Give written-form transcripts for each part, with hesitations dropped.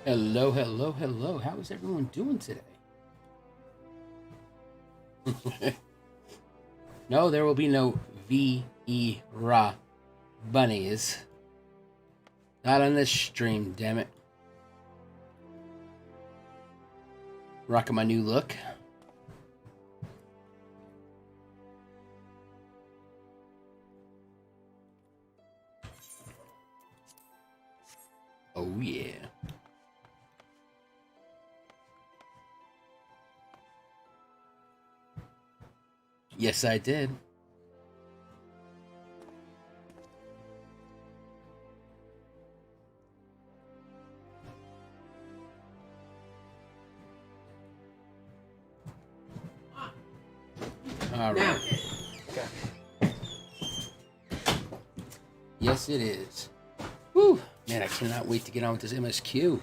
Hello, hello, hello. How is everyone doing today? No, there will be no V-E-Ra bunnies. Not on this stream, damn it. Rocking my new look. Oh, yeah. Yes, I did. All right. Okay. Yes, it is. Whew. Man, I cannot wait to get on with this MSQ.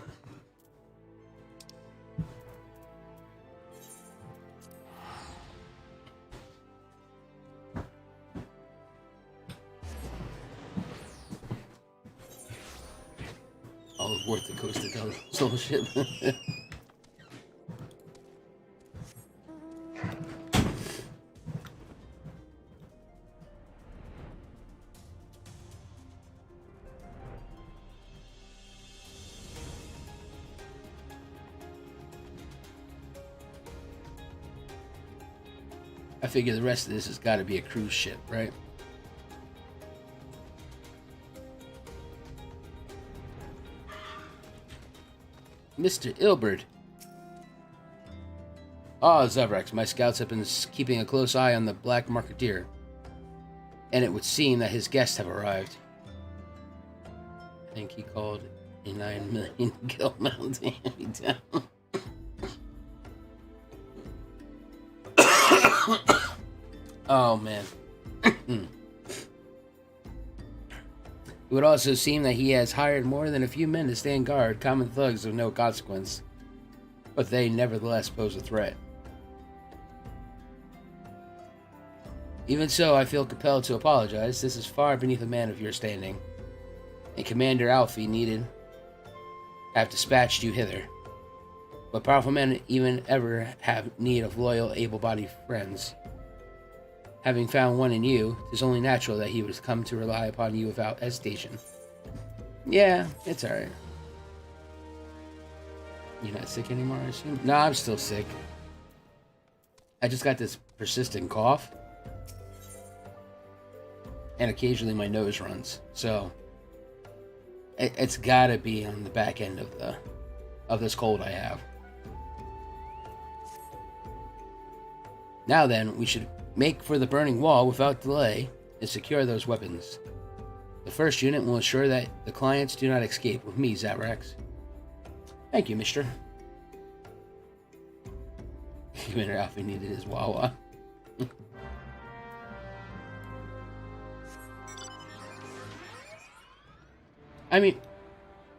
All worth the coast to solo ship. I figure the rest of this has got to be a cruise ship, right? Mr. Ilbert. Ah, Zaverax, my scouts have been keeping a close eye on the Black Marketeer, and it would seem that his guests have arrived. I think he called a 9 million kill amount down. Oh, man. It would also seem that he has hired more than a few men to stand guard, common thugs of no consequence, but they nevertheless pose a threat. Even so, I feel compelled to apologize. This is far beneath a man of your standing, and Commander Alfie needed have dispatched you hither. But powerful men even ever have need of loyal, able-bodied friends. Having found one in you, it is only natural that he would come to rely upon you without hesitation. Yeah, it's alright. You're not sick anymore, I assume? No, I'm still sick. I just got this persistent cough. And occasionally my nose runs. So it's gotta be on the back end of this cold I have. Now then, we should make for the burning wall without delay and secure those weapons. The first unit will ensure that the clients do not escape with me, Zaverax. Thank you, mister. Commander Alfie needed his Wawa. I mean,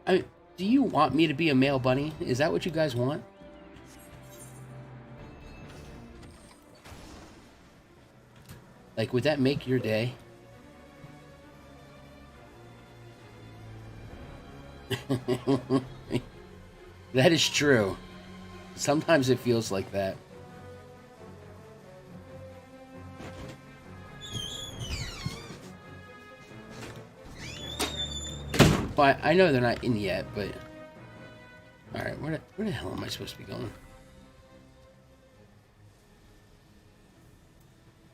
do you want me to be a male bunny? Is that what you guys want? Like, would that make your day? That is true. Sometimes it feels like that. But I know they're not in yet, but... Alright, where the hell am I supposed to be going?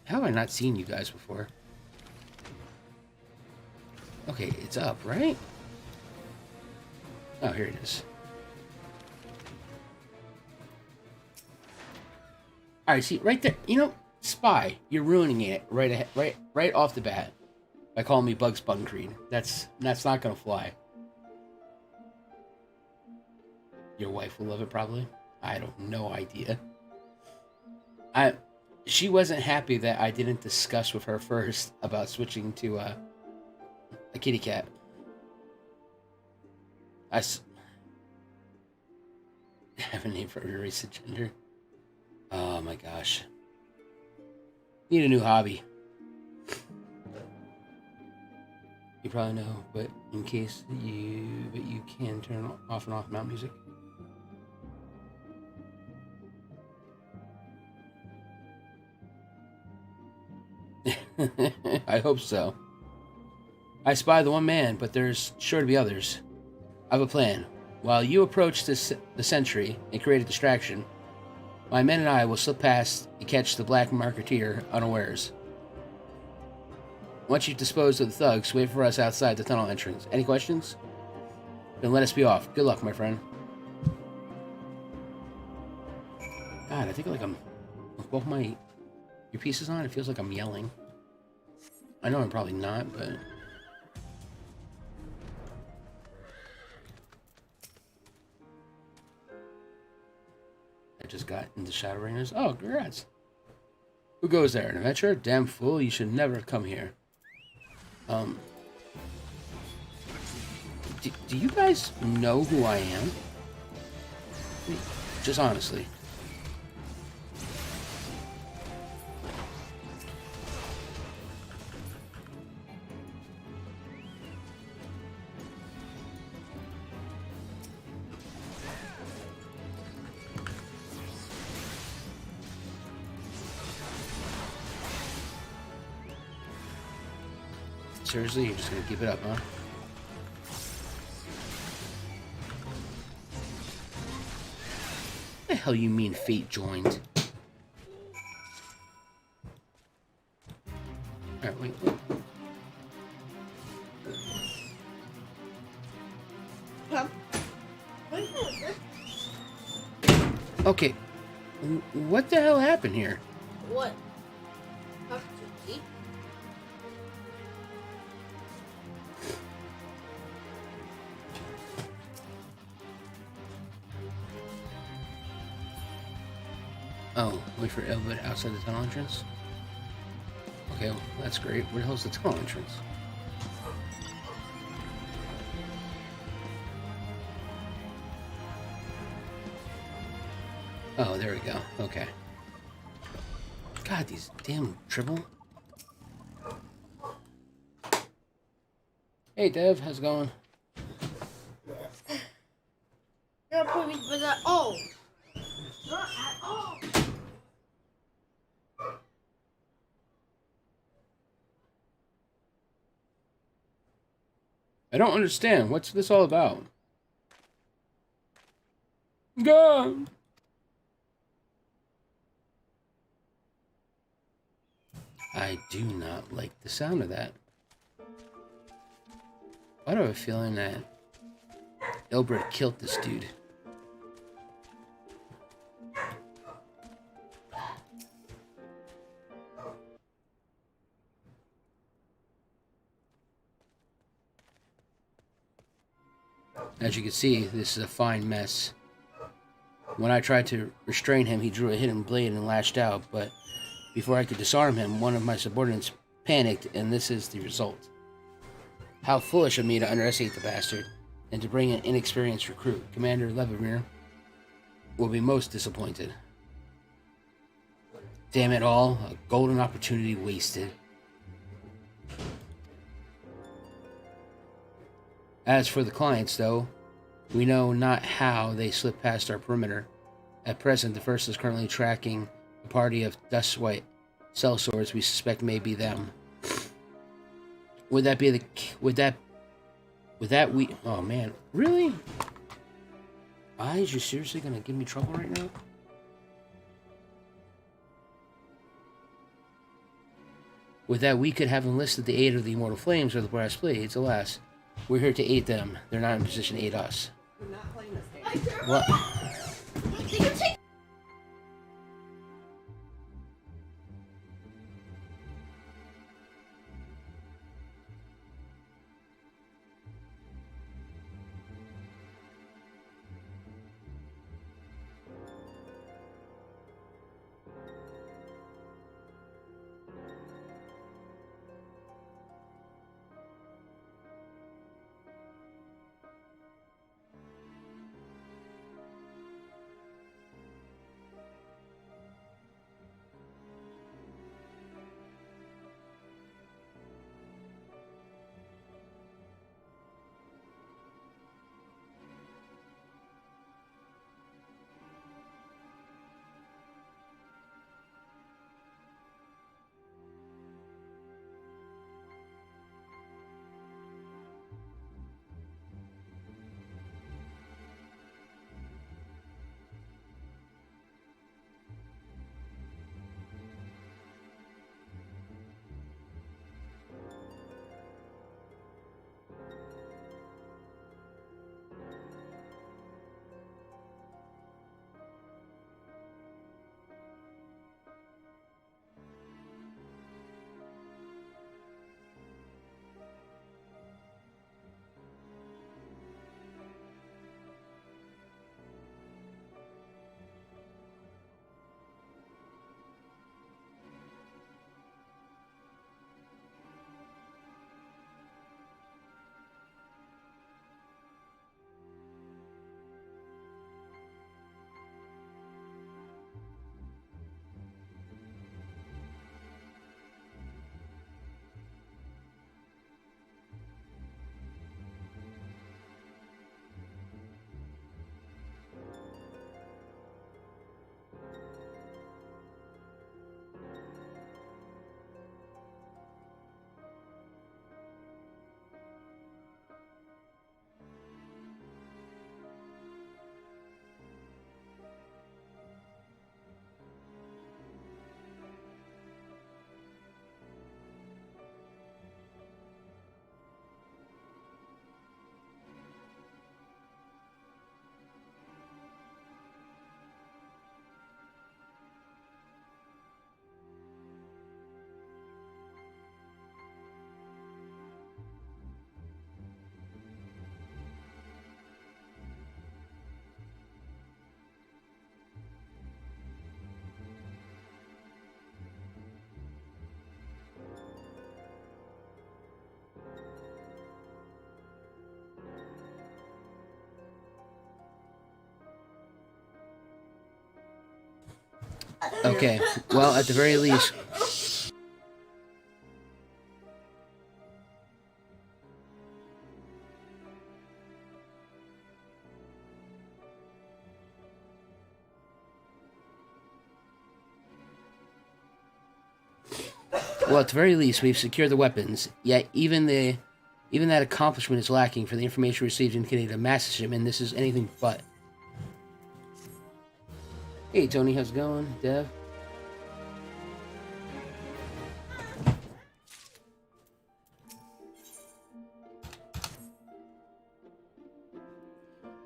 How have I not seen you guys before? Okay, it's up, right? Oh, here it is. Alright, see, right there. You know, Spy, you're ruining it right off the bat by calling me Bugs Buncreed. That's not gonna fly. Your wife will love it, probably. I don't no idea. She wasn't happy that I didn't discuss with her first about switching to a kitty cat. I have a name for every race and gender. Oh my gosh. Need a new hobby. You probably know, but in case you can turn off and off mount music. I hope so. I spy the one man, but there's sure to be others. I have a plan. While you approach the sentry and create a distraction, my men and I will slip past and catch the black marketeer unawares. Once you've disposed of the thugs, wait for us outside the tunnel entrance. Any questions? Then let us be off. Good luck, my friend. God, I think like I'm with both my earpieces on. It feels like I'm yelling. I know I'm probably not, but I just got into Shadowbringers. Oh, congrats. Who goes there? An adventurer? Damn fool, you should never have come here. Do you guys know who I am? Just honestly. Seriously, you're just gonna keep it up, huh? What the hell you mean fate joined? Alright, wait. Okay. What the hell happened here? What? Oh, wait for Elwood outside the tunnel entrance? Okay, well, that's great. Where the hell's the tunnel entrance? Oh, there we go. Okay. God, these damn dribble. Hey, Dev, how's it going? You're putting me for that. Oh! Not at all! I don't understand. What's this all about? God! I do not like the sound of that. Why do I have a feeling that Ilbert killed this dude? As you can see, this is a fine mess. When I tried to restrain him, he drew a hidden blade and lashed out, but before I could disarm him, one of my subordinates panicked, and this is the result. How foolish of me to underestimate the bastard, and to bring an inexperienced recruit. Commander Levimir will be most disappointed. Damn it all, a golden opportunity wasted. As for the clients, though, we know not how they slipped past our perimeter. At present, the first is currently tracking a party of dust white sellswords we suspect may be them. Would that be the... Would that we... Oh, man. Really? Is you seriously gonna give me trouble right now? With that, we could have enlisted the aid of the Immortal Flames or the Brass Blades. Alas, we're here to aid them. They're not in position to aid us. We're not playing this game. What? Okay, well, at the very least... Well, at the very least, we've secured the weapons. Yet, even that accomplishment is lacking for the information received indicating a massive shipment. This is anything but. Hey, Tony, how's it going? Dev?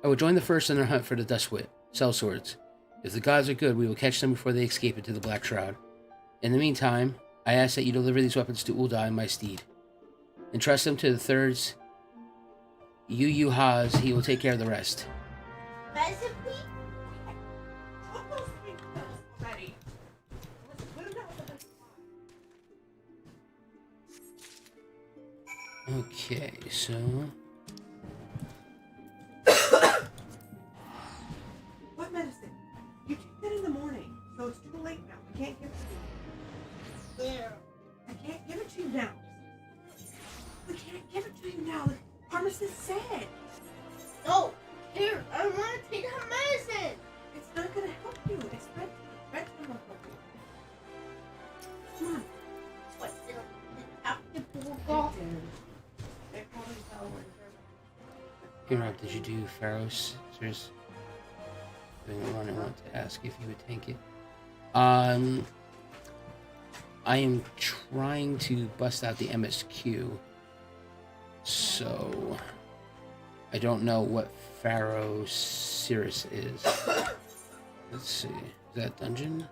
I will join the first in their hunt for the Dustwit, sellswords. If the gods are good, we will catch them before they escape into the Black Shroud. In the meantime, I ask that you deliver these weapons to Ul'dah, my steed. Entrust them to the thirds. Yu Haas, he will take care of the rest. Recipe? Okay, so... What medicine? You take that in the morning, so it's too late now. I can't give it to you. There. I can't give it to you now. We can't give it to you now. The pharmacist said. No. Here, I want to take her medicine. It's not going to help you. It's red. Red will help you. Come on. What? After Google? They probably tell when Hey Rob, did you do Pharaoh's scissors? Doing the one I want to ask if you would take it. I am trying to bust out the MSQ, so I don't know what Pharaoh Cirrus is. Let's see, is that dungeon?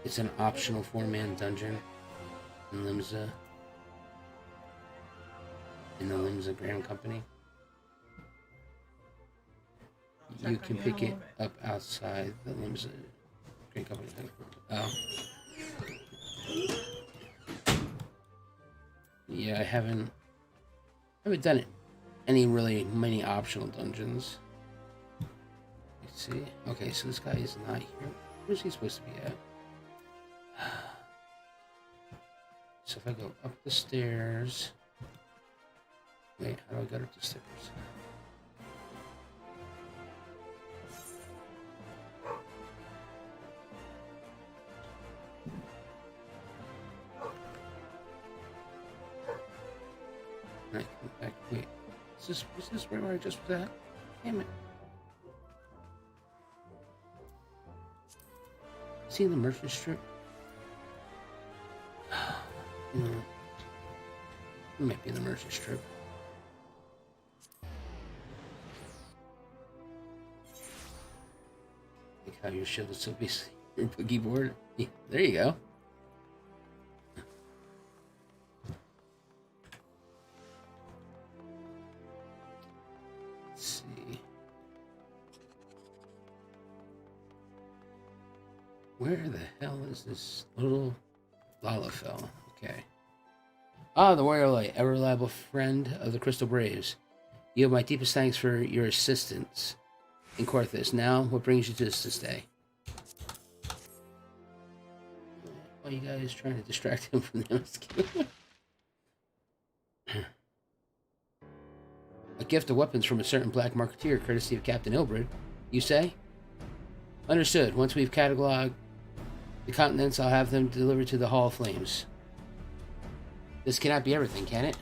It's an optional 4-man dungeon in Limsa. In the Limsa Grand Company. You can pick it up outside the Limsa Grand Company. Oh. Yeah, I haven't done it. Any really many optional dungeons. Let's see. Okay, so this guy is not here. Where's he supposed to be at? So if I go up the stairs... Wait, how do I get up the stairs? And I come back. Wait, was this where I just was at? Damn it. See the merchant strip? You know, it might be the merchant strip. Like how your shield is so basically your boogie board. Yeah, there you go. Let's see. Where the hell is this little Lalafell? Okay. Ah, the warrior light, ever reliable friend of the Crystal Braves. You have my deepest thanks for your assistance in Korthus. Now, what brings you to this day? Why are you guys trying to distract him from the MSQ? A gift of weapons from a certain black marketeer, courtesy of Captain Ilbrid, you say? Understood. Once we've cataloged the continents, I'll have them delivered to the Hall of Flames. This cannot be everything, can it?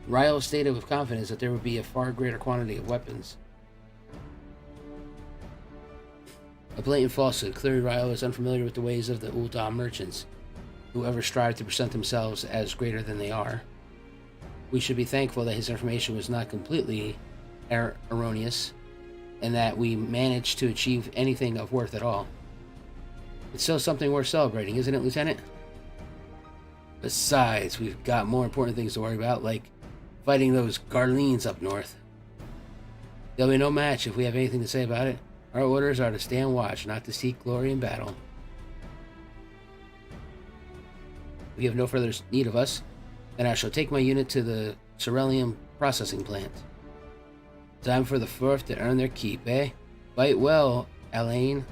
Ryle stated with confidence that there would be a far greater quantity of weapons. A blatant falsehood. Clearly, Ryle is unfamiliar with the ways of the Ul'dah merchants, who ever strive to present themselves as greater than they are. We should be thankful that his information was not completely erroneous, and that we managed to achieve anything of worth at all. It's still something worth celebrating, isn't it, Lieutenant? Besides, we've got more important things to worry about, like fighting those Garleans up north. There'll be no match if we have anything to say about it. Our orders are to stand watch, not to seek glory in battle. If you have no further need of us, then I shall take my unit to the ceruleum processing plant. Time for the fourth to earn their keep, eh? Fight well, Elena.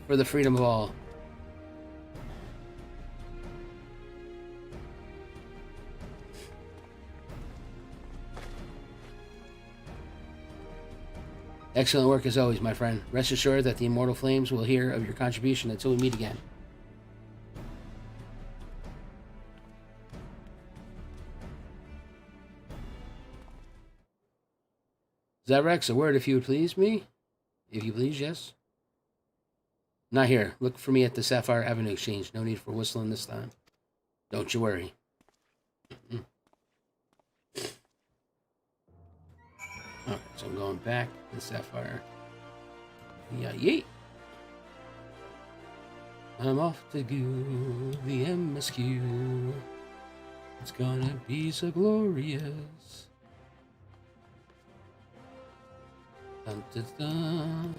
For the freedom of all. Excellent work as always, my friend. Rest assured that the immortal flames will hear of your contribution until we meet again. Zaverax, a word if you would please me? If you please, yes. Not here. Look for me at the Sapphire Avenue Exchange. No need for whistling this time. Don't you worry. Alright, so I'm going back to the Sapphire. Yeah, yeet. I'm off to do the MSQ. It's gonna be so glorious. Dun, dun, dun.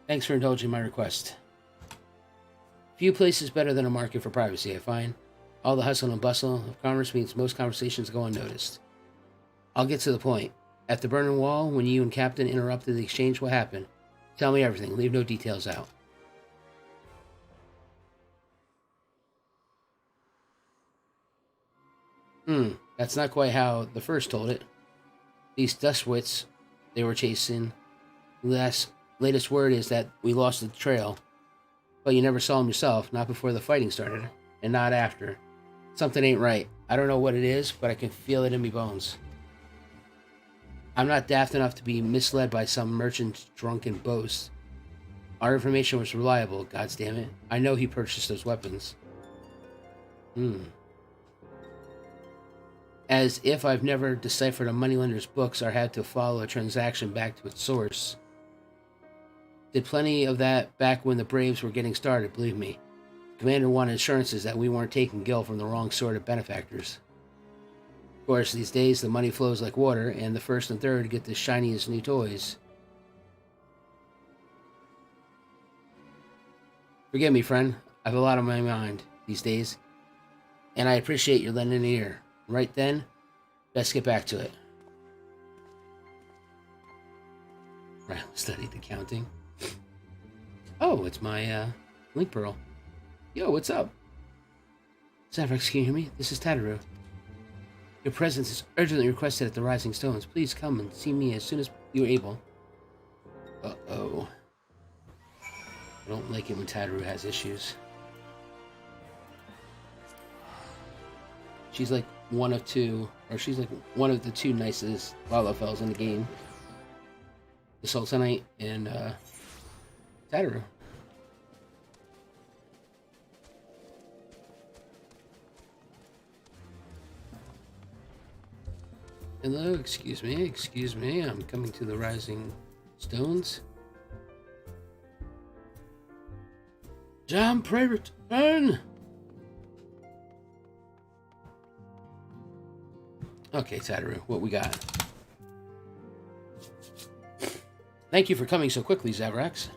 Thanks for indulging my request. Few places better than a market for privacy, I find. All the hustle and bustle of commerce means most conversations go unnoticed. I'll get to the point. At the Burning Wall, when you and Captain interrupted the exchange, what happened? Tell me everything. Leave no details out. That's not quite how the first told it. These dustwits they were chasing. Latest word is that we lost the trail. But you never saw him yourself, not before the fighting started, and not after. Something ain't right. I don't know what it is, but I can feel it in me bones. I'm not daft enough to be misled by some merchant's drunken boast. Our information was reliable, goddammit. I know he purchased those weapons. As if I've never deciphered a moneylender's books or had to follow a transaction back to its source. Did plenty of that back when the Braves were getting started, believe me. Commander wanted assurances that we weren't taking Gil from the wrong sort of benefactors. Of course, these days the money flows like water, and the first and third get the shiniest new toys. Forgive me, friend. I have a lot on my mind these days, and I appreciate your lending an ear. Right then, best get back to it. Right, studied the counting. Oh, it's my link pearl. Yo, what's up? Zaverax, can you hear me? This is Tataru. Your presence is urgently requested at the Rising Stones. Please come and see me as soon as you're able. Uh-oh. I don't like it when Tataru has issues. She's like one of two, or she's like one of the two nicest Wildfells in the game. The Sultanite and Tataru. Hello, excuse me, I'm coming to the Rising Stones. John, pray return! Okay, Tataru, what we got? Thank you for coming so quickly, Zaverax.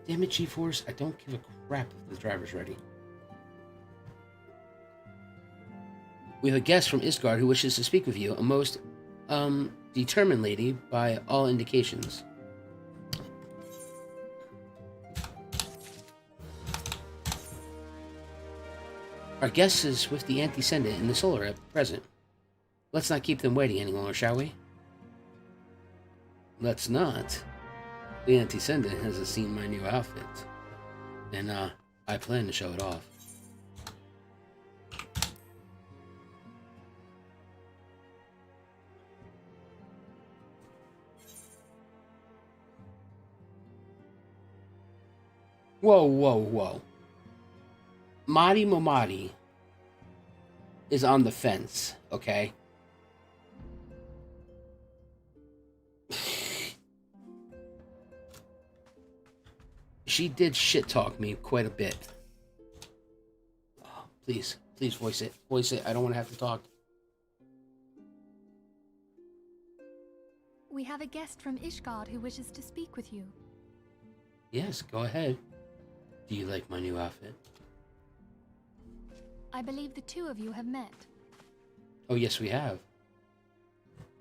Damn it, G-Force, I don't give a crap if the driver's ready. We have a guest from Ishgard who wishes to speak with you, a most, determined lady by all indications. Our guest is with the Anti-Sendent in the Solar at present. Let's not keep them waiting any longer, shall we? Let's not. The Anti-Sendent hasn't seen my new outfit, and I plan to show it off. Whoa, whoa, whoa. Madi Momadi is on the fence, okay? she did shit talk me quite a bit. Oh, please voice it. Voice it. I don't want to have to talk. We have a guest from Ishgard who wishes to speak with you. Yes, go ahead. Do you like my new outfit? I believe the two of you have met. Oh, yes, we have.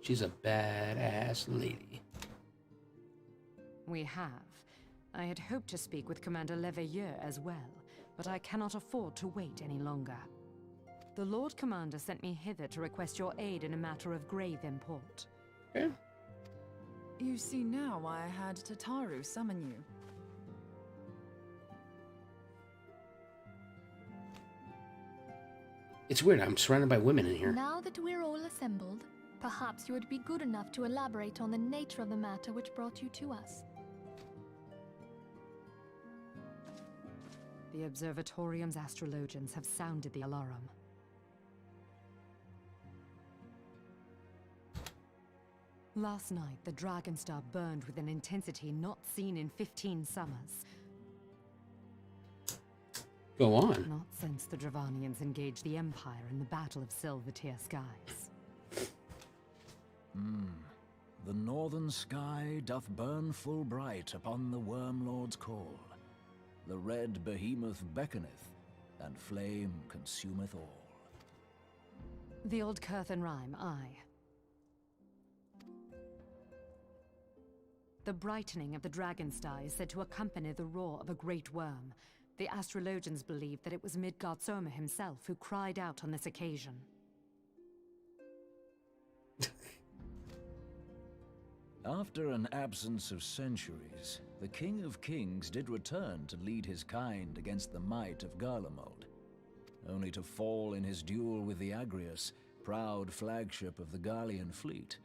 She's a badass lady. We have. I had hoped to speak with Commander Leveilleur as well, but I cannot afford to wait any longer. The Lord Commander sent me hither to request your aid in a matter of grave import. Okay. You see now why I had Tataru summon you. It's weird, I'm surrounded by women in here. Now that we're all assembled, perhaps you would be good enough to elaborate on the nature of the matter which brought you to us. The Observatorium's astrologians have sounded the alarm. Last night, the Dragon Star burned with an intensity not seen in 15 summers. Go on. Not since the Dravanians engaged the Empire in the Battle of Silvertear Skies. The northern sky doth burn full bright upon the Wormlord's call. The red behemoth beckoneth, and flame consumeth all. The old Curthan rhyme, aye. The brightening of the Dragon Star is said to accompany the roar of a great worm. The astrologians believe that it was Midgardsormr himself who cried out on this occasion. After an absence of centuries, the King of Kings did return to lead his kind against the might of Garlemald, only to fall in his duel with the Agrius, proud flagship of the Garlean fleet.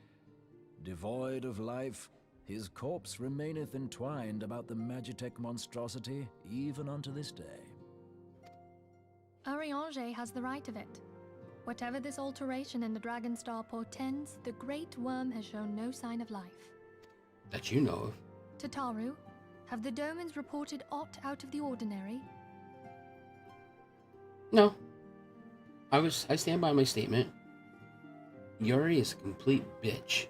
Devoid of life, his corpse remaineth entwined about the Magitech monstrosity even unto this day. Eorzea has the right of it. Whatever this alteration in the Dragon Star portends, the Great Worm has shown no sign of life. That you know of. Tataru, have the Domans reported aught out of the ordinary? No. I stand by my statement. Yuri is a complete bitch.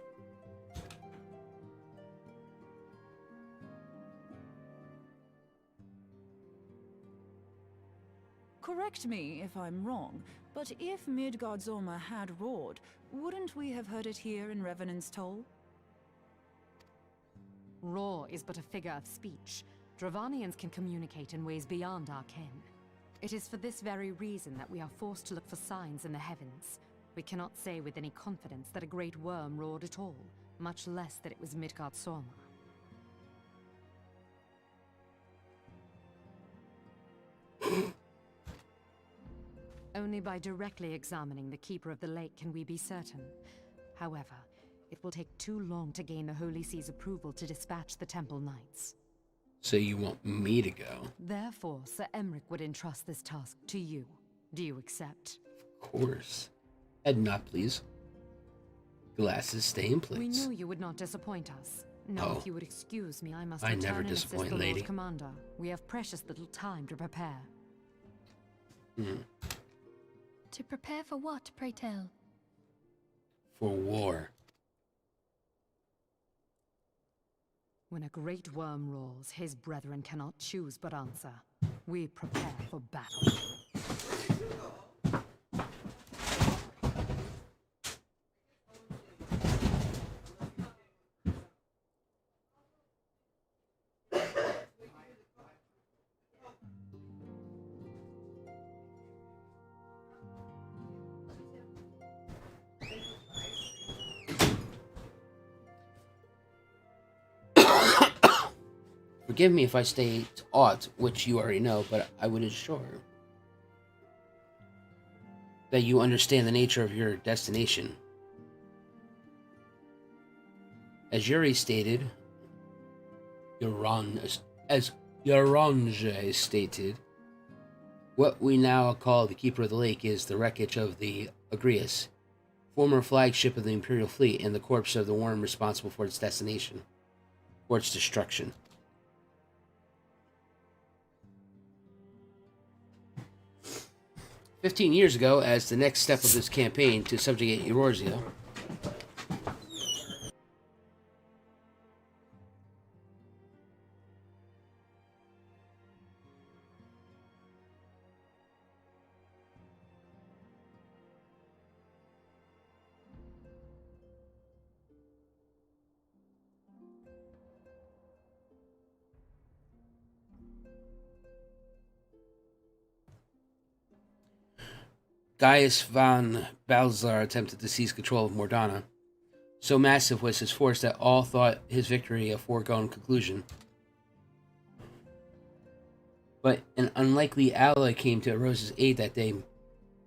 Correct me if I'm wrong, but if Midgardsormr had roared, wouldn't we have heard it here in Revenant's Toll? Roar is but a figure of speech. Dravanians can communicate in ways beyond our ken. It is for this very reason that we are forced to look for signs in the heavens. We cannot say with any confidence that a great worm roared at all, much less that it was Midgardsormr. Only by directly examining the Keeper of the Lake can we be certain. However, it will take too long to gain the Holy See's approval to dispatch the Temple Knights. So you want me to go? Therefore, Sir Emric would entrust this task to you. Do you accept? Of course. Head nod, please. Glasses stay in place. We knew you would not disappoint us. Now, if you would excuse me, I must I return never and assist disappoint, the lady. Lord Commander. We have precious little time to prepare. To prepare for what, pray tell? For war. When a great worm roars, his brethren cannot choose but answer. We prepare for battle. Forgive me if I state aught, which you already know, but I would assure that you understand the nature of your destination. As Yuri stated, as Eorzea stated, what we now call the Keeper of the Lake is the wreckage of the Agrius, former flagship of the Imperial fleet, and the corpse of the worm responsible for its destination, or its destruction. 15 years ago, as the next step of this campaign to subjugate Eorzea, Gaius von Balzar attempted to seize control of Mordana. So massive was his force that all thought his victory a foregone conclusion. But an unlikely ally came to Rose's aid that day.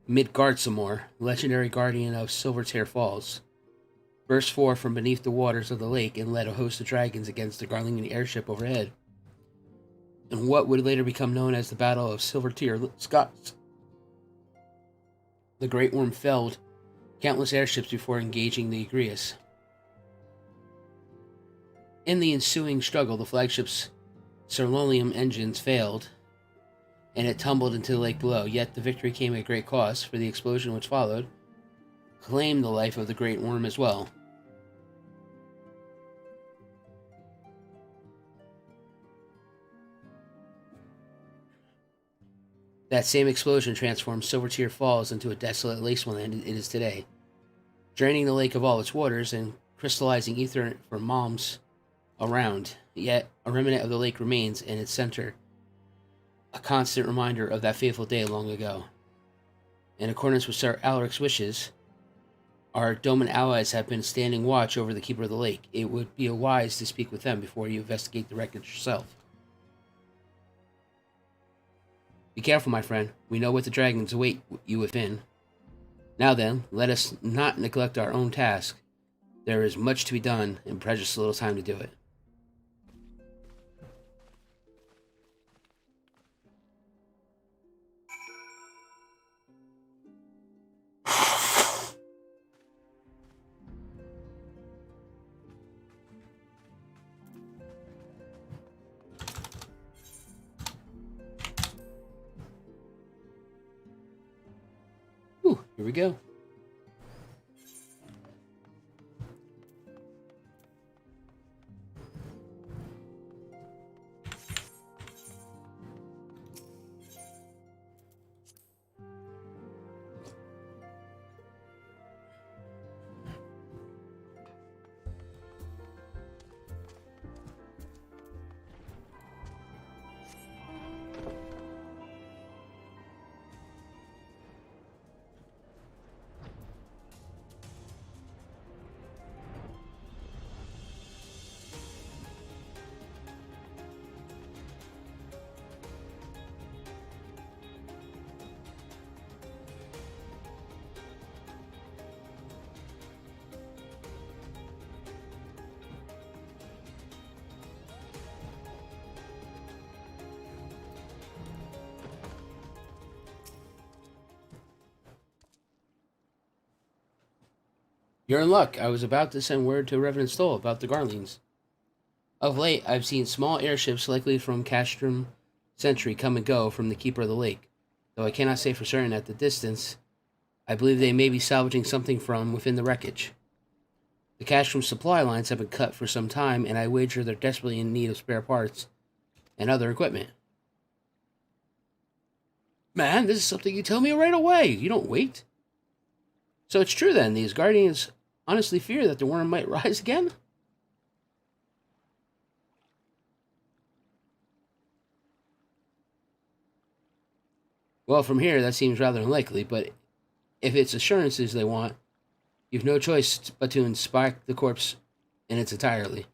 Midgardsormr, legendary guardian of Silvertear Falls, burst forth from beneath the waters of the lake and led a host of dragons against the Garlean airship overhead, in what would later become known as the Battle of Silvertear Scots. The Great Worm felled countless airships before engaging the Agrias. In the ensuing struggle, the flagship's Cerlonium engines failed, and it tumbled into the lake below, yet the victory came at great cost, for the explosion which followed claimed the life of the Great Worm as well. That same explosion transformed Silvertear Falls into a desolate wasteland it is today, draining the lake of all its waters and crystallizing ether for moms around. Yet a remnant of the lake remains in its center, a constant reminder of that fateful day long ago. In accordance with Sir Alaric's wishes, our Doman allies have been standing watch over the Keeper of the Lake. It would be wise to speak with them before you investigate the wreckage yourself. Be careful, my friend. We know what the dragons await you within. Now then, let us not neglect our own task. There is much to be done, and precious little time to do it. Here we go. You're in luck. I was about to send word to Reverend Stoll about the Garleans. Of late, I've seen small airships, likely from Castrum Sentry, come and go from the Keeper of the Lake. Though I cannot say for certain at the distance, I believe they may be salvaging something from within the wreckage. The Castrum supply lines have been cut for some time, and I wager they're desperately in need of spare parts and other equipment. Man, this is something you tell me right away. You don't wait. So it's true then, these Guardians honestly fear that the worm might rise again? Well, from here, that seems rather unlikely, but if it's assurances they want, you've no choice but to inspect the corpse in its entirety.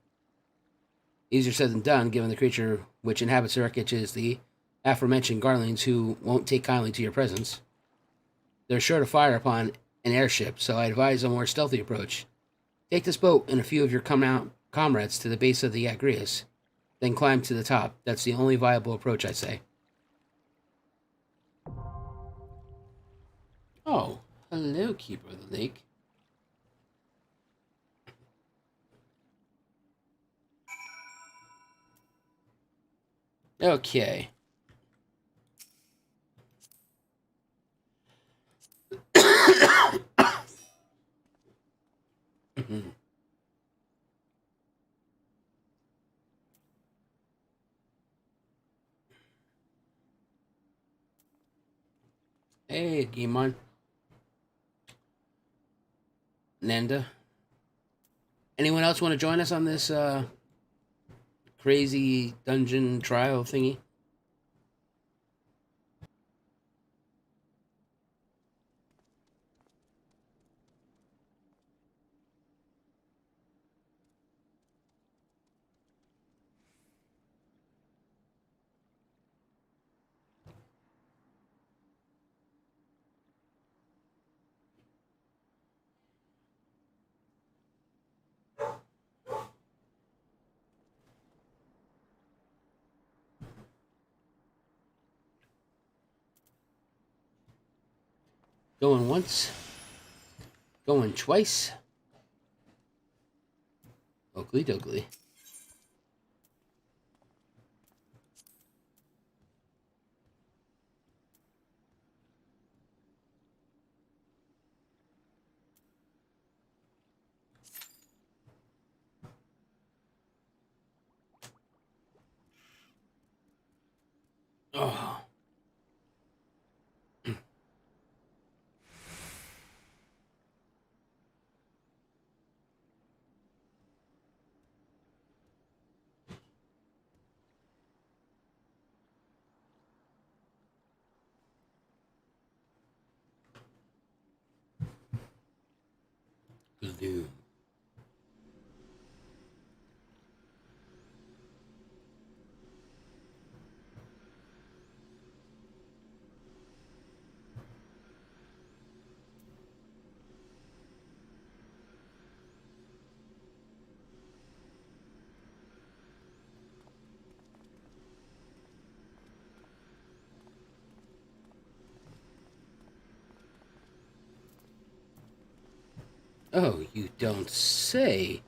Easier said than done, given the creature which inhabits the wreckage is the aforementioned Garleans, who won't take kindly to your presence. They're sure to fire upon an airship, so I advise a more stealthy approach. Take this boat and a few of your comrades to the base of the Agrias, then climb to the top. That's the only viable approach, I say. Oh, hello, Keeper of the Lake. Okay. Hey, game on. Nanda. Anyone else want to join us on this crazy dungeon trial thingy? Going once. Going twice. Oakley dokley. Oh. Gloom. Oh, you don't say.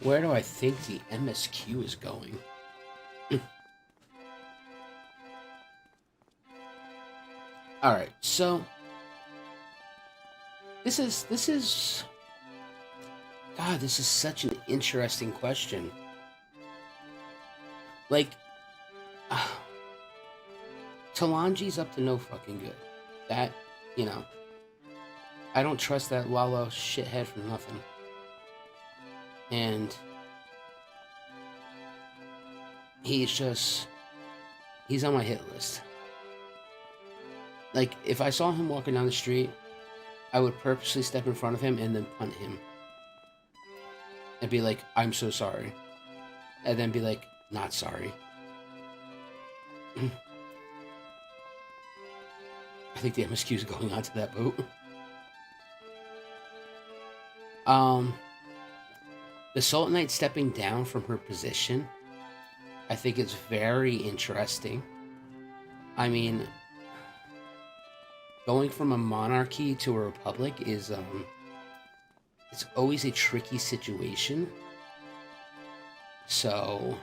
where do I think the MSQ is going? Alright, so this is God, this is such an interesting question. Like, Talanji's up to no fucking good. That, you know, I don't trust that Lalo shithead for nothing. And he's on my hit list. Like, if I saw him walking down the street, I would purposely step in front of him and then punt him. And be like, I'm so sorry. And then be like, not sorry. I think the MSQ is going onto that boat. The Sultan Knight stepping down from her position, I think it's very interesting. I mean, going from a monarchy to a republic is, it's always a tricky situation. So,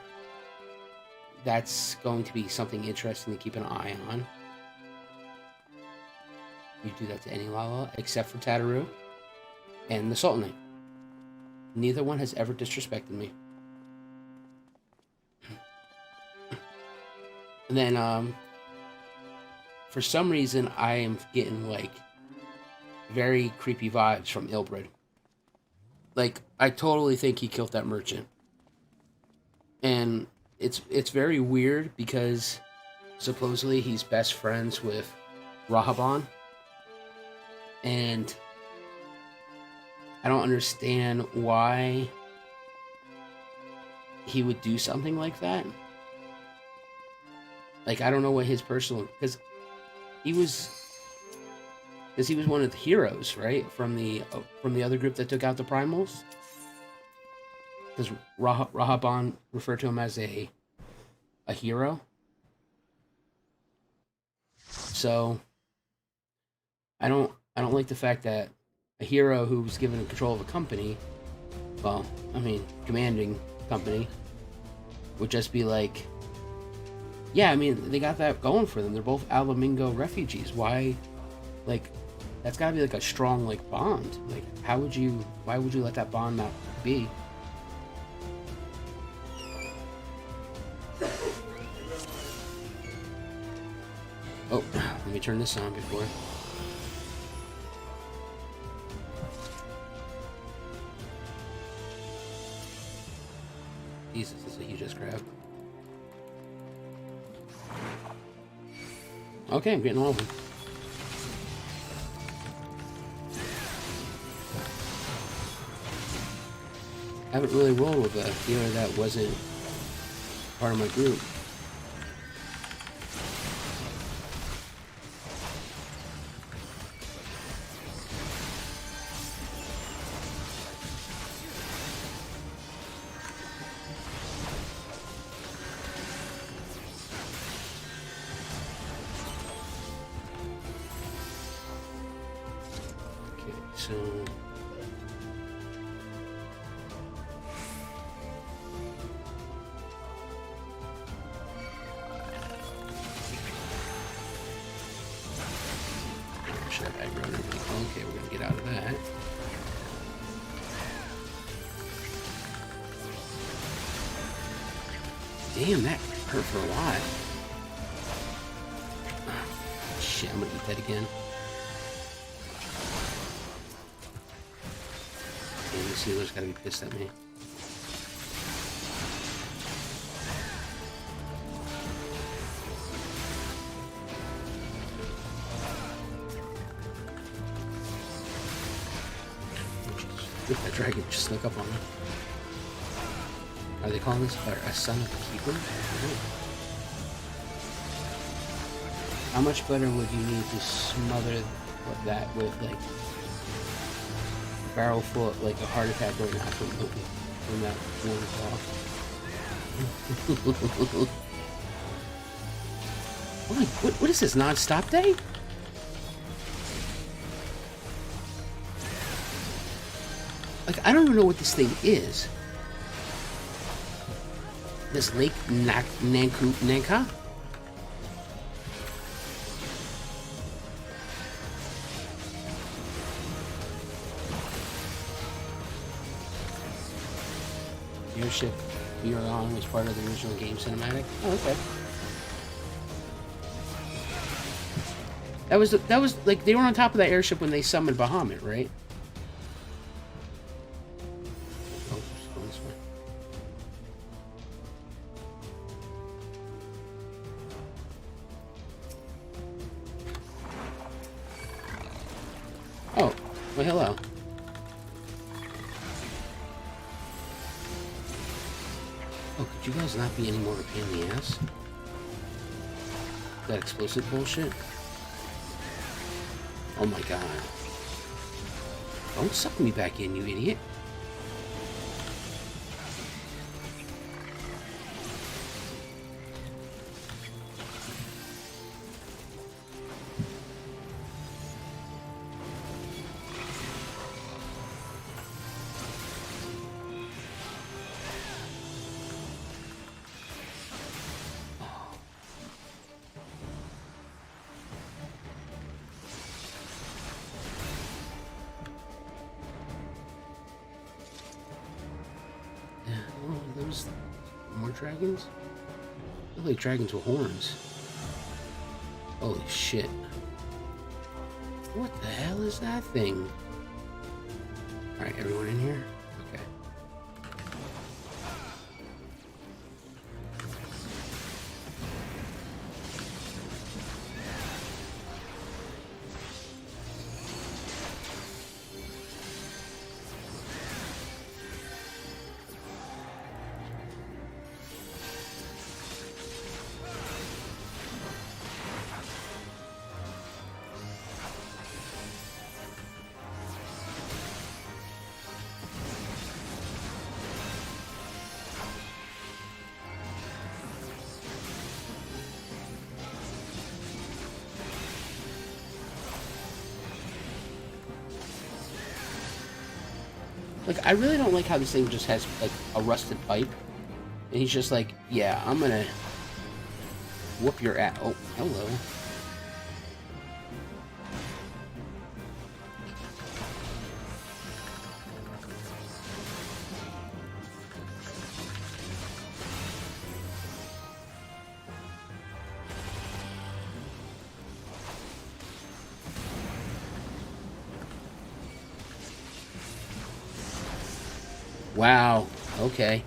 that's going to be something interesting to keep an eye on. You do that to any Lala, except for Tataru and the Sultan Knight. Neither one has ever disrespected me. And then, for some reason, I am getting, like, very creepy vibes from Ilbrid. Like, I totally think he killed that merchant. And it's very weird because supposedly he's best friends with Rahaban. And I don't understand why he would do something like that. Like, I don't know what his personal... Because he was one of the heroes, right? From the other group that took out the primals. Because Rahaban referred to him as a hero. So I don't like the fact that a hero who was given control of a company, well, I mean, commanding company, would just be like, yeah, I mean, they got that going for them. They're both Alamingo refugees. Why, like, that's gotta be like a strong, like, bond. Like, why would you let that bond not be? Oh, let me turn this on before. Jesus, this is a huge ass crab. Okay, I'm getting all of them. I haven't really rolled with a healer that wasn't part of my group. So should have aggro everything. Okay, we're gonna get out of that. Damn, that hurt for a while. Shit, I'm gonna eat that again. The sealer's gotta be pissed at me. Look, that dragon just snuck up on me. Are they calling this a son of a keeper? How much better would you need to smother that with, like, barrel full of, like, a heart attack going out from that one off? Oh my, what is this, non-stop day? Like, I don't even know what this thing is. this Lake Nanka? The airship we were on was part of the original game cinematic. Oh, okay. That was like they were on top of that airship when they summoned Bahamut, right? Oh, just go this way. Oh, well, hello. Oh, could you guys not be any more of a pain in the ass? That explosive bullshit? Oh my god. Don't suck me back in, you idiot. More dragons? I look like dragons with horns. Holy shit. What the hell is that thing? Alright, everyone in here? Okay. Like, I really don't like how this thing just has, like, a rusted pipe. And he's just like, yeah, I'm gonna whoop your ass. Oh, hello. Wow, okay.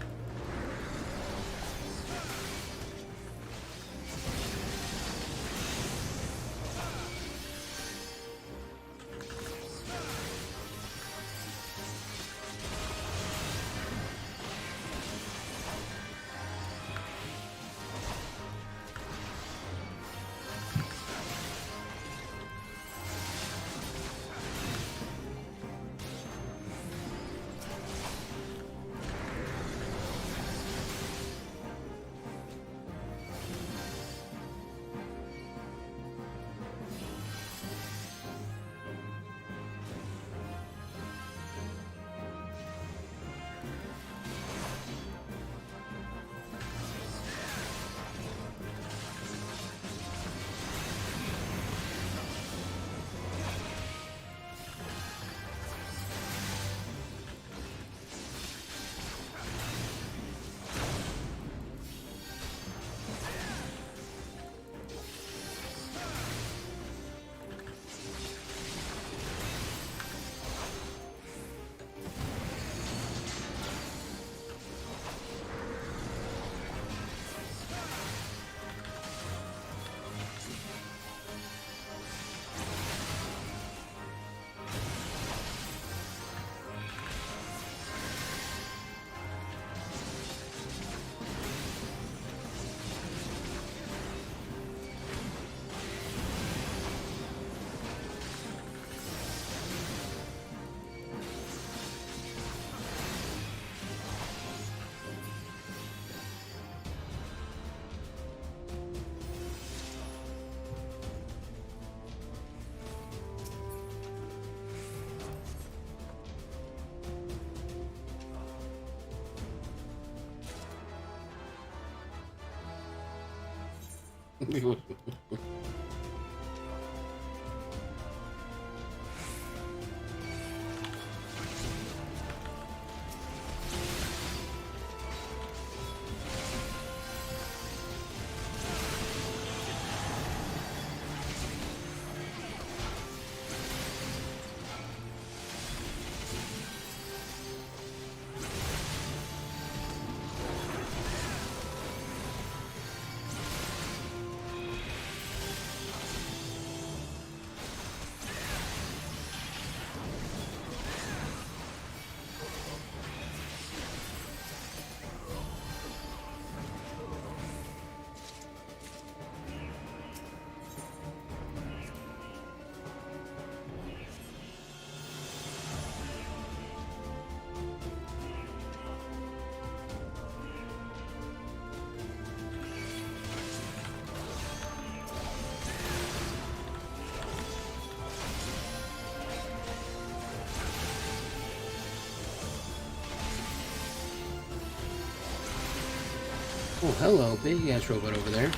Oh, hello, big ass robot over there.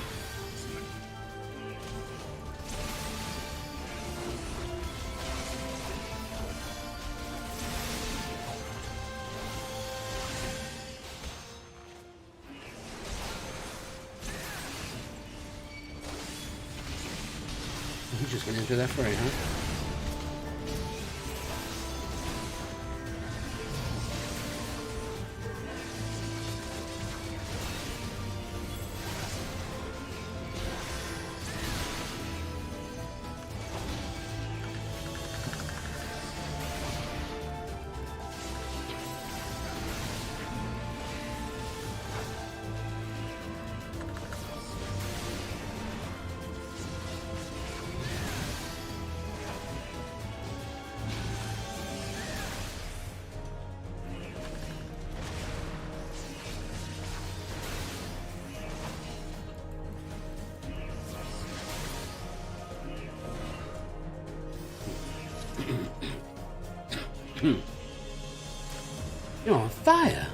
He's just gonna enter that fray, huh? You're on fire.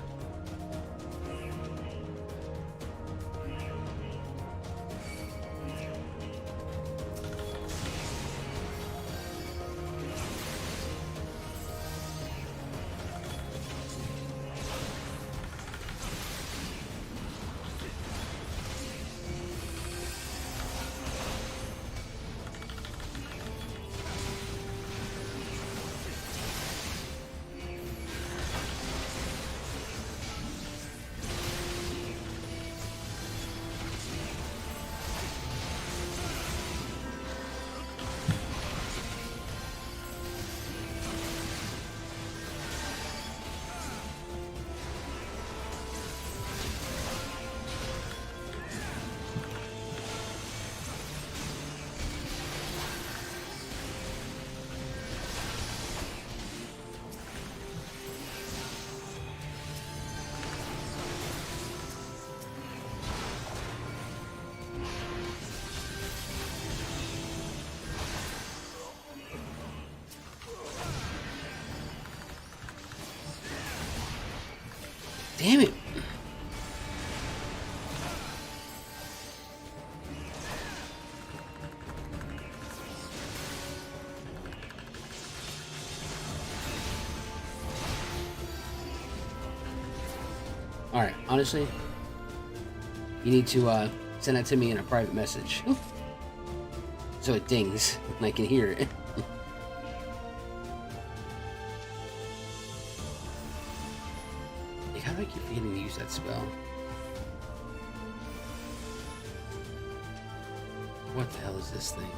Damn it. Alright, honestly, you need to send that to me in a private message. So it dings and I can hear it. Like, how do I keep forgetting to use that spell? What the hell is this thing?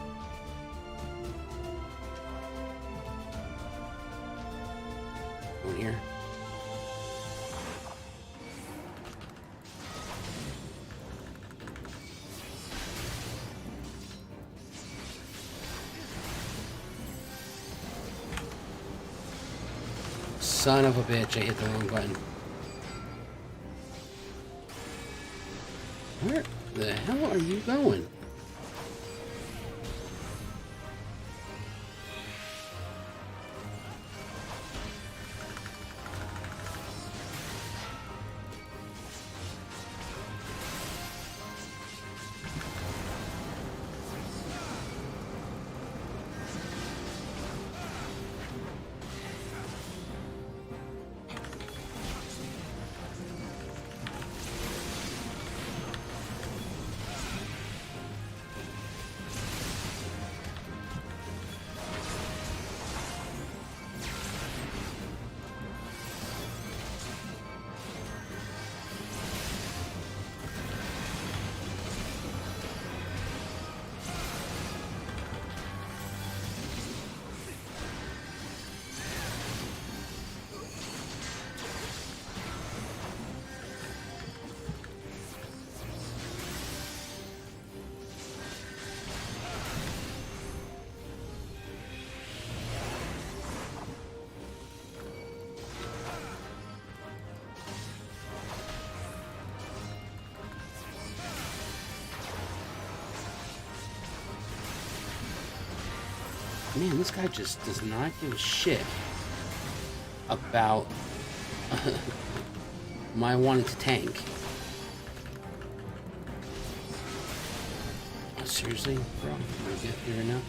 Go in here. Son of a bitch, I hit the wrong button. Where the hell are you going? Man, this guy just does not give a shit about my wanting to tank. Oh, seriously, bro? I'm gonna get here now.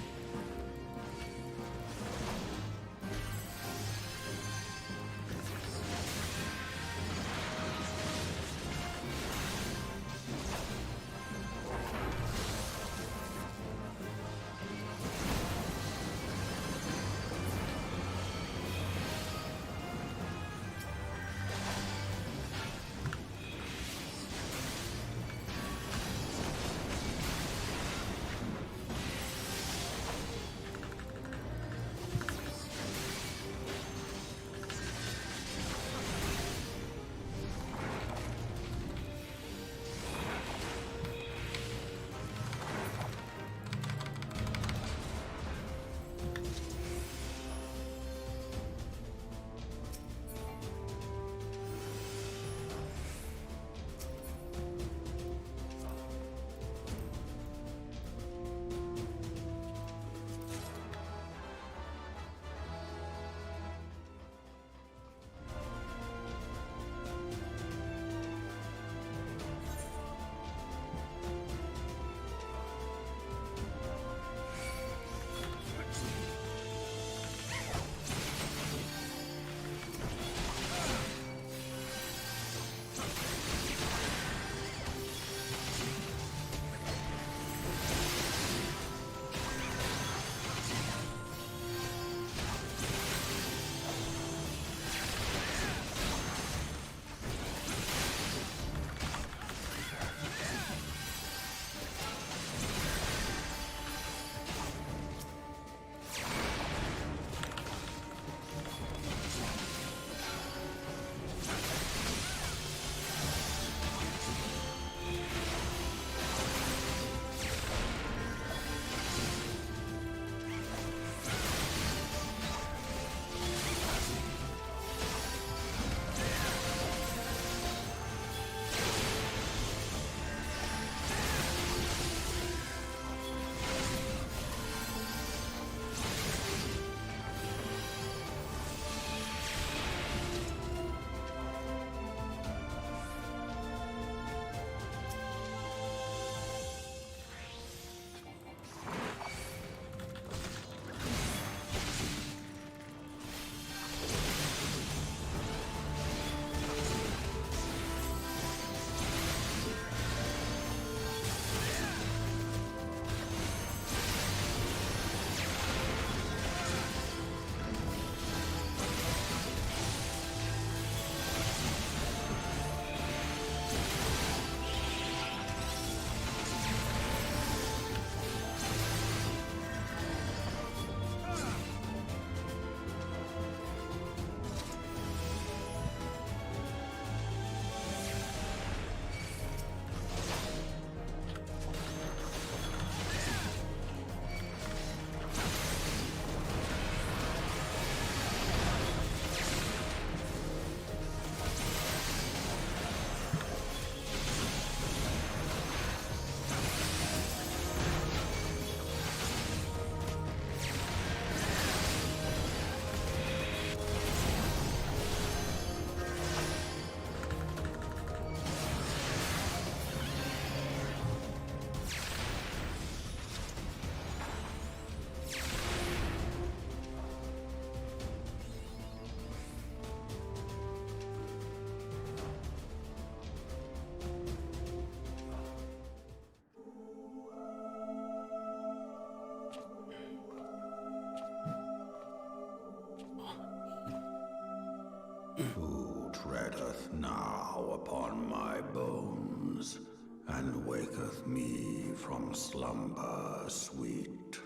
Who treadeth now upon my bones, and waketh me from slumber sweet?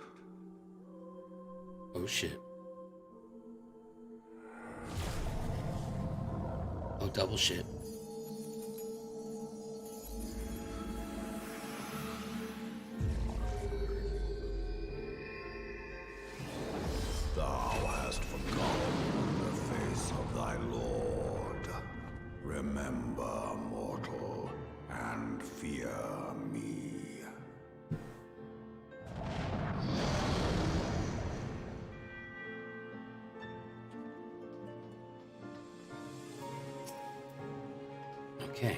Oh shit. Oh, double shit. Thou hast forgotten the face of thy lord. Remember, mortal, and fear me. Okay.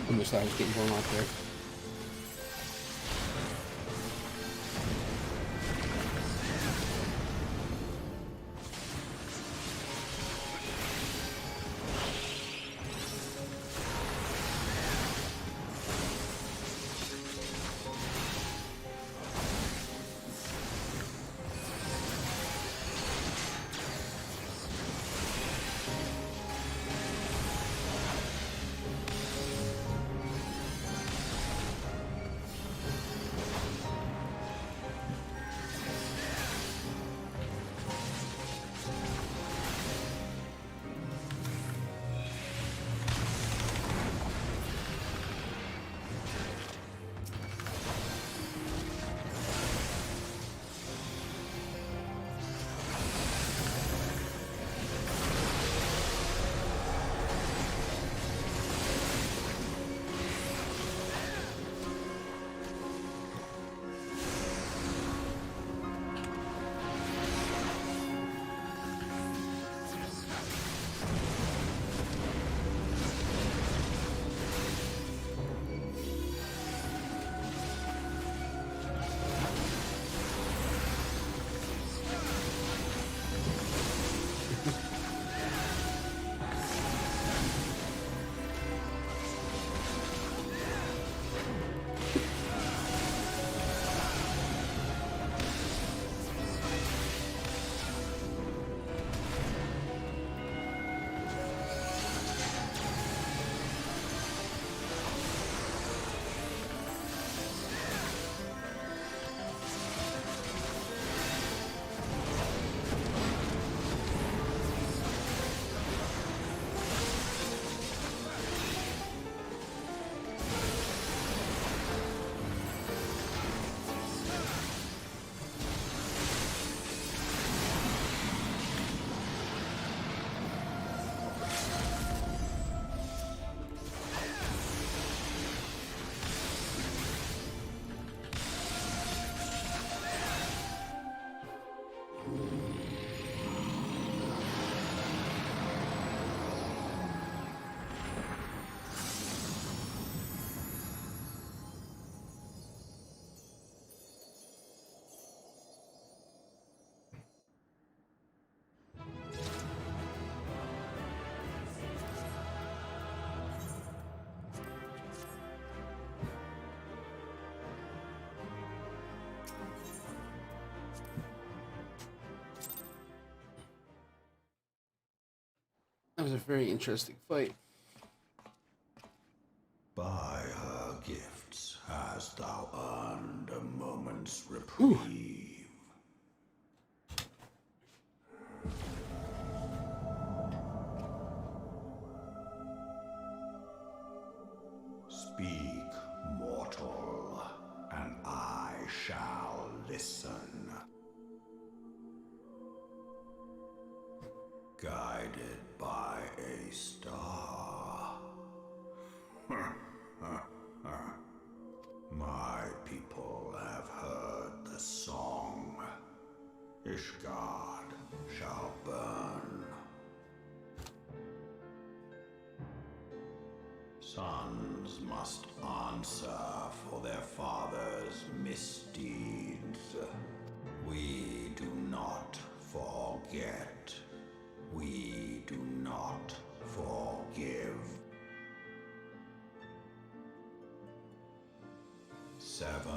Almost thought I was getting blown off there. was a very interesting fight. By her gifts hast thou earned a moment's reprieve. Speak, mortal, and I shall listen. Guided by a star. My people have heard the song. Ishgard shall burn. Sons must answer for their father's misdeeds. We do not forget. We do not forgive. 7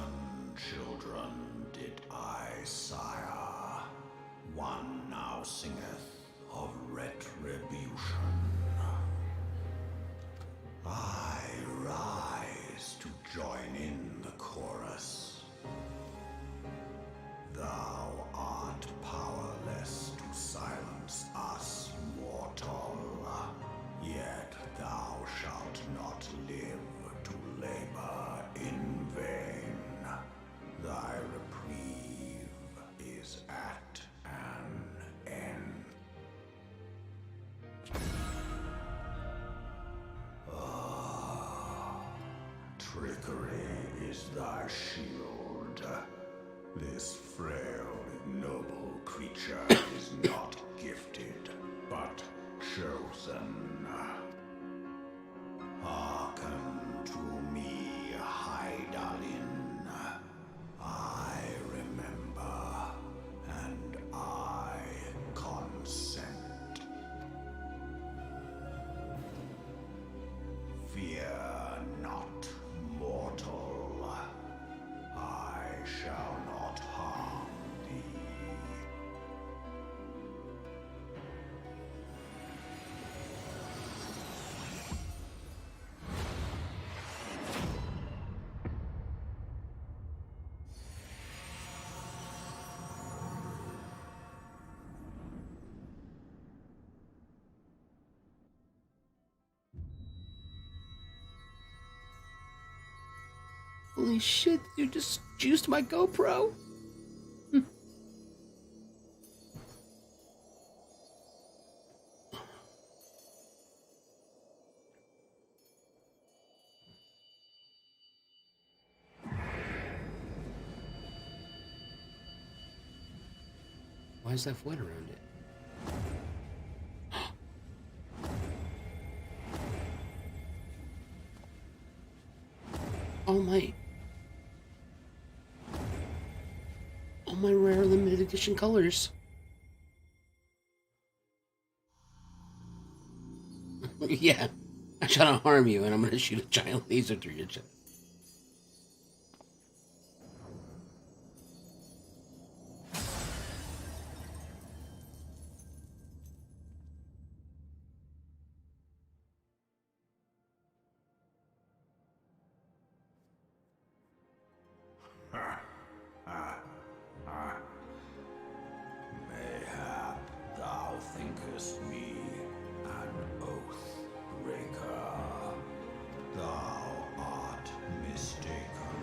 children did I sire. One now singeth of retribution. I rise to join in the chorus. Thou art powerless to silence us, mortal. Yet thou shalt not live to labor in vain. Thy reprieve is at an end. Trickery is thy shield. This frail, ignoble creature is not gifted, but chosen. Hearken to me, Hydaelyn. I remember, and I consent. Fear not, mortal. I shall not harm thee. Holy shit, you just juiced my GoPro? Why is that void around it? Oh my rare limited edition colors. Yeah, I'm trying to harm you and I'm gonna shoot a giant laser through your chest. Mayhap thou thinkest me an oath breaker. Thou art mistaken.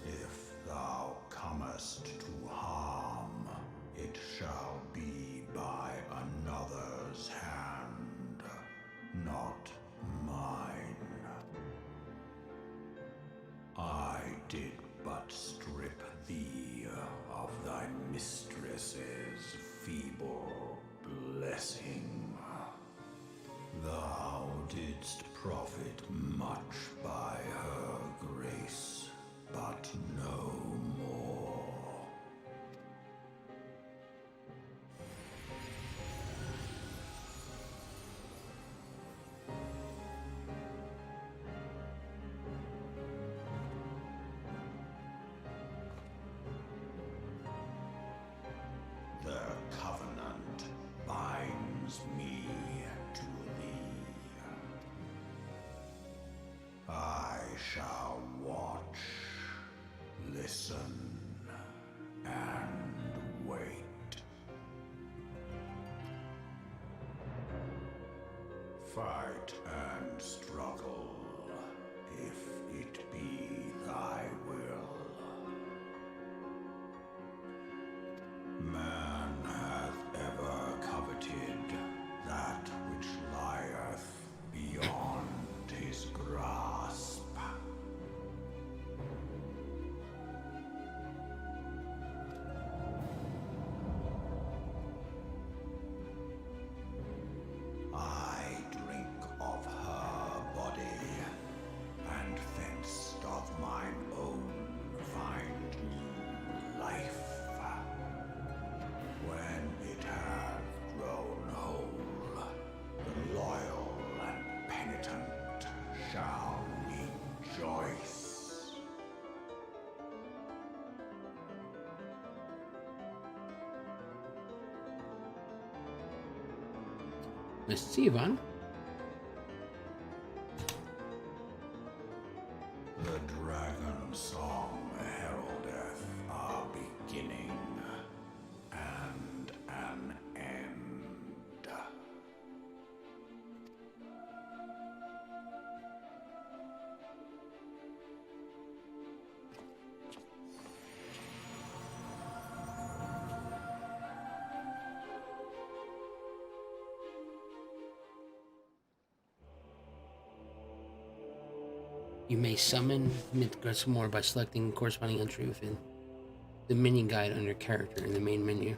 If thou comest to harm, it shall be by another's hand, not mine. I did but strip thee of thy mistress's feeble blessing. Thou didst profit much by her grace, but no more. The covenant binds me to Fight and struggle, if it be thy will. Man hath ever coveted that which lieth beyond his grasp. I drink of her body, and thence doth mine own find new life. When it hath grown whole, the loyal and penitent shall rejoice. Miss Sivan. The dragon song heraldeth a beginning and an end. You may summon Midgardsormr by selecting a corresponding entry within the minion guide under character in the main menu.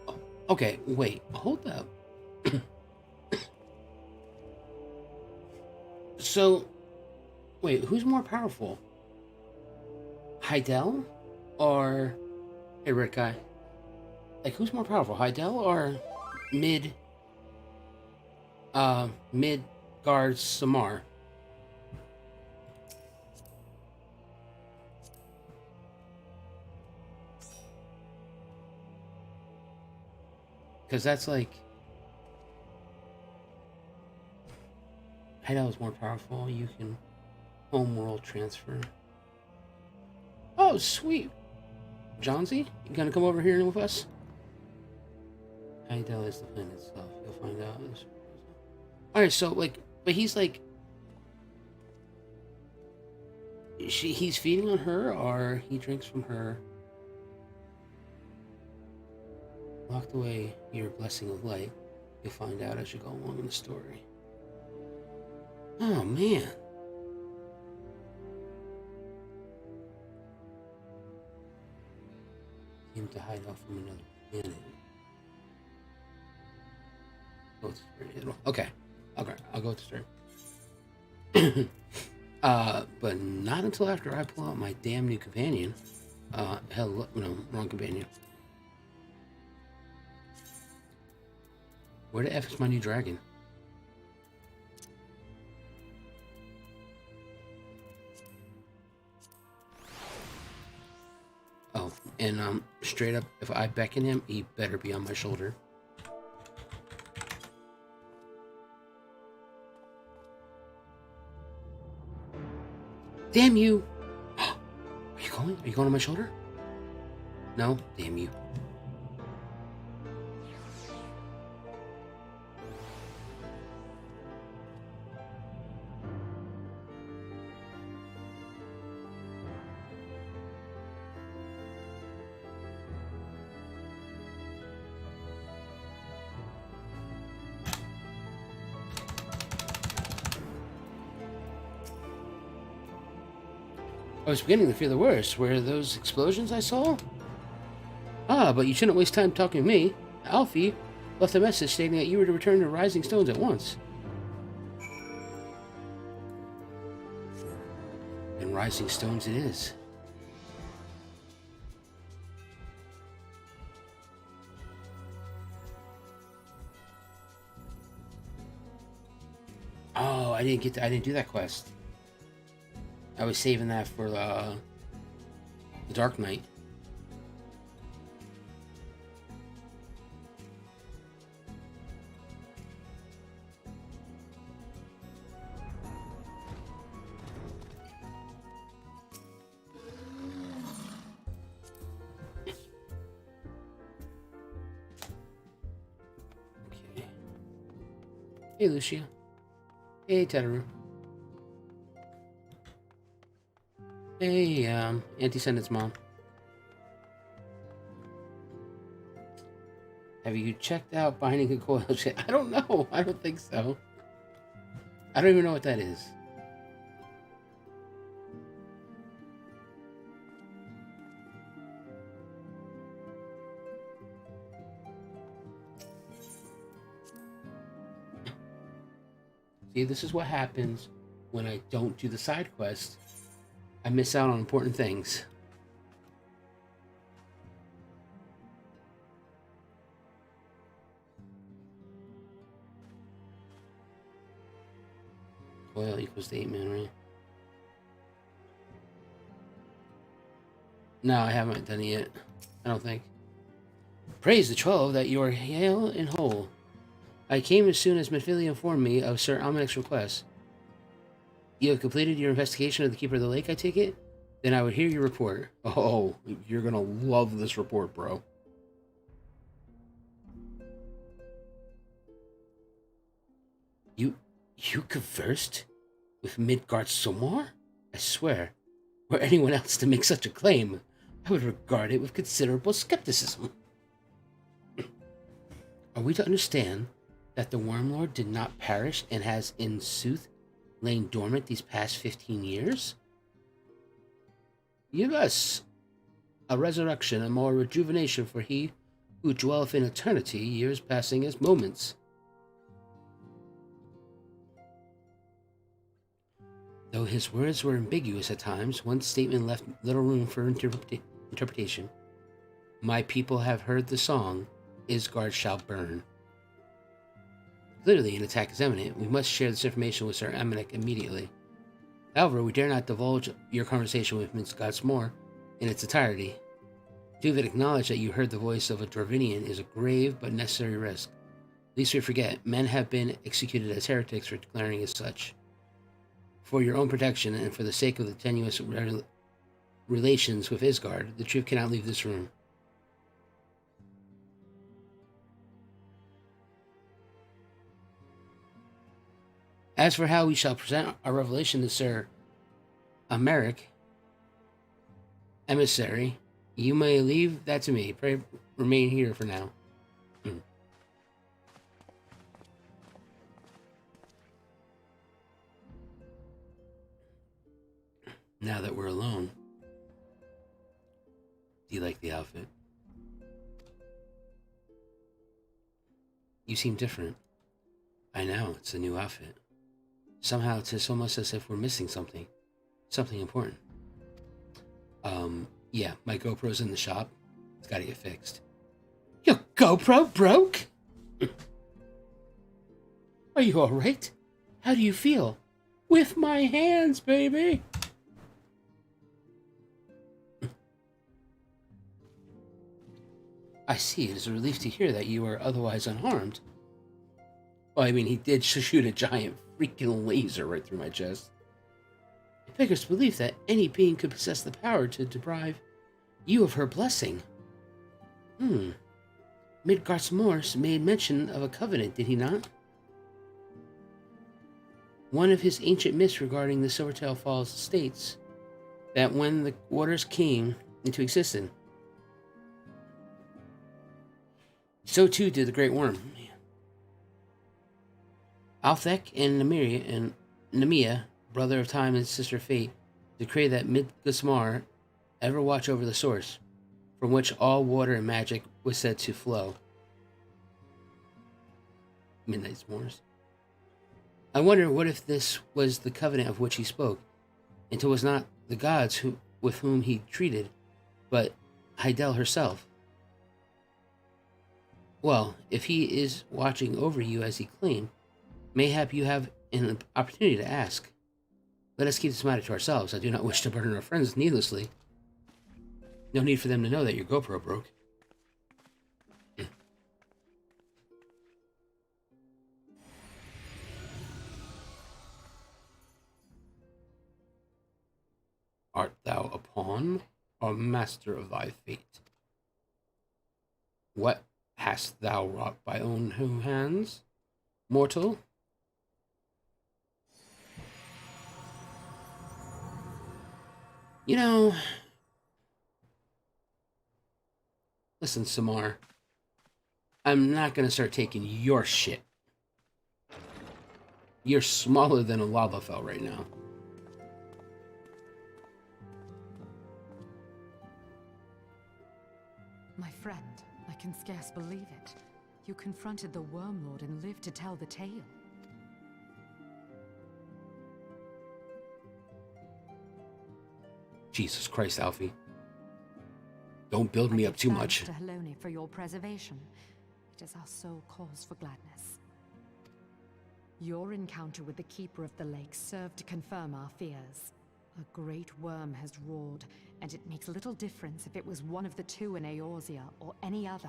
Oh, okay, wait, hold up. So, wait, who's more powerful? Heidel or hey, Red Guy? Like, who's more powerful, Heidel or Midgardsormr? Because that's like... Heidel is more powerful. You can home world transfer. Oh, sweet. Johnsy, you gonna come over here with us? Heidel is the planet itself. You'll find out. Alright, so, like... But he's like... He's feeding on her, or he drinks from her... Locked away your blessing of light. You'll find out as you go along in the story. Oh, man. Came to hide off from another planet. Go with the story. Okay. Okay, I'll go with the story. But not until after I pull out my damn new companion. Hell, no, wrong companion. Where the F is my new dragon? Oh, and straight up, if I beckon him, he better be on my shoulder. Damn you! Are you going? Are you going on my shoulder? No? Damn you. I was beginning to fear the worst. Were those explosions I saw? Ah, but you shouldn't waste time talking to me. Alfie left a message stating that you were to return to Rising Stones at once. And Rising Stones it is. Oh, I didn't do that quest. I was saving that for the Dark Knight. Okay. Hey, Lucia. Hey, Teteru. Hey, Anti-Sentence Mom. Have you checked out Binding a Coil? I don't know. I don't think so. I don't even know what that is. See, this is what happens when I don't do the side quest. I miss out on important things. Oil equals to 8 man, right? No, I haven't done it yet. I don't think. Praise the 12 that you are hale and whole. I came as soon as Midfilia informed me of Sir Almanic's request. You have completed your investigation of the Keeper of the Lake, I take it? Then I would hear your report. Oh, you're gonna love this report, bro. You conversed with Midgardsormr? I swear, were anyone else to make such a claim, I would regard it with considerable skepticism. Are we to understand that the Wormlord did not perish and has, in sooth, lain dormant these past 15 years? Yes, a resurrection and more rejuvenation for he who dwelleth in eternity, years passing as moments. Though his words were ambiguous at times, one statement left little room for interpretation. My people have heard the song, Ishgard shall burn. Clearly, an attack is imminent. We must share this information with Sir Amanic immediately. However, we dare not divulge your conversation with Midgardsormr in its entirety. To even acknowledge that you heard the voice of a Dravinian is a grave but necessary risk. Least we forget, men have been executed as heretics for declaring as such. For your own protection and for the sake of the tenuous relations with Ishgard, the truth cannot leave this room. As for how we shall present our revelation to Sir Amaric, emissary, you may leave that to me. Pray remain here for now. Now that we're alone, do you like the outfit? You seem different. I know, it's a new outfit. Somehow it's almost as if we're missing something. Something important. Yeah, my GoPro's in the shop. It's gotta get fixed. Your GoPro broke? Are you alright? How do you feel? With my hands, baby! I see. It is a relief to hear that you are otherwise unharmed. Well, I mean, he did shoot a giant freaking laser right through my chest. It beggars belief that any being could possess the power to deprive you of her blessing. Midgardsormr made mention of a covenant, did he not? One of his ancient myths regarding the Silvertail Falls states that when the waters came into existence, so too did the Great Worm. Althek and Nemea, brother of time and sister of fate, decree that Midgardsormr ever watch over the source, from which all water and magic was said to flow. Midnight S'mores. I wonder what if this was the covenant of which he spoke, and it was not the gods with whom he treated, but Heidel herself. Well, if he is watching over you as he claimed, mayhap you have an opportunity to ask. Let us keep this matter to ourselves. I do not wish to burden our friends needlessly. No need for them to know that your GoPro broke. Art thou a pawn or master of thy fate? What hast thou wrought by own hands, mortal? You know, listen, Samar. I'm not gonna start taking your shit. You're smaller than a lava fell right now. My friend, I can scarce believe it. You confronted the Wormlord and lived to tell the tale. Jesus Christ, Alfie. Don't build me up too much. To Helone for your preservation. It is our sole cause for gladness. Your encounter with the Keeper of the Lake served to confirm our fears. A great worm has roared, and it makes little difference if it was one of the two in Eorzea or any other.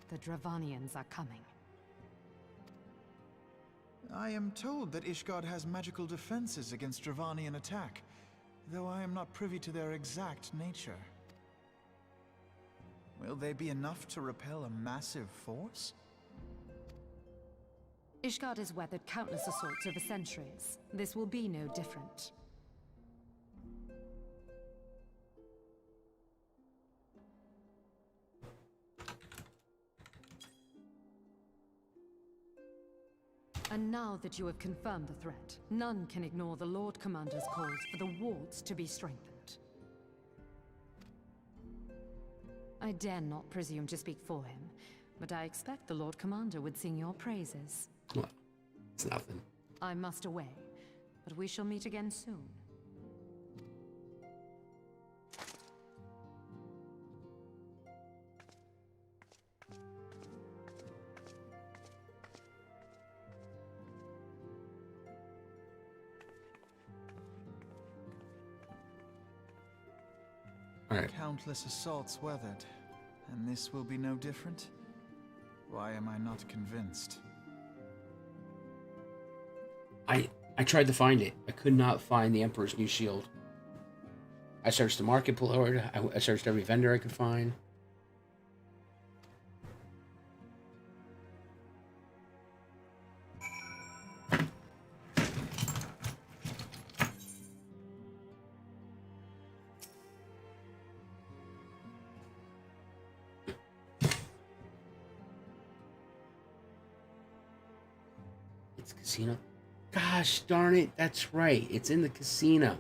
The Dravanians are coming. I am told that Ishgard has magical defenses against Dravanian attack, though I am not privy to their exact nature. Will they be enough to repel a massive force? Ishgard has weathered countless assaults over centuries. This will be no different. And now that you have confirmed the threat, none can ignore the Lord Commander's calls for the wards to be strengthened. I dare not presume to speak for him, but I expect the Lord Commander would sing your praises. Well, it's nothing. I must away, but we shall meet again soon. Alright. Countless assaults weathered, and this will be no different? Why am I not convinced? I tried to find it. I could not find the Emperor's new shield. I searched the market board. I searched every vendor I could find. It's casino. Gosh darn it, that's right. It's in the casino.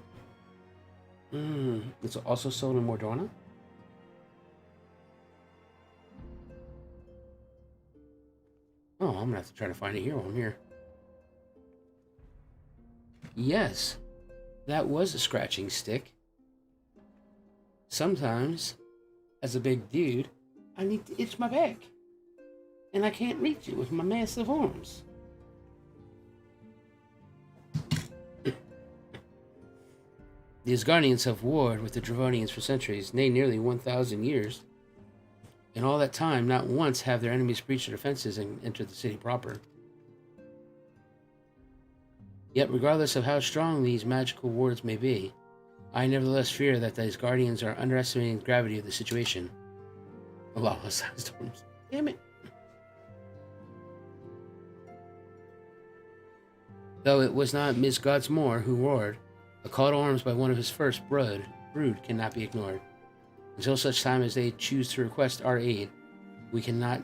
It's also sold in Mordorna? Oh, I'm gonna have to try to find it here while I'm here. Yes, that was a scratching stick. Sometimes, as a big dude, I need to itch my back. And I can't reach it with my massive arms. The Asgardians have warred with the Dravanians for centuries, nay, nearly 1,000 years. In all that time, not once have their enemies breached their defenses and entered the city proper. Yet, regardless of how strong these magical wards may be, I nevertheless fear that these Guardians are underestimating the gravity of the situation. Lava-sized storms. Damn it. Though it was not Midgardsormr who roared, a call to arms by one of his first brood cannot be ignored. Until such time as they choose to request our aid, we cannot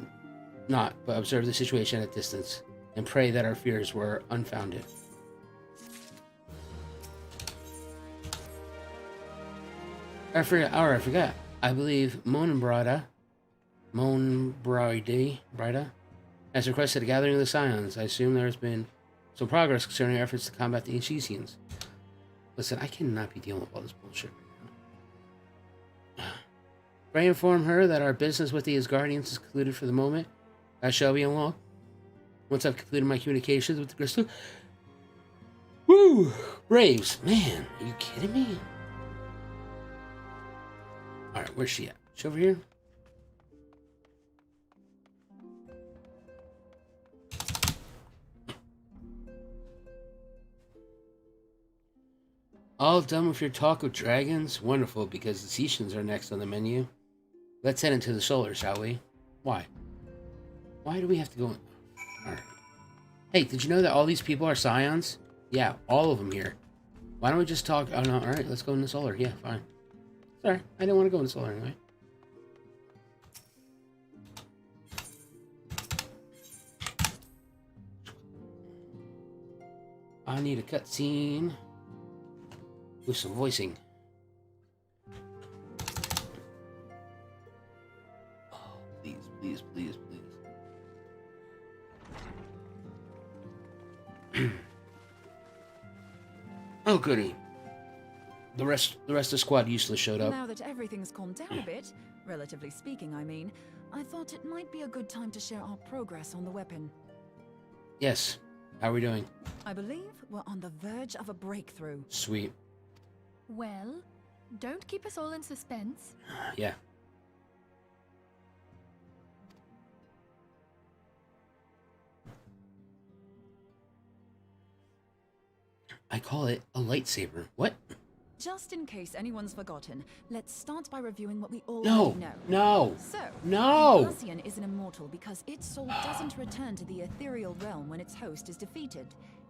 but observe the situation at distance and pray that our fears were unfounded. I forgot. I believe Moonbryda has requested a gathering of the Scions. I assume there has been some progress concerning efforts to combat the Ishesians. Listen, I cannot be dealing with all this bullshit right now. Pray inform her that our business with the Asgardians is concluded for the moment. I shall be along. Once I've completed my communications with the crystal. Woo! Braves! Man, are you kidding me? Alright, where's she at? She over here? All done with your talk of dragons? Wonderful, because the Sicians are next on the menu. Let's head into the solar, shall we? Why? Why do we have to go in? Alright. Hey, did you know that all these people are Scions? Yeah, all of them here. Why don't we just talk? Oh, no. All right, let's go into solar. Yeah, fine. Sorry, I didn't want to go into solar anyway. I need a cutscene with some voicing. Oh, please, please, please, please. Oh, goody. The rest of the squad useless showed up. Now that everything's calmed down a bit, relatively speaking, I mean, I thought it might be a good time to share our progress on the weapon. Yes. How are we doing? I believe we're on the verge of a breakthrough. Sweet. Well, don't keep us all in suspense. Yeah. I call it a lightsaber. What? Just in case anyone's forgotten, let's start by reviewing what we already No. know. No. So, No. the Ascian is an immortal because its soul doesn't return to the ethereal realm when its host is defeated.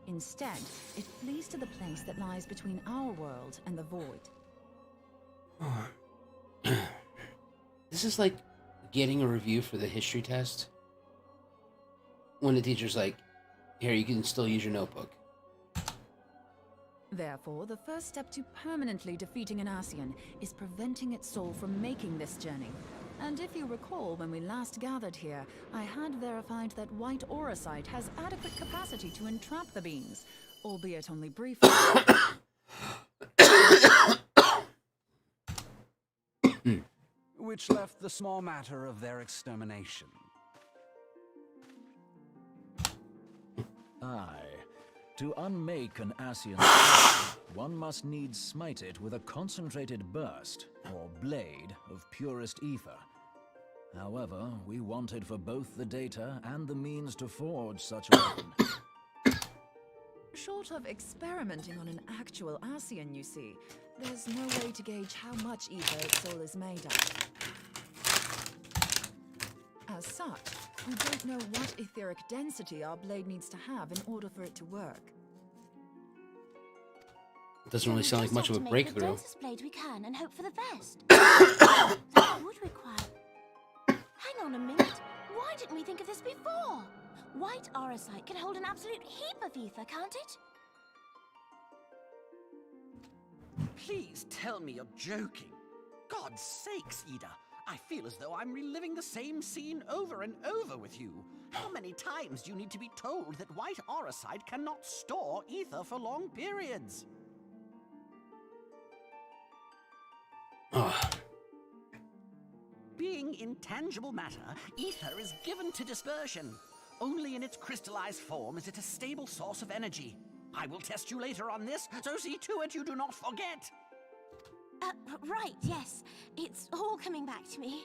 Instead, it flees to the place that lies between our world and the void. This is like getting a review for the history test. When the teacher's like, here, you can still use your notebook. Therefore, the first step to permanently defeating an Ascian is preventing its soul from making this journey. And if you recall, when we last gathered here, I had verified that white auracite has adequate capacity to entrap the beings, albeit only briefly. Which left the small matter of their extermination. Aye. To unmake an Ascian, one must needs smite it with a concentrated burst, or blade, of purest ether. However, we wanted for both the data and the means to forge such a weapon. Short of experimenting on an actual Ascian, you see, there's no way to gauge how much ether its soul is made of. As such, we don't know what etheric density our blade needs to have in order for it to work. Doesn't really sound like much of a breakthrough. The densest blade we can and hope for the best. That would require... Hang on a minute. Why didn't we think of this before? White auracite can hold an absolute heap of ether, can't it? Please tell me you're joking. God's sakes, Ida. I feel as though I'm reliving the same scene over and over with you. How many times do you need to be told that white auracite cannot store ether for long periods? Being intangible matter, ether is given to dispersion. Only in its crystallized form is it a stable source of energy. I will test you later on this, so see to it you do not forget. Right, yes. It's all coming back to me.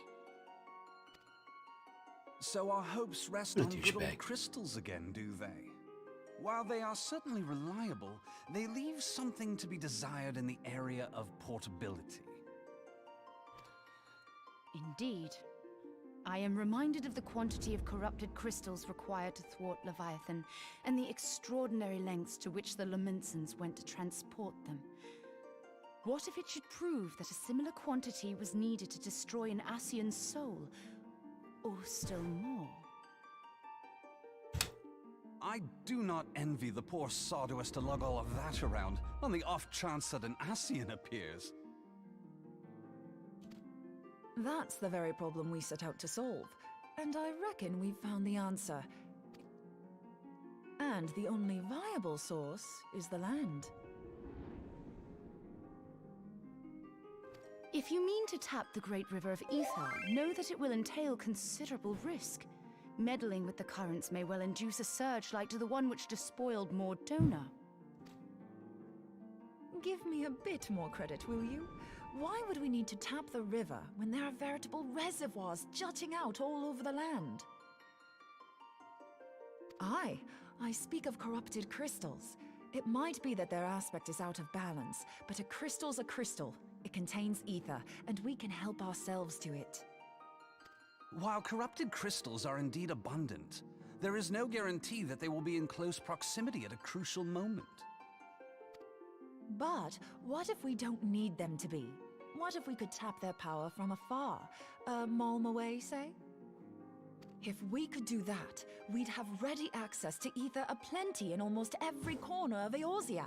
So our hopes rest on good old crystals again, do they? While they are certainly reliable, they leave something to be desired in the area of portability. Indeed. I am reminded of the quantity of corrupted crystals required to thwart Leviathan, and the extraordinary lengths to which the Lamentsons went to transport them. What if it should prove that a similar quantity was needed to destroy an Ascian's soul? Or still more? I do not envy the poor sod who has to lug all of that around, on the off chance that an Ascian appears. That's the very problem we set out to solve, and I reckon we've found the answer. And the only viable source is the land. If you mean to tap the Great River of Ether, know that it will entail considerable risk. Meddling with the currents may well induce a surge like to the one which despoiled Mordona. Give me a bit more credit, will you? Why would we need to tap the river when there are veritable reservoirs jutting out all over the land? Aye, I speak of corrupted crystals. It might be that their aspect is out of balance, but a crystal's a crystal. It contains ether, and we can help ourselves to it. While corrupted crystals are indeed abundant, there is no guarantee that they will be in close proximity at a crucial moment. But what if we don't need them to be? What if we could tap their power from afar? A malm away, say? If we could do that, we'd have ready access to ether aplenty in almost every corner of Eorzea.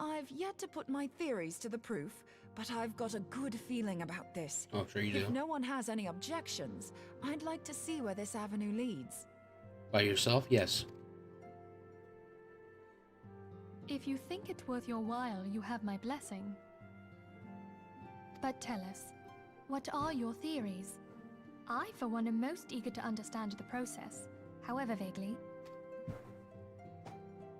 I've yet to put my theories to the proof, but I've got a good feeling about this. Oh, sure you do. If no one has any objections, I'd like to see where this avenue leads. By yourself? Yes. If you think it's worth your while, you have my blessing. But tell us, what are your theories? I, for one, am most eager to understand the process, however vaguely.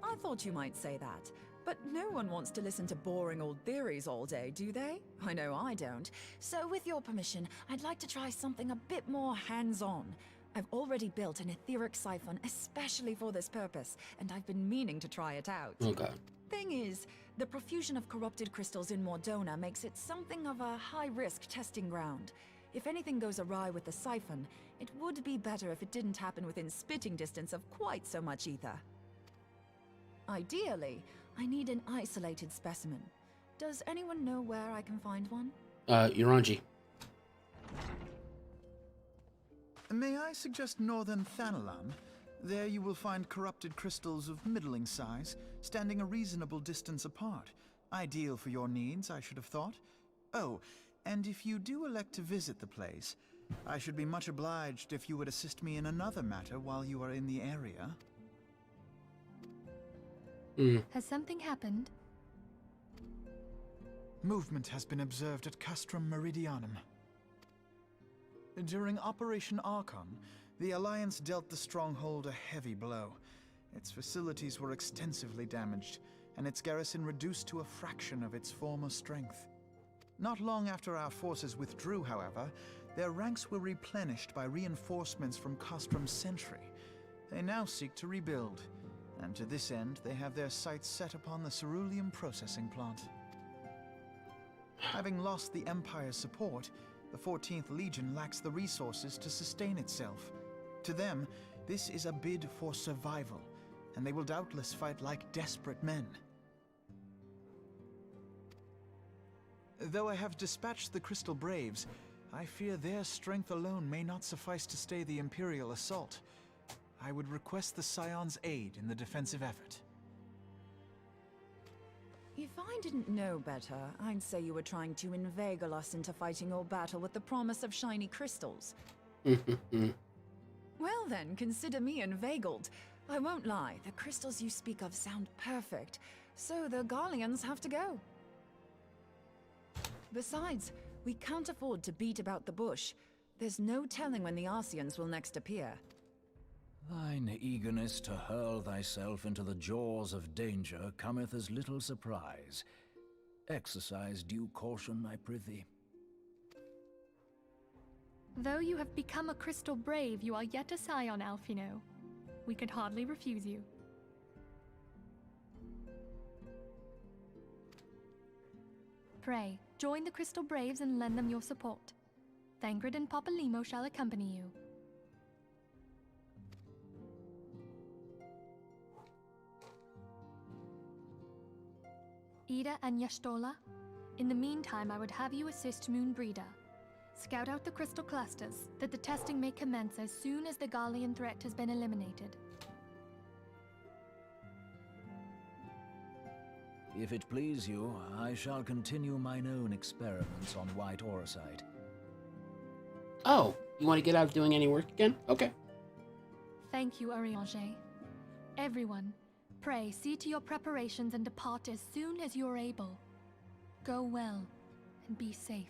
I thought you might say that, but no one wants to listen to boring old theories all day, do they? I know I don't. So with your permission, I'd like to try something a bit more hands-on. I've already built an etheric siphon especially for this purpose, and I've been meaning to try it out. Okay. Thing is, the profusion of corrupted crystals in Mordona makes it something of a high-risk testing ground. If anything goes awry with the siphon, it would be better if it didn't happen within spitting distance of quite so much ether. Ideally, I need an isolated specimen. Does anyone know where I can find one? Uranji. May I suggest northern Thanalan? There you will find corrupted crystals of middling size, standing a reasonable distance apart. Ideal for your needs, I should have thought. Oh, and if you do elect to visit the place, I should be much obliged if you would assist me in another matter while you are in the area. Has something happened? Movement has been observed at Castrum Meridianum. During Operation Archon, the Alliance dealt the stronghold a heavy blow. Its facilities were extensively damaged, and its garrison reduced to a fraction of its former strength. Not long after our forces withdrew, however, their ranks were replenished by reinforcements from Castrum's sentry. They now seek to rebuild, and to this end they have their sights set upon the ceruleum processing plant. Having lost the Empire's support, the 14th Legion lacks the resources to sustain itself. To them, this is a bid for survival, and they will doubtless fight like desperate men. Though I have dispatched the Crystal Braves, I fear their strength alone may not suffice to stay the Imperial assault. I would request the Scion's aid in the defensive effort. If I didn't know better, I'd say you were trying to inveigle us into fighting your battle with the promise of shiny crystals. Well then, consider me inveigled. I won't lie, the crystals you speak of sound perfect, so the Garleans have to go. Besides, we can't afford to beat about the bush. There's no telling when the Arsians will next appear. Thine eagerness to hurl thyself into the jaws of danger cometh as little surprise. Exercise due caution, I prithee. Though you have become a crystal brave, you are yet a scion, Alphino. We could hardly refuse you. Pray, join the Crystal Braves and lend them your support. Thangred and Papalimo shall accompany you. Ida and Yashtola, in the meantime I would have you assist Moonbryda. Scout out the crystal clusters, that the testing may commence as soon as the Garlean threat has been eliminated. If it please you, I shall continue mine own experiments on white Orsite. Oh, you want to get out doing any work again? Okay. Thank you, Eorzea. Everyone, pray see to your preparations and depart as soon as you are able. Go well, and be safe.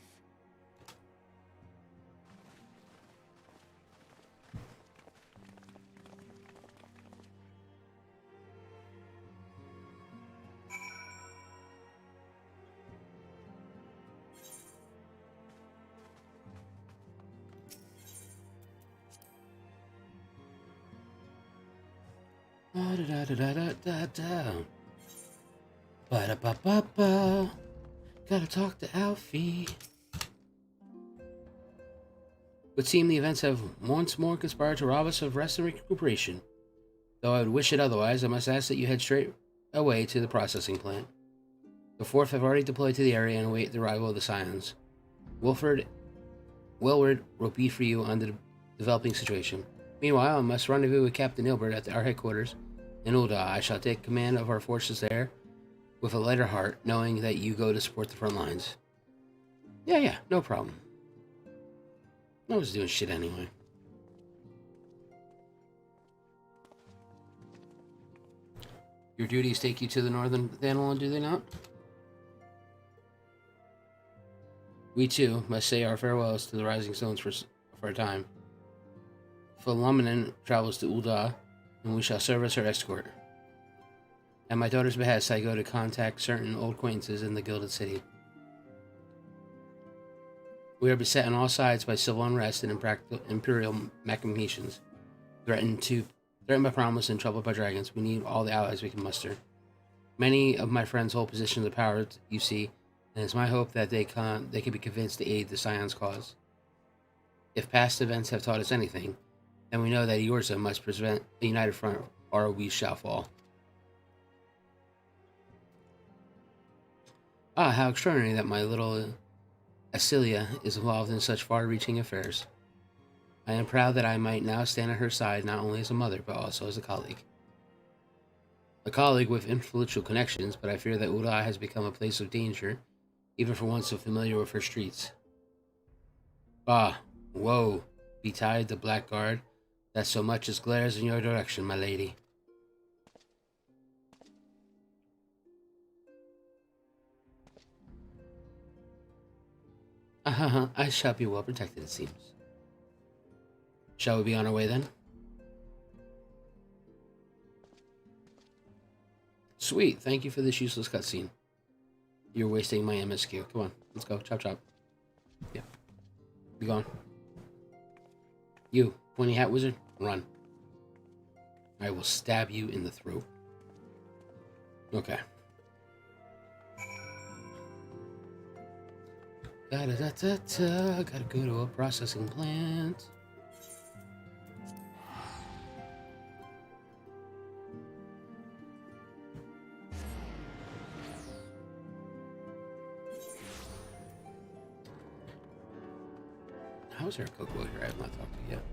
Ba-da-ba-ba-ba. Gotta talk to Alfie. Would seem the events have once more conspired to rob us of rest and recuperation. Though I would wish it otherwise, I must ask that you head straight away to the processing plant. The 4th have already deployed to the area and await the arrival of the Scions. Willward will be for you on the developing situation. Meanwhile, I must rendezvous with Captain Ilbert at our headquarters in Ul'dah. I shall take command of our forces there with a lighter heart, knowing that you go to support the front lines. Yeah, no problem. I was doing shit anyway. Your duties take you to the northern Thanalon, do they not? We too must say our farewells to the Rising Stones for a time. Philomenon travels to Ul'dah, and we shall serve as her escort. At my daughter's behest, I go to contact certain old acquaintances in the Gilded City. We are beset on all sides by civil unrest and imperial machinations. Threatened by promise and troubled by dragons, we need all the allies we can muster. Many of my friends hold positions of power, you see, and it's my hope that they can be convinced to aid the Scion's cause. If past events have taught us anything, then we know that Eorzea must present a united front, or we shall fall. Ah, how extraordinary that my little Asilia is involved in such far-reaching affairs. I am proud that I might now stand at her side not only as a mother, but also as a colleague. A colleague with influential connections, but I fear that Ul'dah has become a place of danger, even for one so familiar with her streets. Bah, woe betide the blackguard that so much as glares in your direction, my lady. I shall be well protected, it seems. Shall we be on our way then? Sweet, thank you for this useless cutscene. You're wasting my MSQ. Come on, let's go. Chop chop. Yeah. Be gone. You, pointy hat wizard, run. I will stab you in the throat. Okay. Gotta go to a processing plant. How's there a Cocoa here? I have not talked to yet.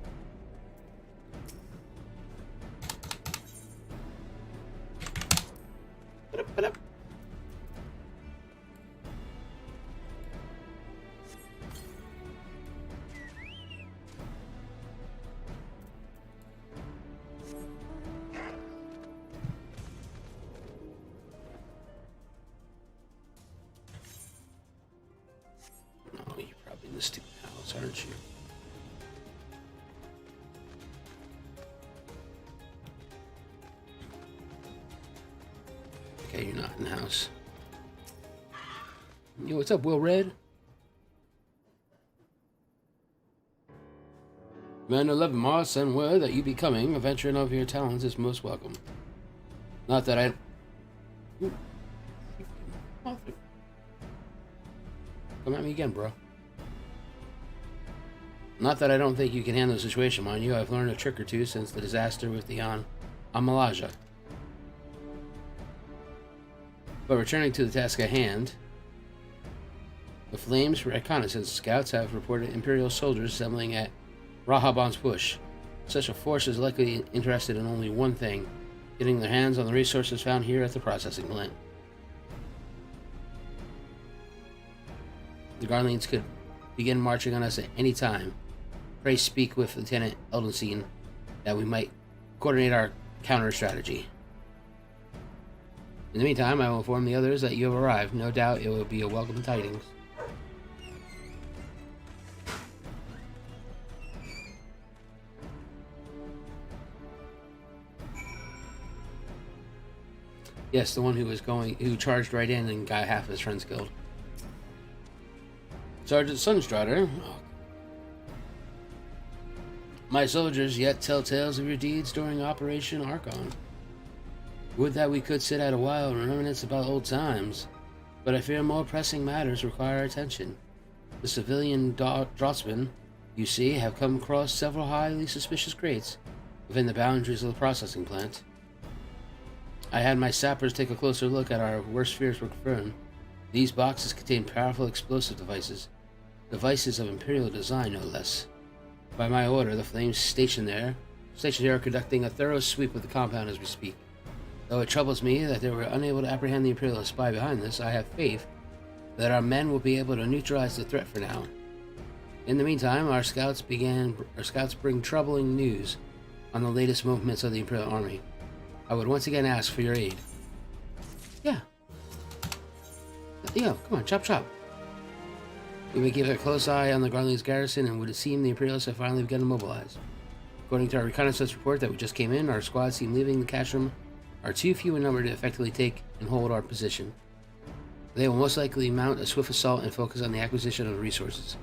No, you're probably in the stupid house, aren't you? Okay, you're not in the house. Yo, what's up, Will Red? Commander Levimar send word that you be coming. A veteran of your talents is most welcome. Not that I... Come at me again, bro. Not that I don't think you can handle the situation, mind you. I've learned a trick or two since the disaster with the Amalaja. But returning to the task at hand, the Flames reconnaissance scouts have reported Imperial soldiers assembling at Rahaban's Push. Such a force is likely interested in only one thing, getting their hands on the resources found here at the processing plant. The Garleans could begin marching on us at any time. Pray speak with Lieutenant Eldenstein that we might coordinate our counter strategy. In the meantime, I will inform the others that you have arrived. No doubt it will be a welcome tidings. Yes, the one who charged right in and got half of his friends killed. Sergeant Sunstrider. Oh. My soldiers yet tell tales of your deeds during Operation Archon. Would that we could sit at a while and reminisce about old times, but I fear more pressing matters require our attention. The civilian draftsmen, you see, have come across several highly suspicious crates. within the boundaries of the processing plant. I had my sappers take a closer look at our worst fears were confirmed. These boxes contain powerful explosive devices of Imperial design, no less. By my order, the flames stationed here are conducting a thorough sweep of the compound as we speak. Though it troubles me that they were unable to apprehend the Imperial spy behind this, I have faith that our men will be able to neutralize the threat for now. In the meantime, our scouts bring troubling news on the latest movements of the Imperial army. I would once again ask for your aid. Yeah. Yo, come on, chop chop. We may keep a close eye on the Garlean's garrison, and would it seem the Imperials have finally begun to mobilize. According to our reconnaissance report that we just came in, our squads seem leaving the cache room are too few in number to effectively take and hold our position. They will most likely mount a swift assault and focus on the acquisition of the resources.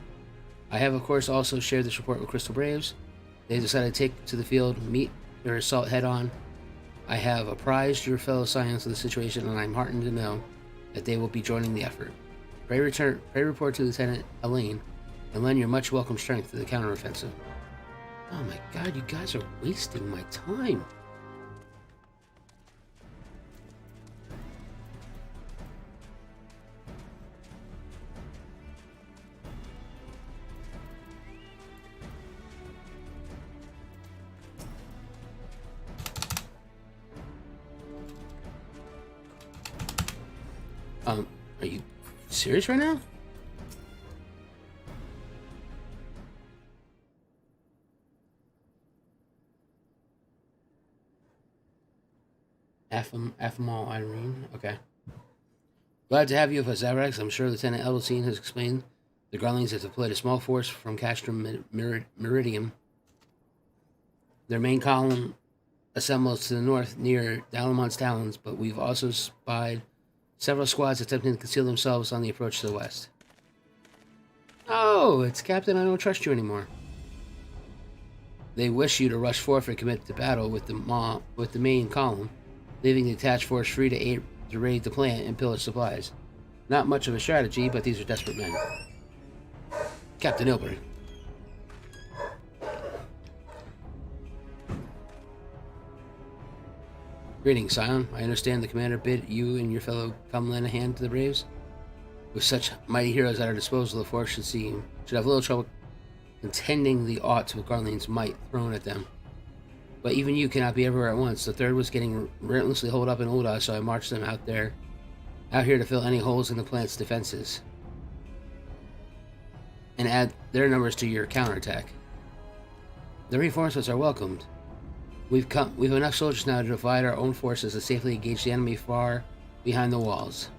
I have, of course, also shared this report with Crystal Braves. They decided to take to the field, meet their assault head-on. I have apprised your fellow Scions of the situation, and I'm heartened to know that they will be joining the effort. Pray report to Lieutenant Elaine, and lend your much welcome strength to the counteroffensive. Oh my god, you guys are wasting my time. Are you serious right now? Afhamal Irene. Okay. Glad to have you with us, Zaverax. I'm sure Lieutenant Edelstein has explained the Garleans have deployed a small force from Castrum Meridium. Their main column assembles to the north near Dalamon's Talons, but we've also spied several squads attempting to conceal themselves on the approach to the west. Oh, it's Captain, I don't trust you anymore. They wish you to rush forth and commit to battle with the main column, leaving the detached force free to raid the plant and pillage supplies. Not much of a strategy, but these are desperate men. Captain Ilbert. Greetings, Scion. I understand the commander bid you and your fellow come lend a hand to the Braves. With such mighty heroes at our disposal, the force should have little trouble contending the odds with Garlean's might thrown at them. But even you cannot be everywhere at once. The third was getting relentlessly holed up in Ulda, so I marched them out here to fill any holes in the plant's defenses and add their numbers to your counterattack. The reinforcements are welcomed. We've enough soldiers now to divide our own forces to safely engage the enemy far behind the walls.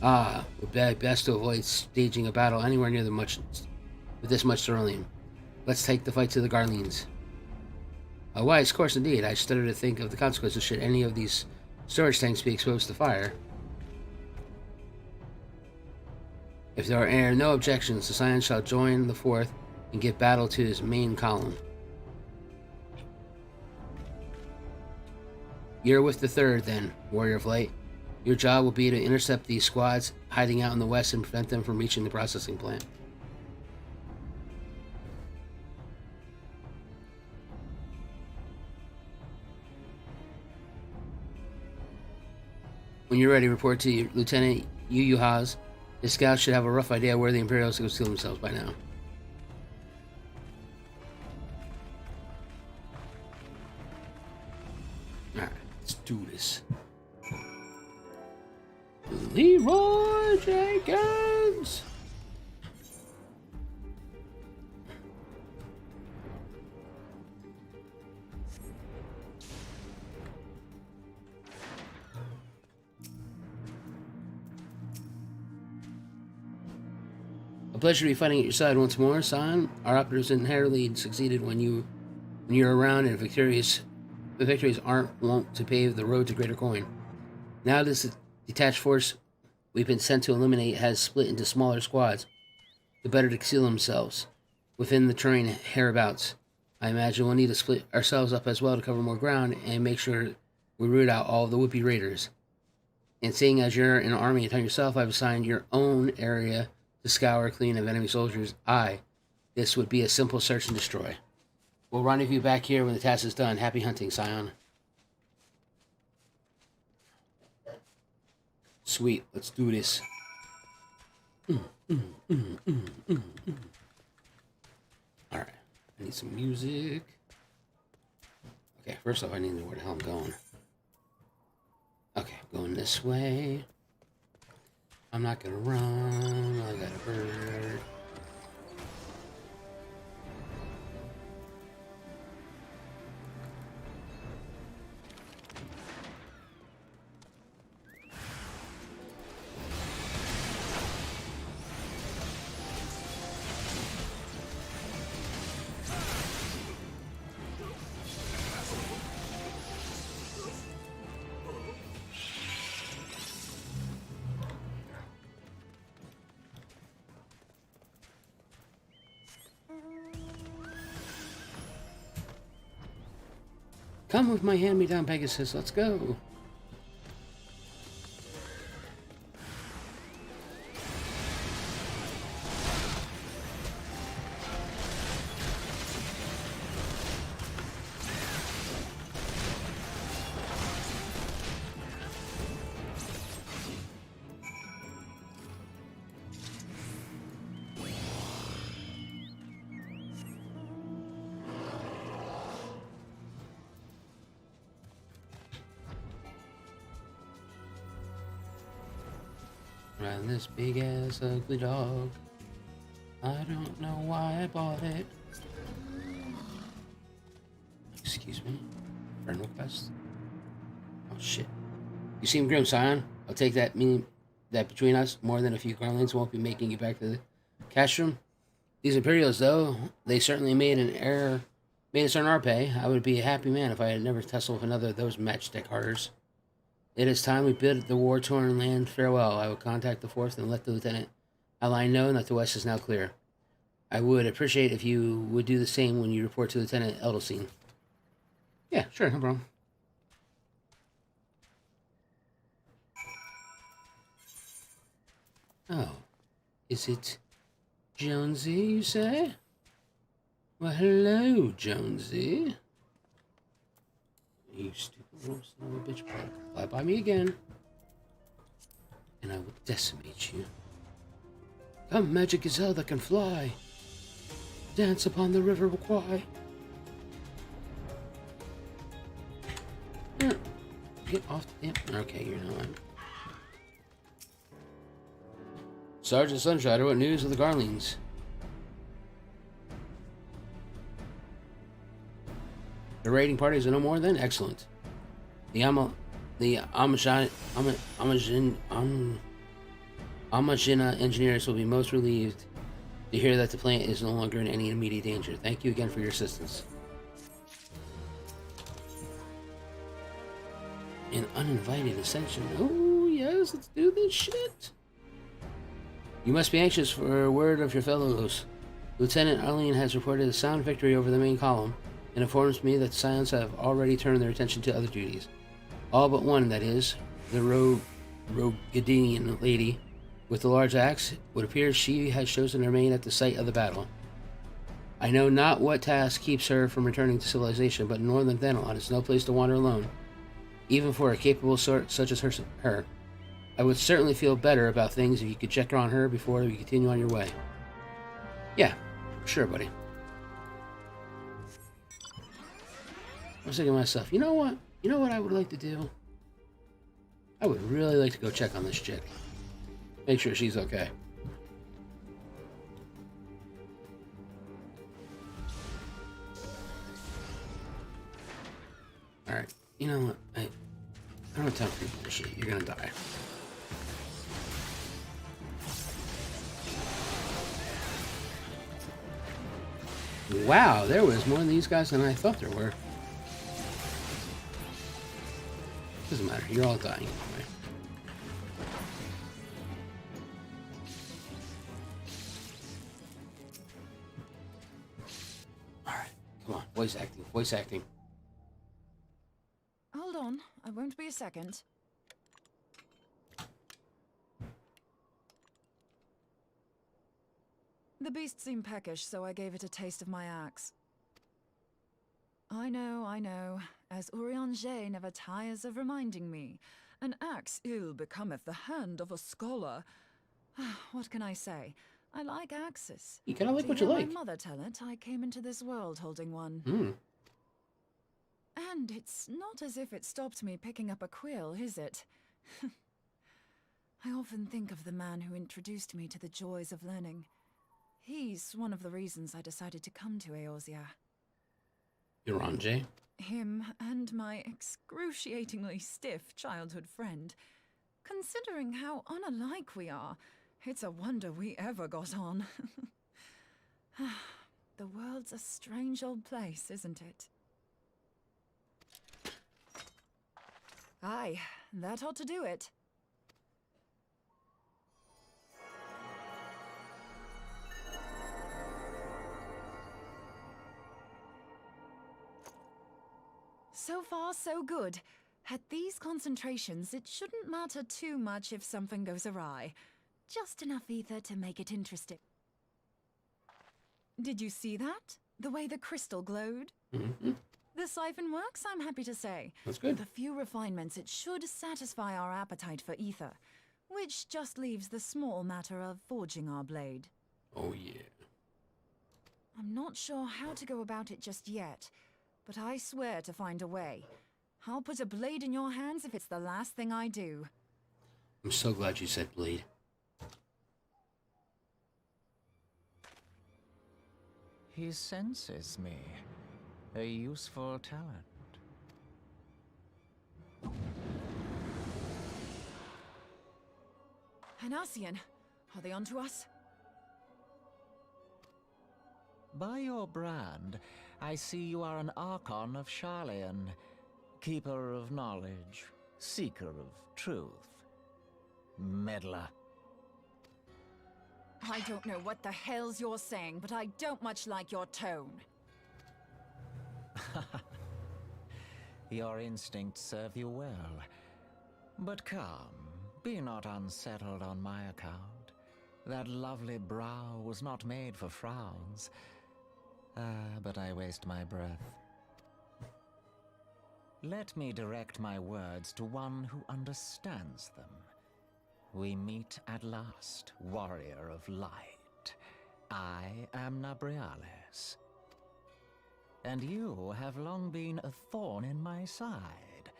It would be best to avoid staging a battle anywhere near with this much ceruleum. Let's take the fight to the Garleans. A wise course indeed. I shudder to think of the consequences should any of these storage tanks be exposed to fire. If there are no objections, the Scion shall join the fourth and give battle to his main column. You're with the third, then, Warrior of Light. Your job will be to intercept these squads hiding out in the west and prevent them from reaching the processing plant. When you're ready, report to Lieutenant Yu Yuhaz. His scouts should have a rough idea where the Imperials conceal themselves by now. Alright, let's do this. Leroy Jenkins! A pleasure to be fighting at your side once more, Scion. Our operatives inherently succeeded when you're around, and the victories aren't wont to pave the road to greater coin. Now this detached force we've been sent to eliminate has split into smaller squads, the better to conceal themselves within the terrain hereabouts. I imagine we'll need to split ourselves up as well to cover more ground and make sure we root out all of the would-be raiders. And seeing as you're in an army and yourself, I've assigned your own area to scour clean of enemy soldiers. This would be a simple search and destroy. We'll rendezvous back here when the task is done. Happy hunting, Scion. Sweet, let's do this. Alright, I need some music. Okay, first off, I need to know where the hell I'm going. Okay, I'm going this way. I'm not gonna run. I got a bird. Come with my hand-me-down Pegasus, let's go. Around this big ass ugly dog. I don't know why I bought it. Excuse me. Infernal Quest. Oh shit. You seem grim, Scion. I'll take that, meaning that between us, more than a few Garleans won't be making it back to the cash room. These Imperials, though, they certainly made an error, made us earn our pay. I would be a happy man if I had never tussled with another of those matchstick harders. It is time we bid the war-torn land farewell. I will contact the 4th and let the Lieutenant Align know that the west is now clear. I would appreciate if you would do the same when you report to Lieutenant Edelstein. Yeah, sure, no problem. Oh, is it Jonesy, you say? Well, hello, Jonesy. You stupid little son of a bitch bug. Fly by me again, and I will decimate you. Come, magic gazelle that can fly. Dance upon the river Kwai. Get off the... Okay, you're not. Sergeant Sunshider, what news of the Garleans? The raiding parties are no more then? Excellent. The Amajina engineers will be most relieved to hear that the plant is no longer in any immediate danger. Thank you again for your assistance. An uninvited ascension. Oh, yes, let's do this shit. You must be anxious for word of your fellows. Lieutenant Arlene has reported a sound victory over the main column and informs me that the Scions have already turned their attention to other duties. All but one, that is, the Rogadian lady with the large axe. Would appear she has chosen to remain at the site of the battle. I know not what task keeps her from returning to civilization, but Northern Thanalon is no place to wander alone, even for a capable sort such as her. I would certainly feel better about things if you could check on her before you continue on your way. Yeah, sure, buddy. I was thinking to myself, you know what? You know what I would like to do? I would really like to go check on this chick. Make sure she's okay. Alright, you know what? I don't have time for your bullshit. You're gonna die. Wow, there was more of these guys than I thought there were. Doesn't matter, you're all dying anyway. Alright, come on, voice acting, voice acting. Hold on, I won't be a second. The beast seemed peckish, so I gave it a taste of my axe. I know. As Urianger never tires of reminding me. An axe ill becometh the hand of a scholar. What can I say? I like axes. You kind of like To what you hear like. my mother tell it, I came into this world holding one. Hmm. And it's not as if it stopped me picking up a quill, is it? I often think of the man who introduced me to the joys of learning. He's one of the reasons I decided to come to Eorzea. Eorzea? Him and my excruciatingly stiff childhood friend. Considering how unalike we are, it's a wonder we ever got on. The world's a strange old place, isn't it? Aye, that ought to do it. So far, so good. At these concentrations, it shouldn't matter too much if something goes awry. Just enough ether to make it interesting. Did you see that? The way the crystal glowed? Mm-hmm. The siphon works, I'm happy to say. That's good. With a few refinements, it should satisfy our appetite for ether, which just leaves the small matter of forging our blade. Oh, yeah. I'm not sure how to go about it just yet, but I swear to find a way. I'll put a blade in your hands if it's the last thing I do. I'm so glad you said blade. He senses me. A useful talent. An Ascian. Are they onto us? By your brand, I see you are an Archon of Garlean, keeper of knowledge, seeker of truth, meddler. I don't know what the hell's you're saying, but I don't much like your tone. Your instincts serve you well. But come, be not unsettled on my account. That lovely brow was not made for frowns. But I waste my breath. Let me direct my words to one who understands them. We meet at last, warrior of light. I am Nabriales. And you have long been a thorn in my side.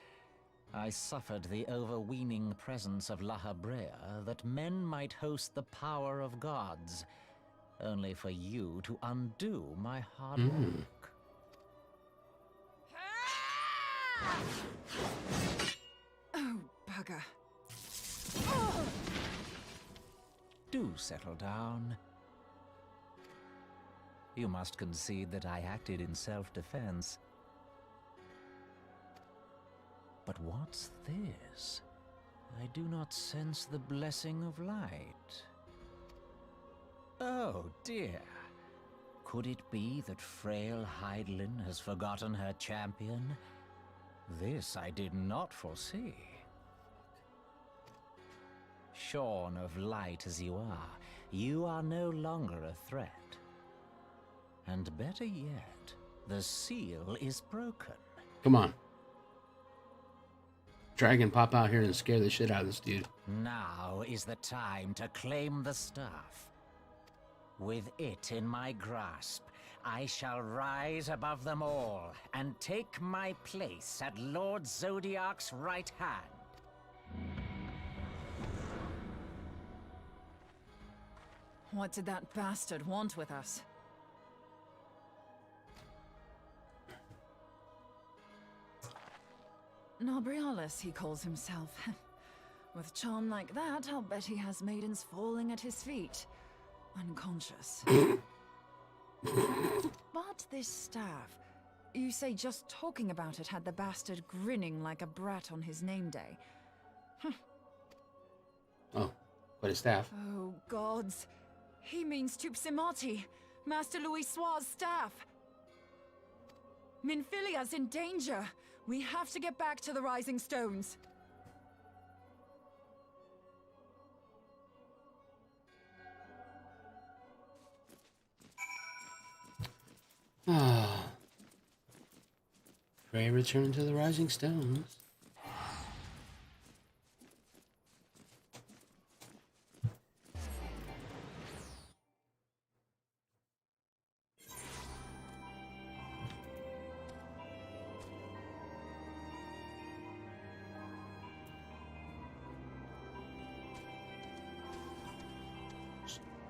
I suffered the overweening presence of Lahabrea that men might host the power of gods, only for you to undo my hard work. Oh, bugger. Do settle down. You must concede that I acted in self-defense. But what's this? I do not sense the blessing of light. Oh dear. Could it be that frail Hydaelyn has forgotten her champion? This I did not foresee. Shorn of light as you are no longer a threat. And better yet, the seal is broken. Come on. Dragon pop out here and scare the shit out of this dude. Now is the time to claim the staff. With it in my grasp, I shall rise above them all and take my place at Lord Zodiac's right hand. What did that bastard want with us? Nabriales, he calls himself. With charm like that, I'll bet he has maidens falling at his feet. Unconscious. But this staff, you say just talking about it had the bastard grinning like a brat on his name day. Oh, but his staff. Oh, gods. He means Tupsimati, Master Louis Soir's staff. Minfilia's in danger. We have to get back to the Rising Stones. Pray return to the Rising Stones.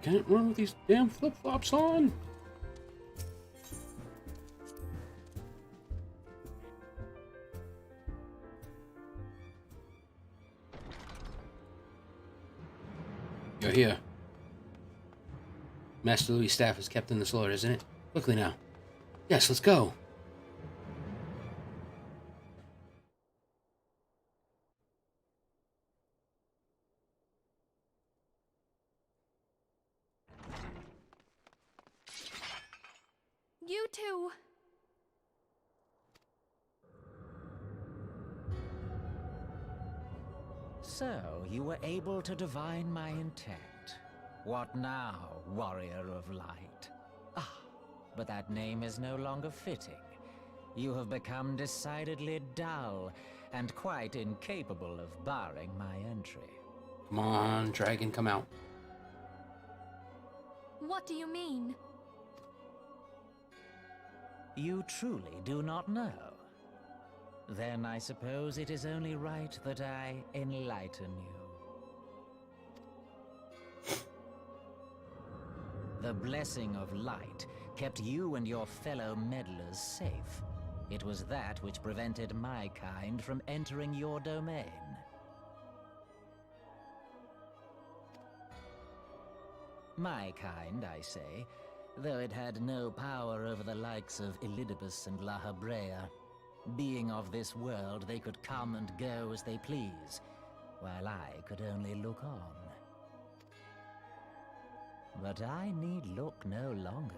Can't run with these damn flip-flops on. You're here. Master Louis' staff is kept in the slaughter, isn't it? Quickly now. Yes, let's go. You two. So, you were able to divine my intent. What now, warrior of light? Ah, but that name is no longer fitting. You have become decidedly dull, and quite incapable of barring my entry. Come on, dragon, come out. What do you mean? You truly do not know? Then I suppose it is only right that I enlighten you. The blessing of light kept you and your fellow meddlers safe. It was that which prevented my kind from entering your domain. My kind, I say, though it had no power over the likes of Elidibus and La Habrea. Being of this world, they could come and go as they please, while I could only look on. But I need look no longer.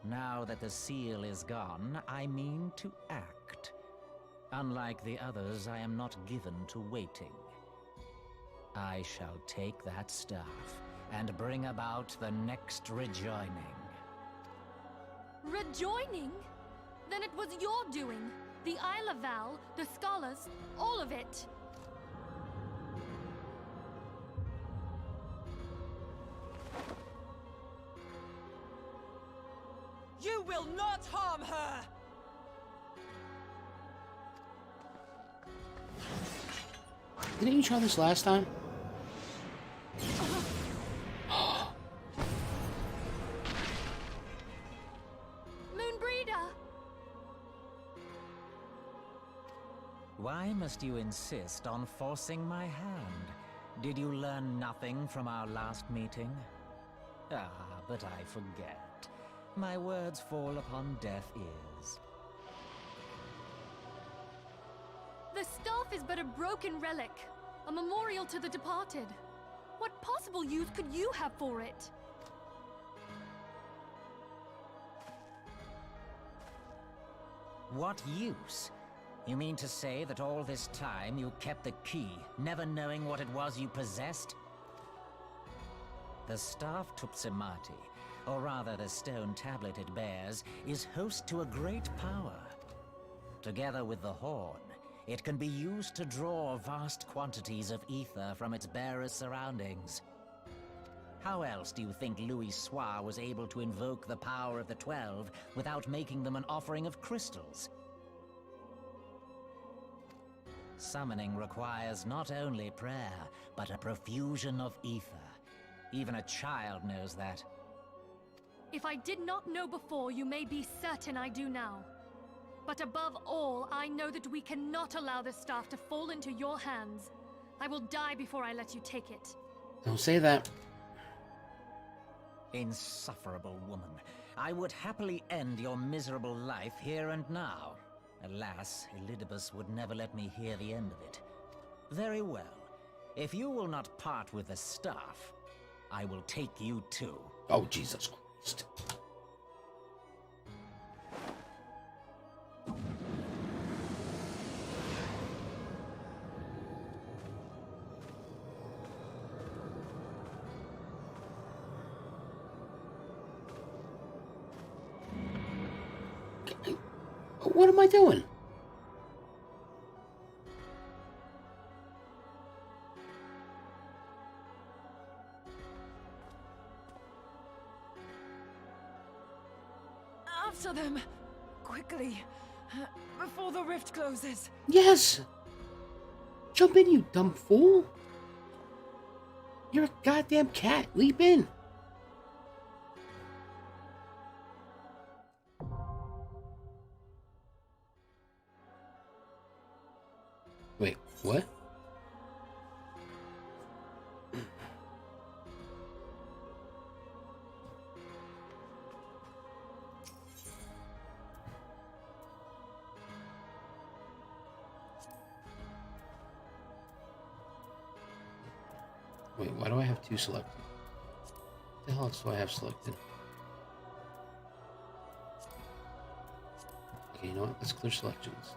Now that the seal is gone, I mean to act. Unlike the others, I am not given to waiting. I shall take that staff and bring about the next rejoining. Rejoining? Then it was your doing. The Isle of Val, the scholars, all of it. You will not harm her! Didn't you try this last time? Moonbryda! Why must you insist on forcing my hand? Did you learn nothing from our last meeting? Ah, but I forget. My words fall upon deaf ears. The staff is but a broken relic, a memorial to the departed. What possible use could you have for it? What use? You mean to say that all this time you kept the key, never knowing what it was you possessed? The staff Tupsimati, or rather the stone tablet it bears, is host to a great power. Together with the horn, it can be used to draw vast quantities of ether from its bearer's surroundings. How else do you think Louis Soir was able to invoke the power of the 12 without making them an offering of crystals? Summoning requires not only prayer, but a profusion of ether. Even a child knows that. If I did not know before, you may be certain I do now. But above all, I know that we cannot allow this staff to fall into your hands. I will die before I let you take it. Don't say that. Insufferable woman. I would happily end your miserable life here and now. Alas, Elidibus would never let me hear the end of it. Very well. If you will not part with the staff, I will take you too. Oh, Jesus Christ. What am I doing? After them! Quickly! Before the rift closes! Yes! Jump in, you dumb fool! You're a goddamn cat. Leap in! Wait, what? Wait, why do I have 2 selected? What the hell else do I have selected? Okay, you know what? Let's clear selections.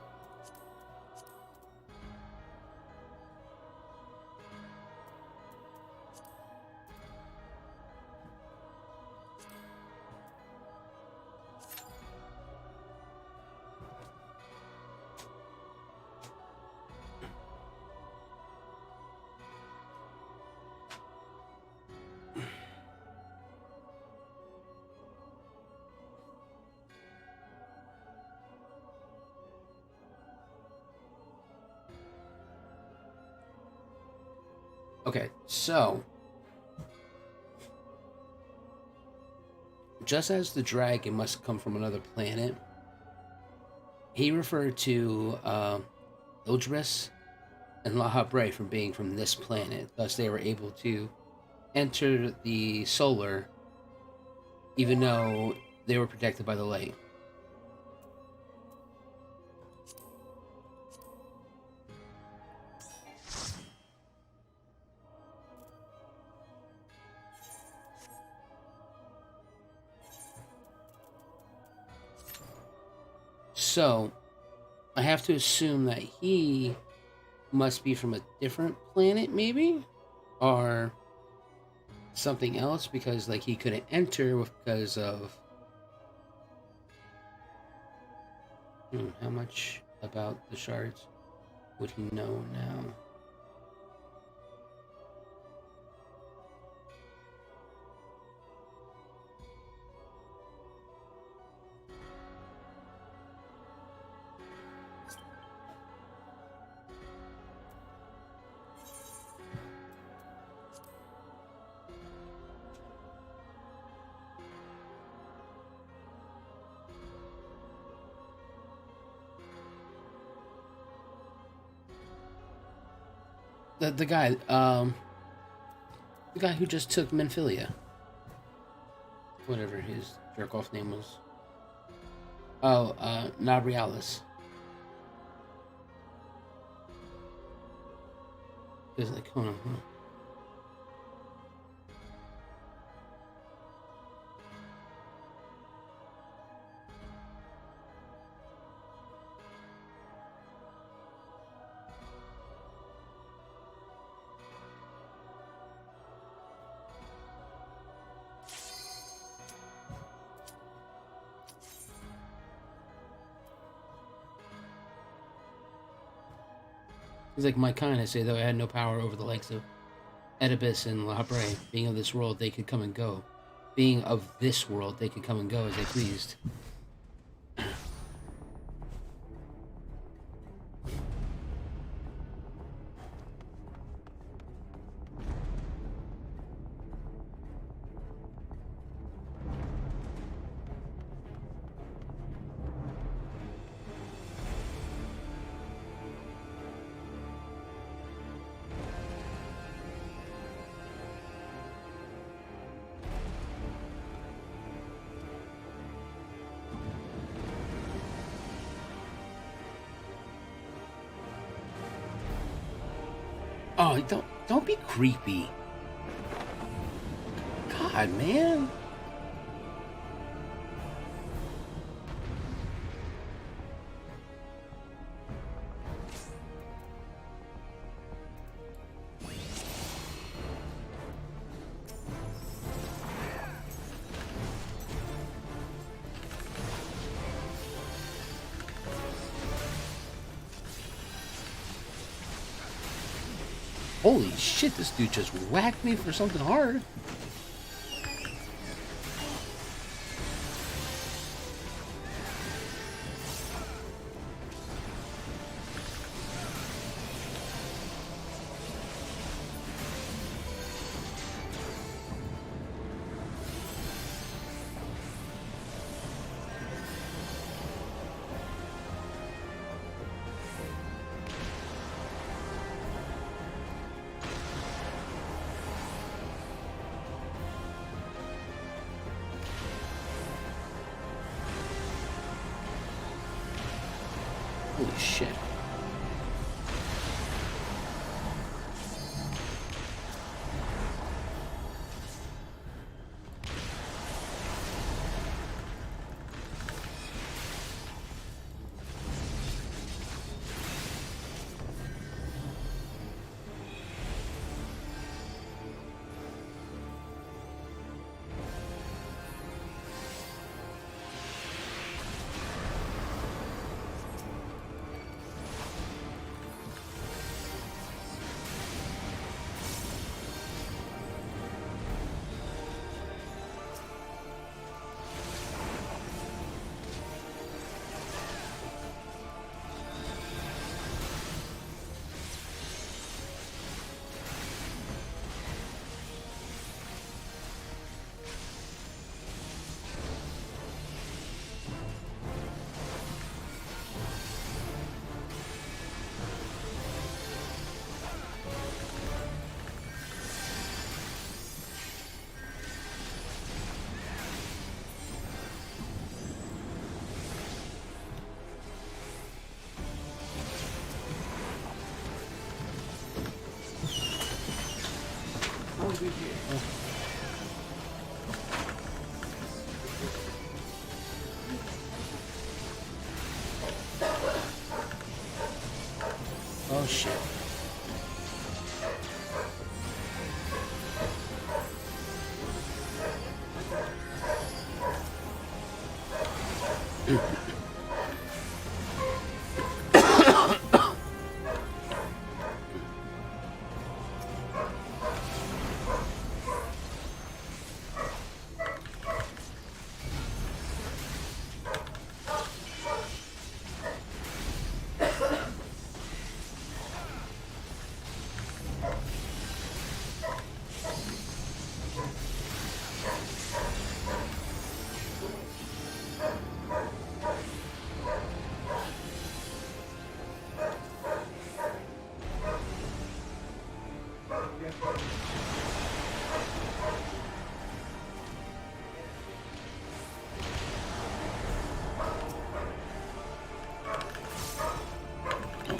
Okay, so just as the dragon must come from another planet, he referred to Ildris and Lahabre from being from this planet. Thus, they were able to enter the solar, even though they were protected by the light. So, I have to assume that he must be from a different planet, maybe? Or something else, because, like, he couldn't enter because of... how much about the shards would he know now? The guy who just took Menphilia. Whatever his jerk-off name was. Oh, Nabriales. He's like, hold on. He's like, my kind, I say, though I had no power over the likes of Oedipus and Lahabre. Being of this world, they could come and go. Being of this world, they could come and go as they pleased. Oh, don't be creepy. God, man. Holy shit, this dude just whacked me for something hard. Holy shit. Oh shit.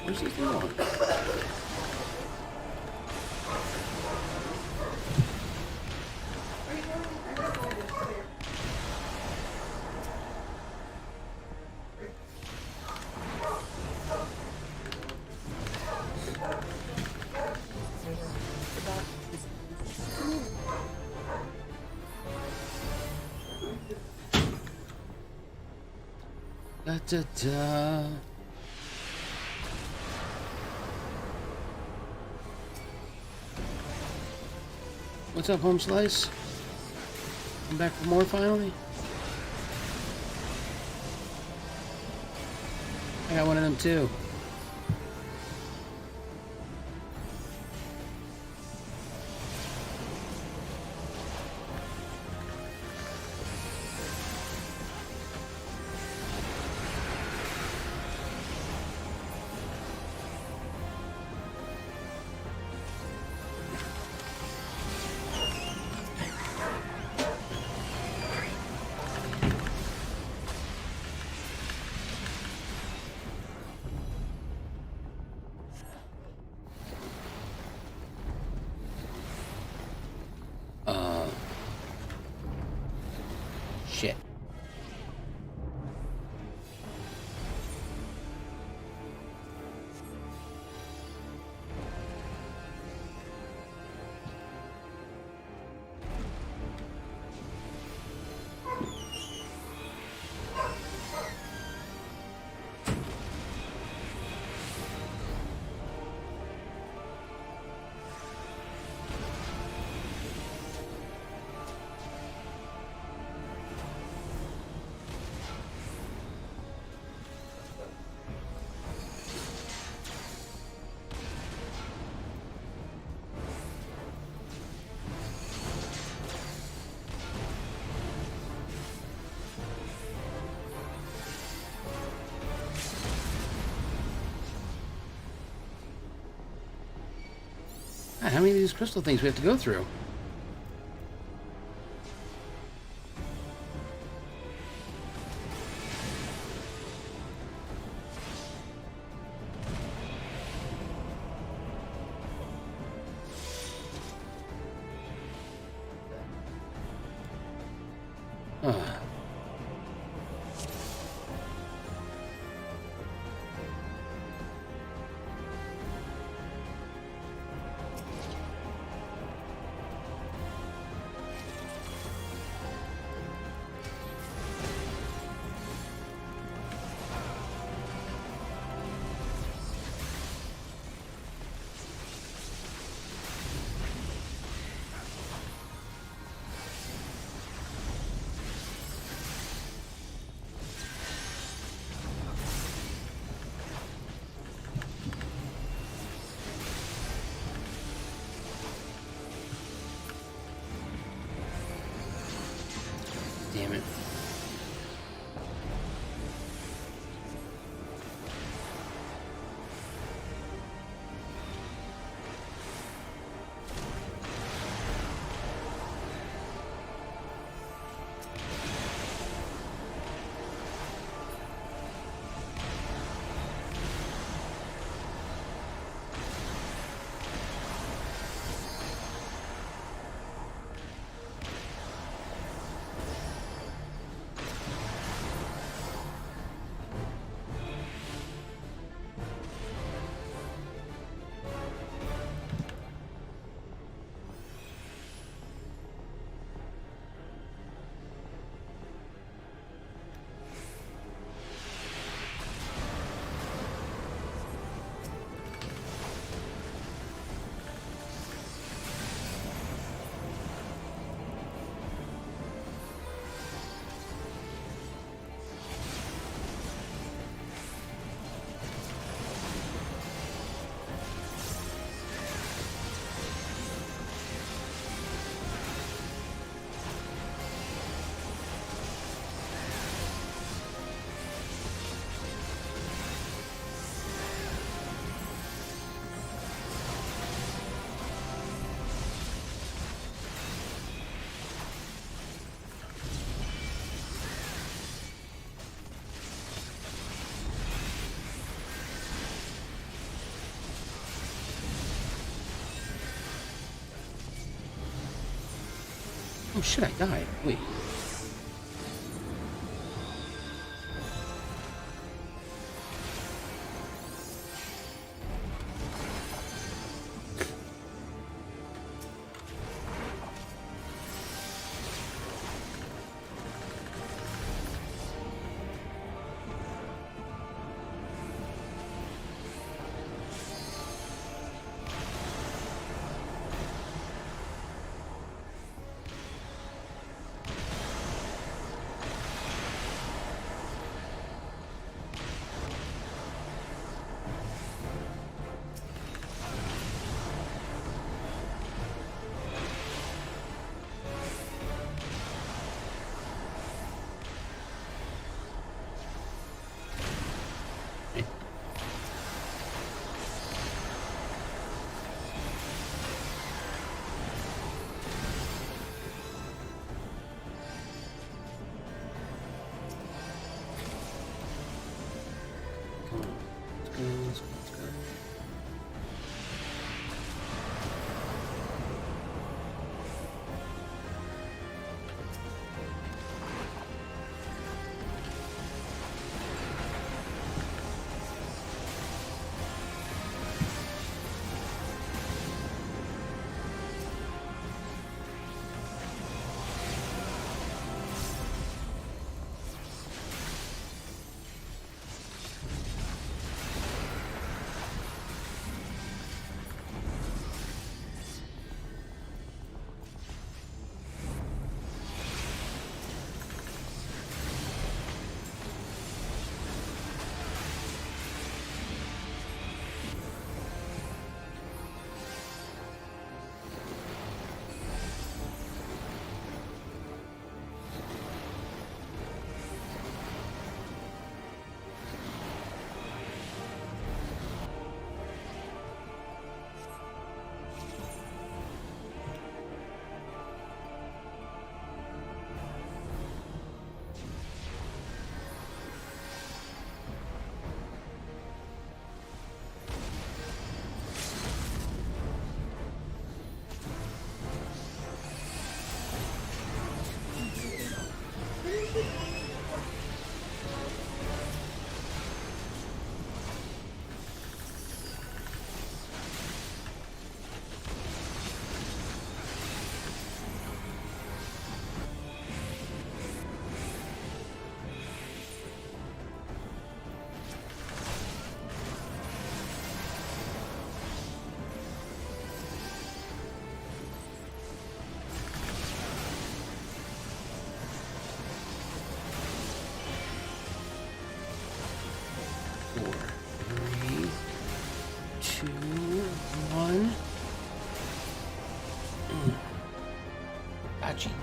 Where's he going? Da da da. What's up, Home Slice? I'm back for more finally. I got one of them too. Shit. How many of these crystal things we have to go through? it. Oh shit, I died. Wait.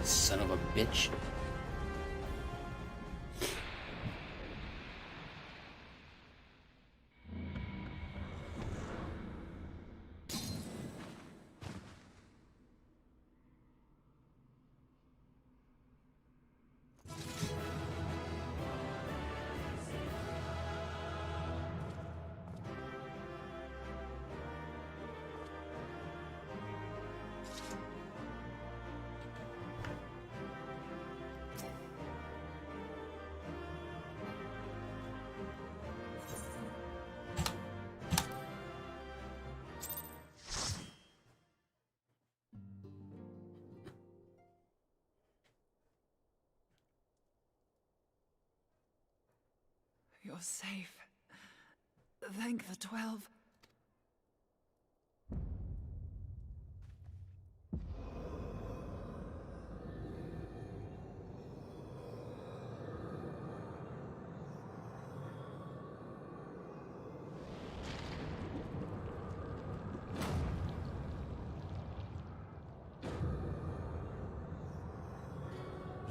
Son of a bitch. You're safe. Thank the 12.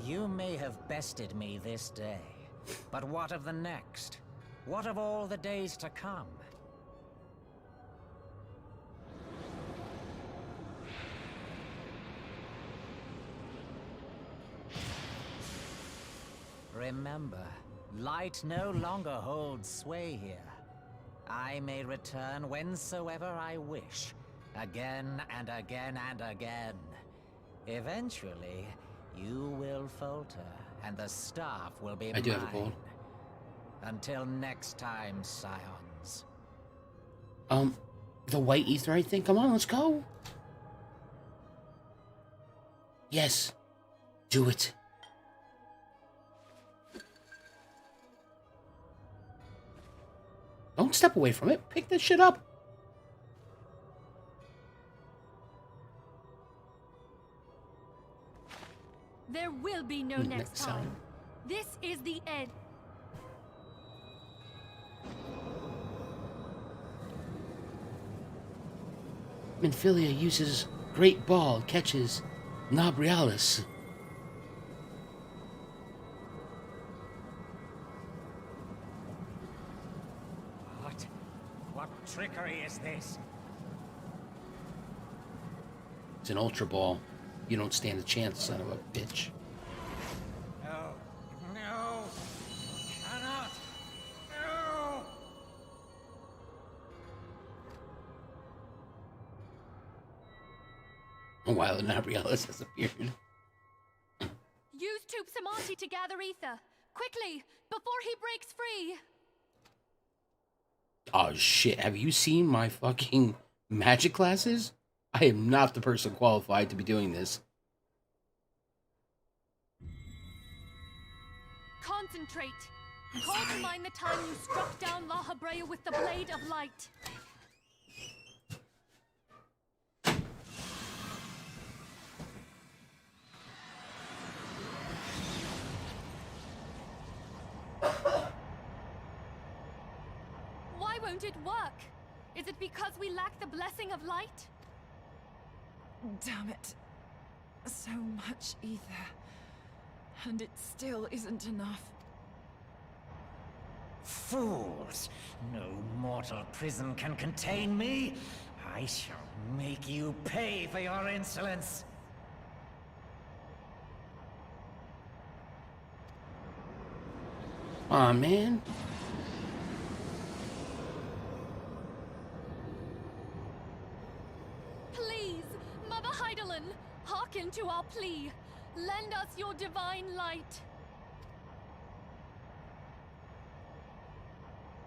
You may have bested me this day, but what of the next? What of all the days to come? Remember, light no longer holds sway here. I may return whensoever I wish, again and again and again. Eventually, you will falter, and the staff will be mine. I do have a goal. Until next time, scions. The white ether, I think. Come on, let's go. Yes. Do it. Don't step away from it. Pick this shit up. There will be no next time. This is the end. Minfilia uses Great Ball, catches Nabriales. What trickery is this? It's an Ultra Ball. You don't stand a chance, son of a bitch. No. No. Cannot. No. Oh, wow, the Nabriales has appeared. Use Tube Samati to gather ether. Quickly, before he breaks free. Oh, shit. Have you seen my fucking magic classes? I am not the person qualified to be doing this. Concentrate. Call to mind the time you struck down La Habrea with the Blade of Light. Why won't it work? Is it because we lack the blessing of light? Damn it. So much ether. And it still isn't enough. Fools! No mortal prison can contain me. I shall make you pay for your insolence. Aw, man. Please, Mother Heidelin, hearken to our plea. Lend us your divine light.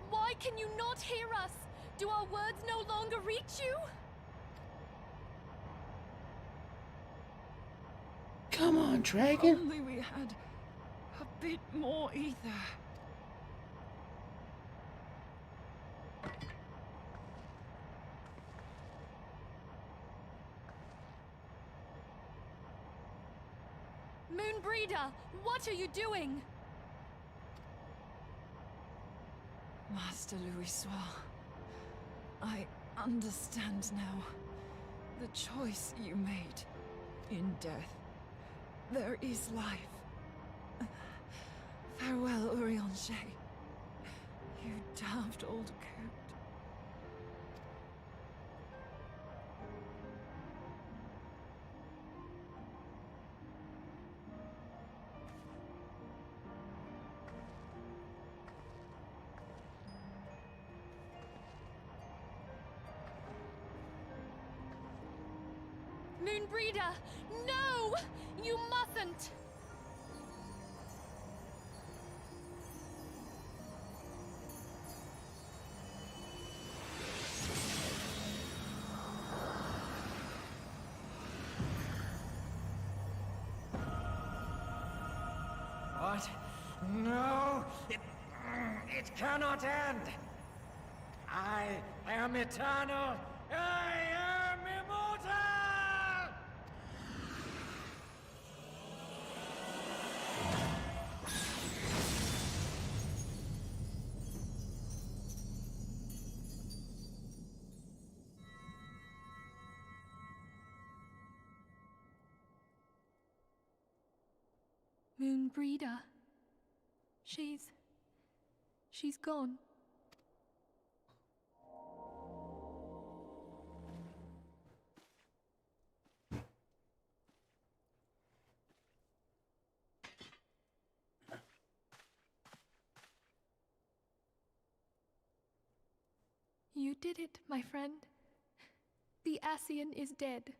Why can you not hear us? Do our words no longer reach you? Come on, dragon. Only we had a bit more ether. Moonbryda, what are you doing? Master Louis, I understand now. The choice you made. In death, there is life. Farewell, Urianger. You daft old coot. Moonbryda, no! You mustn't! What? No! It cannot end! I am eternal! I am immortal! Moonbryda. She's gone. You did it, my friend. The Ascian is dead.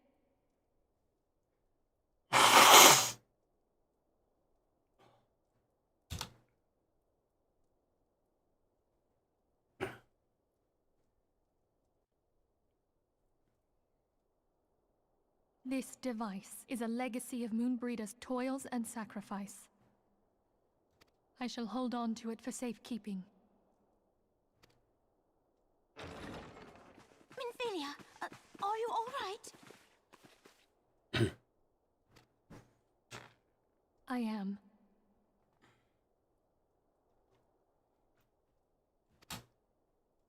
This device is a legacy of Moonbryda's toils and sacrifice. I shall hold on to it for safekeeping. Minfilia, are you all right? I am.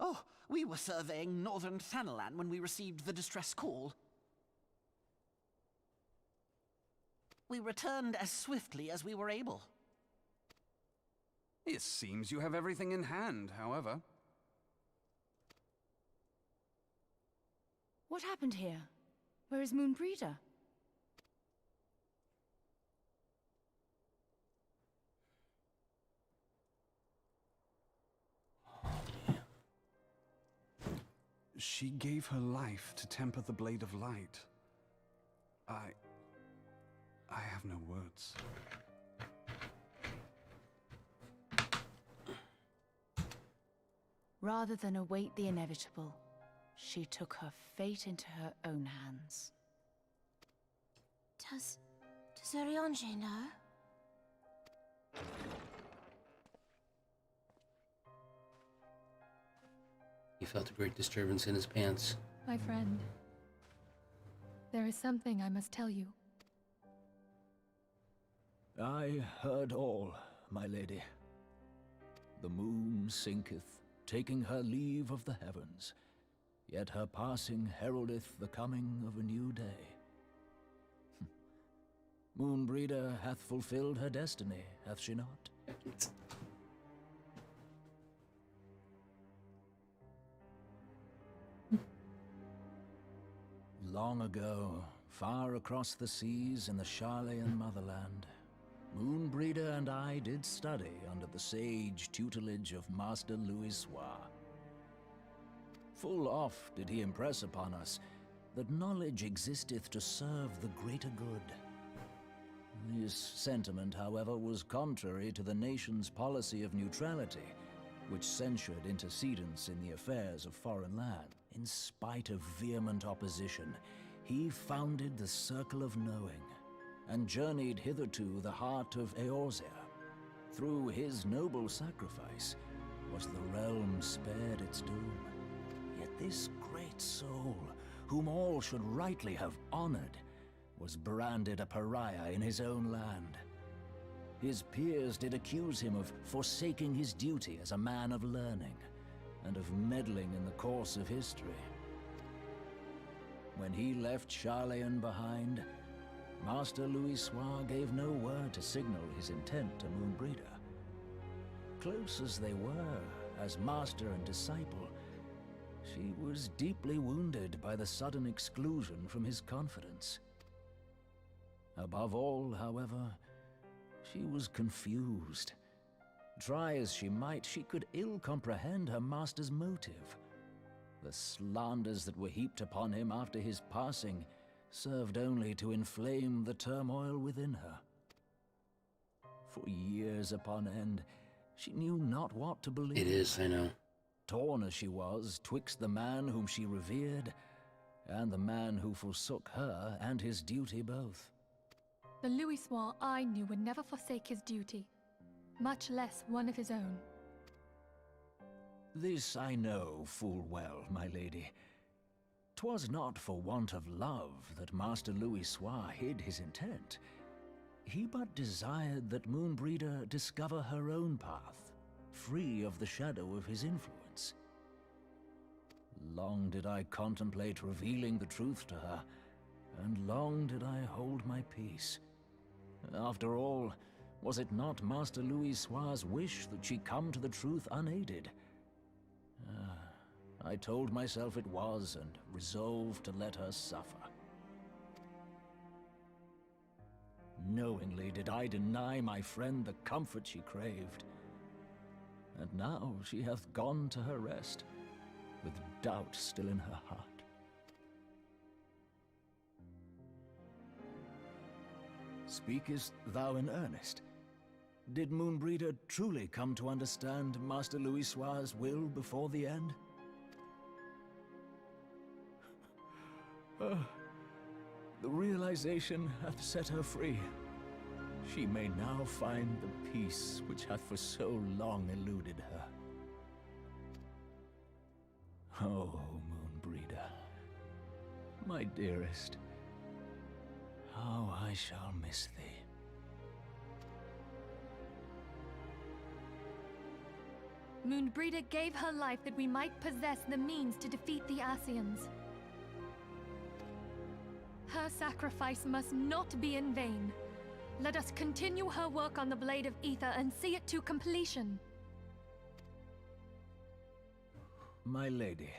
Oh, we were surveying northern Thanalan when we received the distress call. We returned as swiftly as we were able. It seems you have everything in hand, however. What happened here? Where is Moonbryda? She gave her life to temper the Blade of Light. I have no words. Rather than await the inevitable, she took her fate into her own hands. Does Eorzea know? He felt a great disturbance in his pants. My friend, there is something I must tell you. I heard all, my lady. The moon sinketh, taking her leave of the heavens, yet her passing heraldeth the coming of a new day. Moonbryda hath fulfilled her destiny, hath she not? Long ago, far across the seas in the Garlean motherland, Moonbryda and I did study under the sage tutelage of Master Louisoix. Full oft did he impress upon us that knowledge existeth to serve the greater good. This sentiment, however, was contrary to the nation's policy of neutrality, which censured intercedence in the affairs of foreign land. In spite of vehement opposition, he founded the Circle of Knowing, and journeyed hitherto the heart of Eorzea. Through his noble sacrifice was the realm spared its doom. Yet this great soul, whom all should rightly have honored, was branded a pariah in his own land. His peers did accuse him of forsaking his duty as a man of learning, and of meddling in the course of history. When he left Garlean behind, Master Louisoix gave no word to signal his intent to Moonbryda. Close as they were, as master and disciple, she was deeply wounded by the sudden exclusion from his confidence. Above all, however, she was confused. Try as she might, she could ill comprehend her master's motive. The slanders that were heaped upon him after his passing served only to inflame the turmoil within her. For years upon end, she knew not what to believe. It is, I know. Torn as she was, twixt the man whom she revered, and the man who forsook her and his duty both. The Louisoix I knew would never forsake his duty, much less one of his own. This I know full well, my lady. 'Twas not for want of love that Master Louis Soir hid his intent. He but desired that Moonbryda discover her own path, free of the shadow of his influence. Long did I contemplate revealing the truth to her, and long did I hold my peace. After all, was it not Master Louis Soir's wish that she come to the truth unaided? I told myself it was, and resolved to let her suffer. Knowingly did I deny my friend the comfort she craved. And now she hath gone to her rest, with doubt still in her heart. Speakest thou in earnest? Did Moonbryda truly come to understand Master Louis Soir's will before the end? The realization hath set her free. She may now find the peace which hath for so long eluded her. Oh, Moonbryda, my dearest, how I shall miss thee. Moonbryda gave her life that we might possess the means to defeat the Ascians. Her sacrifice must not be in vain. Let us continue her work on the Blade of Ether and see it to completion. My lady,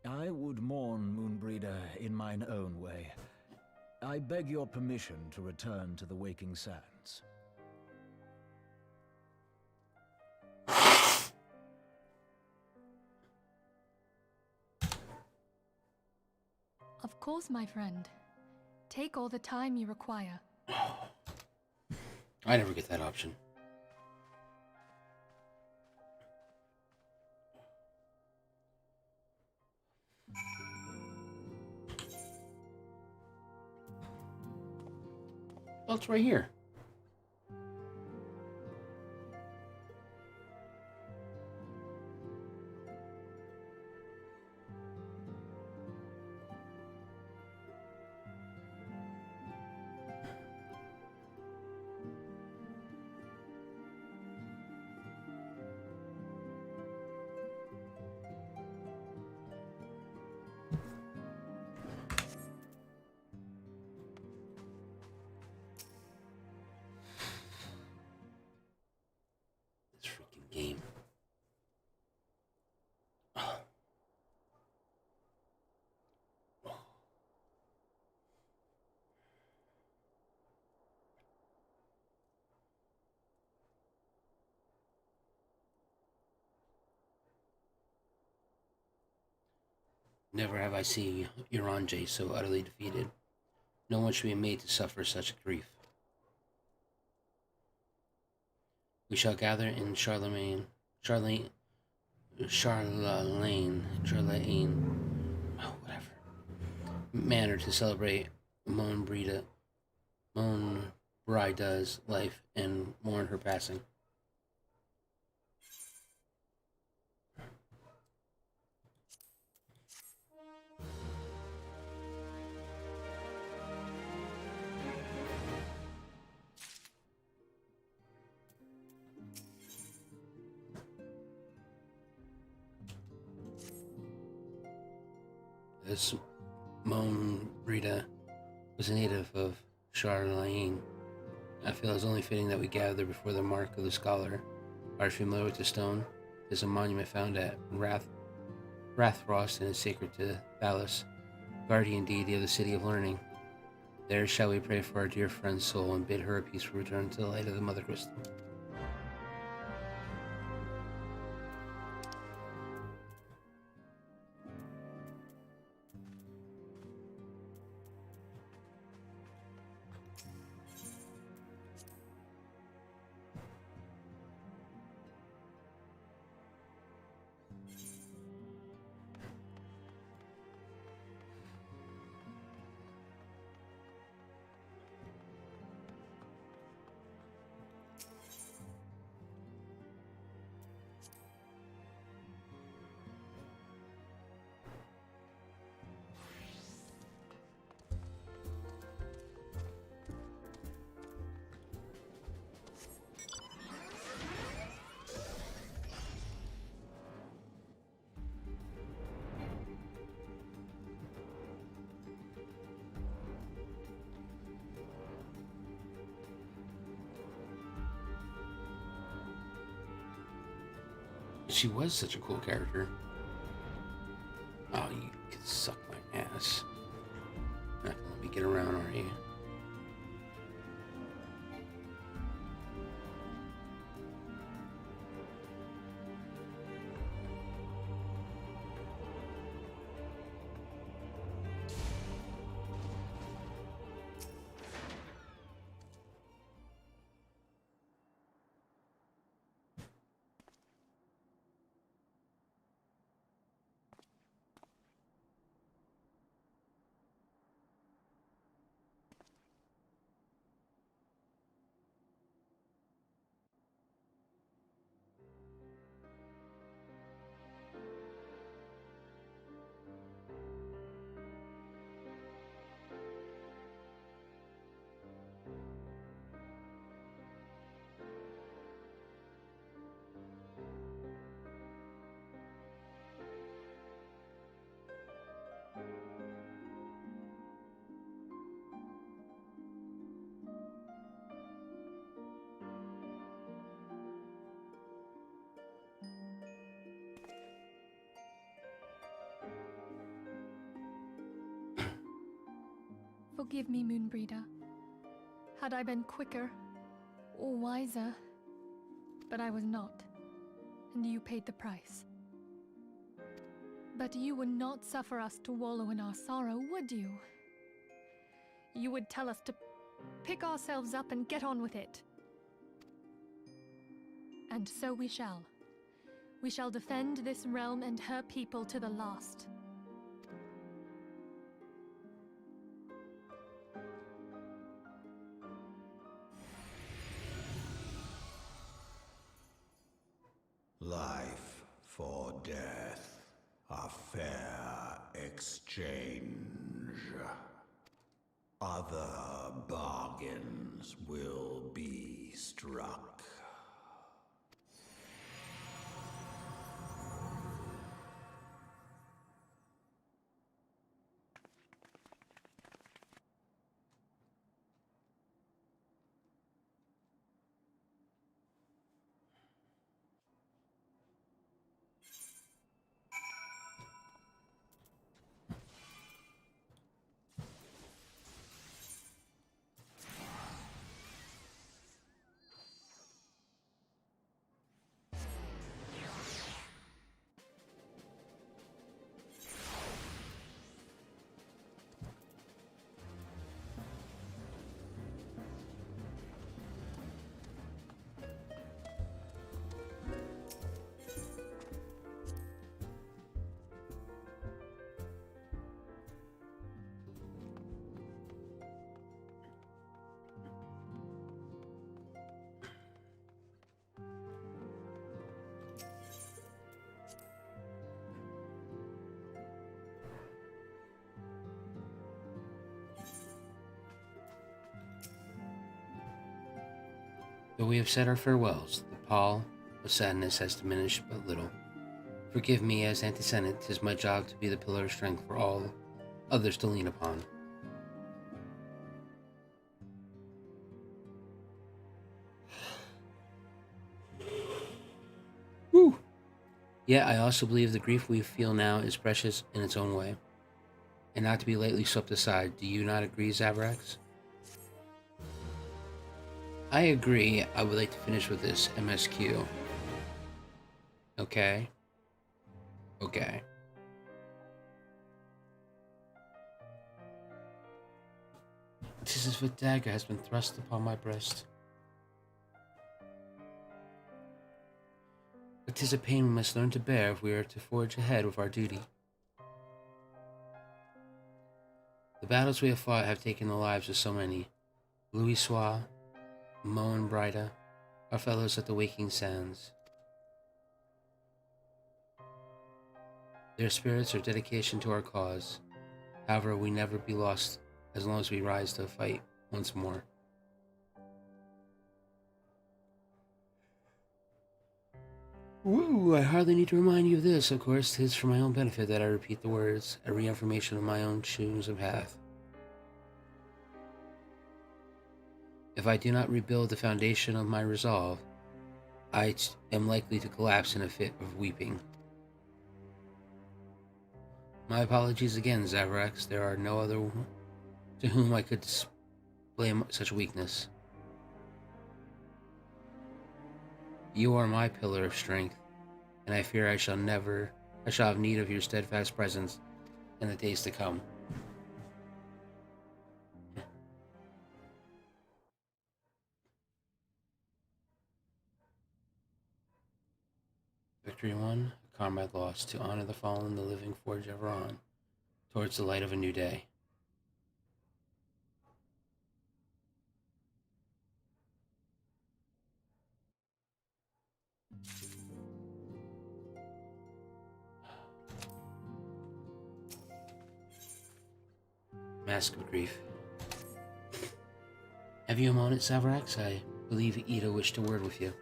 I would mourn Moonbryda in mine own way. I beg your permission to return to the Waking Sands. Of course, my friend. Take all the time you require. I never get that option. Oh, it's right here. Game. Never have I seen Eorzea so utterly defeated. No one should be made to suffer such grief. We shall gather in Charlemagne, whatever, manner to celebrate Moonbryda's life and mourn her passing. This Moonbryda was a native of Charlemagne. I feel it's only fitting that we gather before the mark of the scholar. Are you familiar with the stone? It is a monument found at Rathfrost and is sacred to Thalys, guardian deity of the city of learning. There shall we pray for our dear friend's soul and bid her a peaceful return to the light of the Mother Crystal. She was such a cool character. Oh, you could suck my ass. Not gonna let me get around, are you? Forgive me, Moonbryda. Had I been quicker or wiser, but I was not, and you paid the price. But you would not suffer us to wallow in our sorrow, would you? You would tell us to pick ourselves up and get on with it. And so we shall. We shall defend this realm and her people to the last. Life for death, a fair exchange. Other bargains will be struck. Though we have said our farewells, the pall of sadness has diminished but little. Forgive me, as Anti-Senate, 'tis my job to be the pillar of strength for all others to lean upon. Woo! Yet I also believe the grief we feel now is precious in its own way, and not to be lightly swept aside. Do you not agree, Zaverax? I agree. I would like to finish with this MSQ. Okay. Okay. Tis as if a dagger has been thrust upon my breast. But 'tis a pain we must learn to bear if we are to forge ahead with our duty. The battles we have fought have taken the lives of so many. Louisoix, Moonbryda, our fellows at the Waking Sands. Their spirits are dedication to our cause. However, we never be lost as long as we rise to a fight once more. Woo! I hardly need to remind you of this. Of course, 'tis for my own benefit that I repeat the words, a reaffirmation of my own chosen path. If I do not rebuild the foundation of my resolve, am likely to collapse in a fit of weeping. My apologies again, Zaverax. There are no other to whom I could display such weakness. You are my pillar of strength, and I fear I shall have need of your steadfast presence in the days to come. Victory won, comrade lost. To honor the fallen, the living forge ever on, towards the light of a new day. Mask of Grief. Have you a moment, Zaverax? I believe Ida wished a word with you.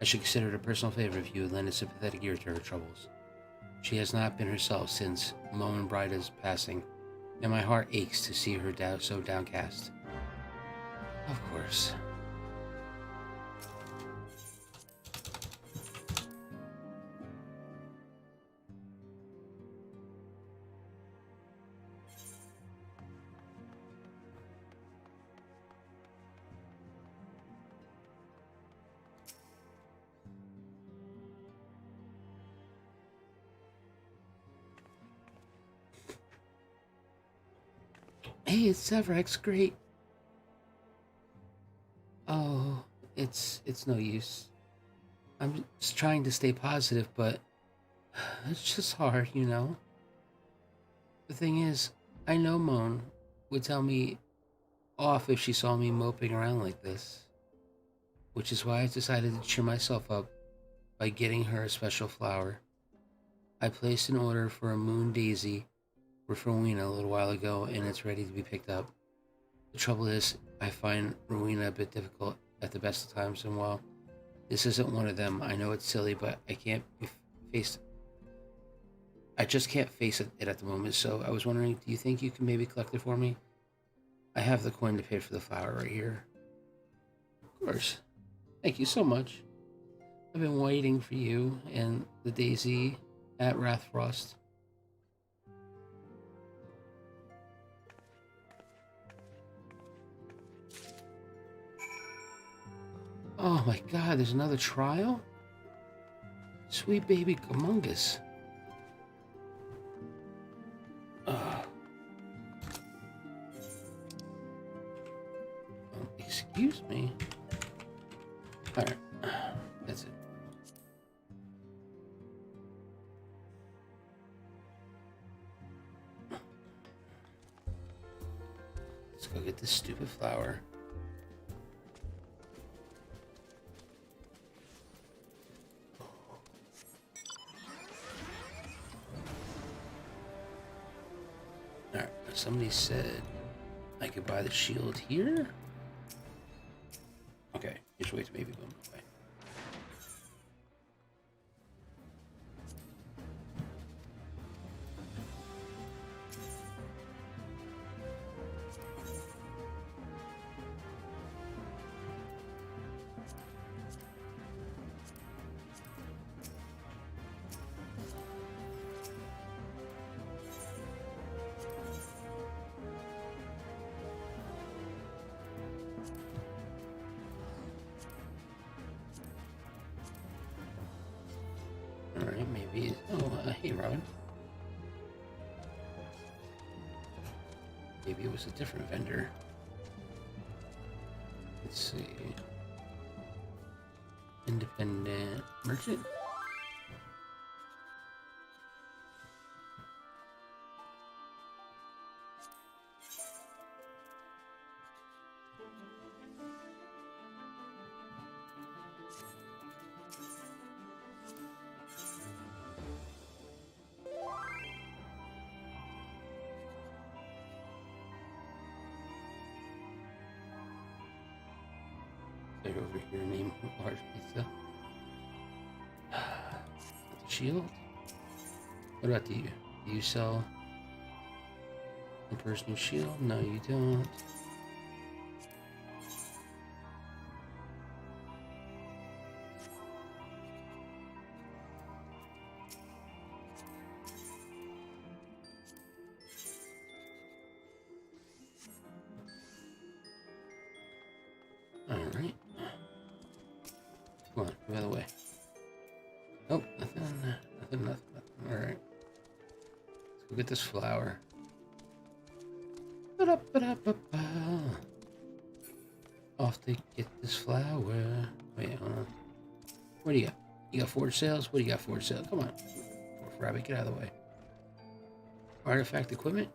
I should consider it a personal favor if you would lend a sympathetic ear to her troubles. She has not been herself since Moonbryda's passing, and my heart aches to see her so downcast. Of course. Hey, it's Zaverax, great. Oh, it's no use. I'm just trying to stay positive, but it's just hard, you know? The thing is, I know Moan would tell me off if she saw me moping around like this. Which is why I decided to cheer myself up by getting her a special flower. I placed an order for a moon daisy with Rowena a little while ago, and it's ready to be picked up. The trouble is, I find Rowena a bit difficult at the best of times, and while this isn't one of them, I know it's silly, but I just can't face it at the moment, so I was wondering, do you think you can maybe collect it for me? I have the coin to pay for the flower right here. Of course. Thank you so much. I've been waiting for you and the daisy at Rathfrost. Oh my god, there's another trial? Sweet baby Gumungus. Excuse me. Alright, that's it. Let's go get this stupid flower. Alright, somebody said I could buy the shield here? Okay, just wait to maybe go away. Alright, maybe. Oh, hey, Robin. Maybe it was a different vendor. Let's see. Independent merchant? Over here, name large pizza. The shield? What about you? Do you sell a personal shield? No, you don't. Come on, move out of the way. Oh, nothing. Alright. Let's go get this flower. Ba-da-ba-da-ba-ba. Off to get this flower. Wait, hold on. What do you got? You got forge sales? What do you got forge sales? Come on. Rabbit, get out of the way. Artifact equipment?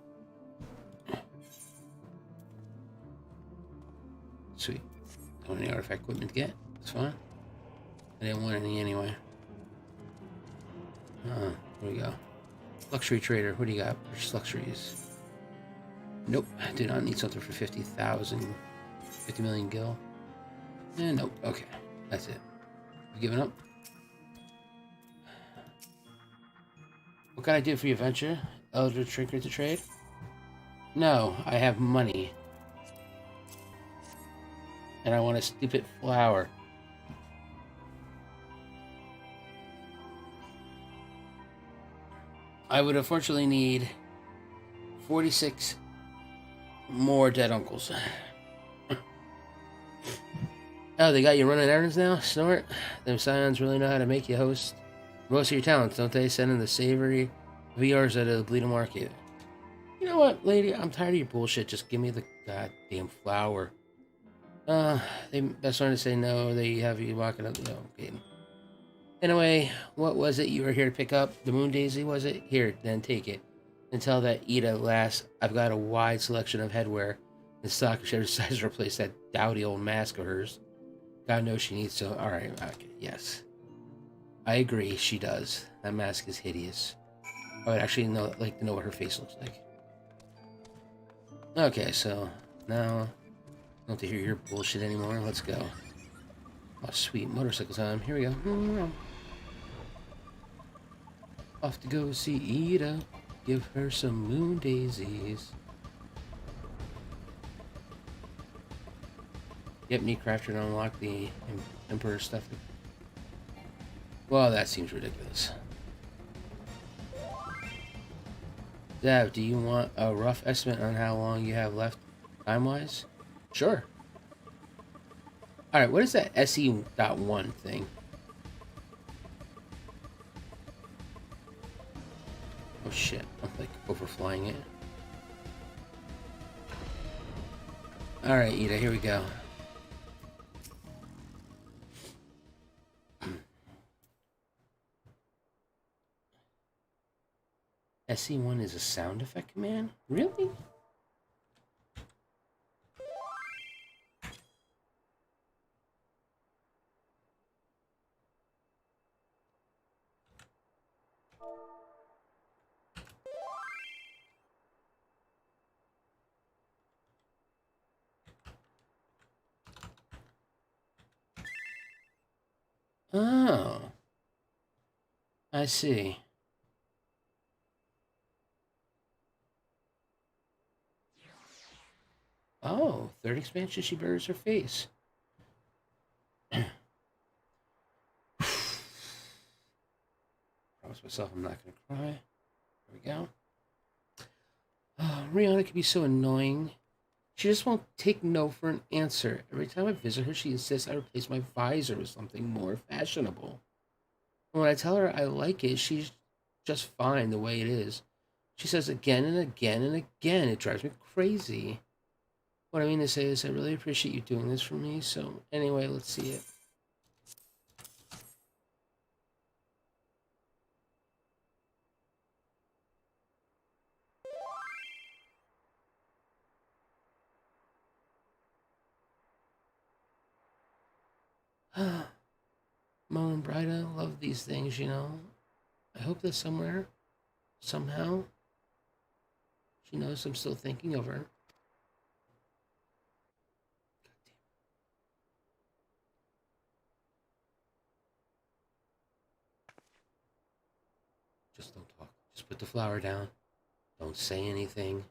Sweet. Don't want any artifact equipment to get. It's fine. I didn't want any anyway. Here we go. Luxury trader. What do you got? Purchase luxuries. Nope. I do not need something for 50,000. 50 million gil. Nope. Okay. That's it. You giving up? What can I do for your venture? Elder trinket to trade? No, I have money. And I want a stupid flower. I would unfortunately need 46 more dead uncles. Oh, they got you running errands now? Snort? Them scions really know how to make you host most of your talents, don't they? Sending the savory VRs at a bleeding market. You know what, lady? I'm tired of your bullshit. Just give me the goddamn flower. They best learn to say no. They have you walking up. No, okay. Anyway, what was it you were here to pick up? The moon daisy, was it? Here, then take it. And tell that Ida lass I've got a wide selection of headwear and stock of every size to replace that dowdy old mask of hers. God knows she needs to. Alright, okay, yes. I agree, she does. That mask is hideous. I would actually like to know what her face looks like. Okay, so now I don't have to hear your bullshit anymore. Let's go. Oh, sweet motorcycle time. Here we go. Off to go see Ida. Give her some moon daisies. Yep, need crafter to unlock the Emperor stuff. Well, that seems ridiculous. Zav, do you want a rough estimate on how long you have left time-wise? Sure. Alright, what is that SE.1 thing? Oh shit, I'm like overflying it. Alright, Ida, here we go. SE1 is a sound effect command? Really? Oh. I see. Oh, third expansion, she buries her face. Promise myself I'm not going to cry. There we go. Oh, Rihanna can be so annoying. She just won't take no for an answer. Every time I visit her, she insists I replace my visor with something more fashionable. And when I tell her I like it, she's just fine the way it is. She says again and again and again. It drives me crazy. What I mean to say is I really appreciate you doing this for me. So anyway, let's see it. Moonbryda, love these things, you know. I hope that somewhere, somehow, she knows I'm still thinking of her. Just don't talk. Just put the flower down. Don't say anything.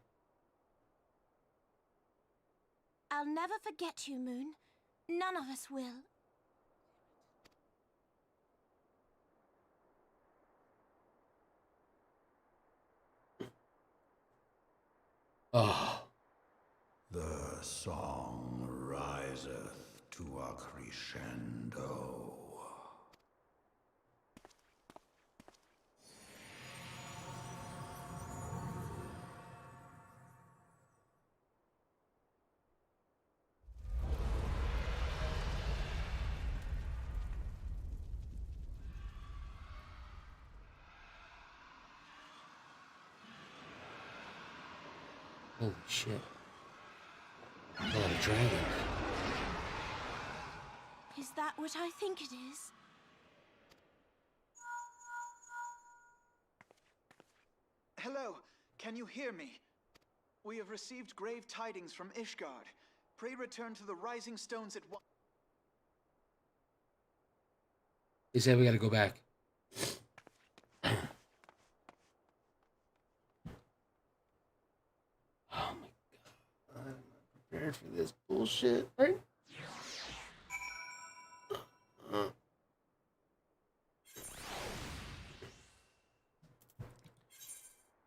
I'll never forget you, Moon. None of us will. Oh. The song riseth to a crescendo. Holy shit. A lot of dragons. Is that what I think it is? Hello, can you hear me? We have received grave tidings from Ishgard. Pray return to the Rising Stones at once. He said we gotta go back. Oh my god. I'm not prepared for this bullshit, right?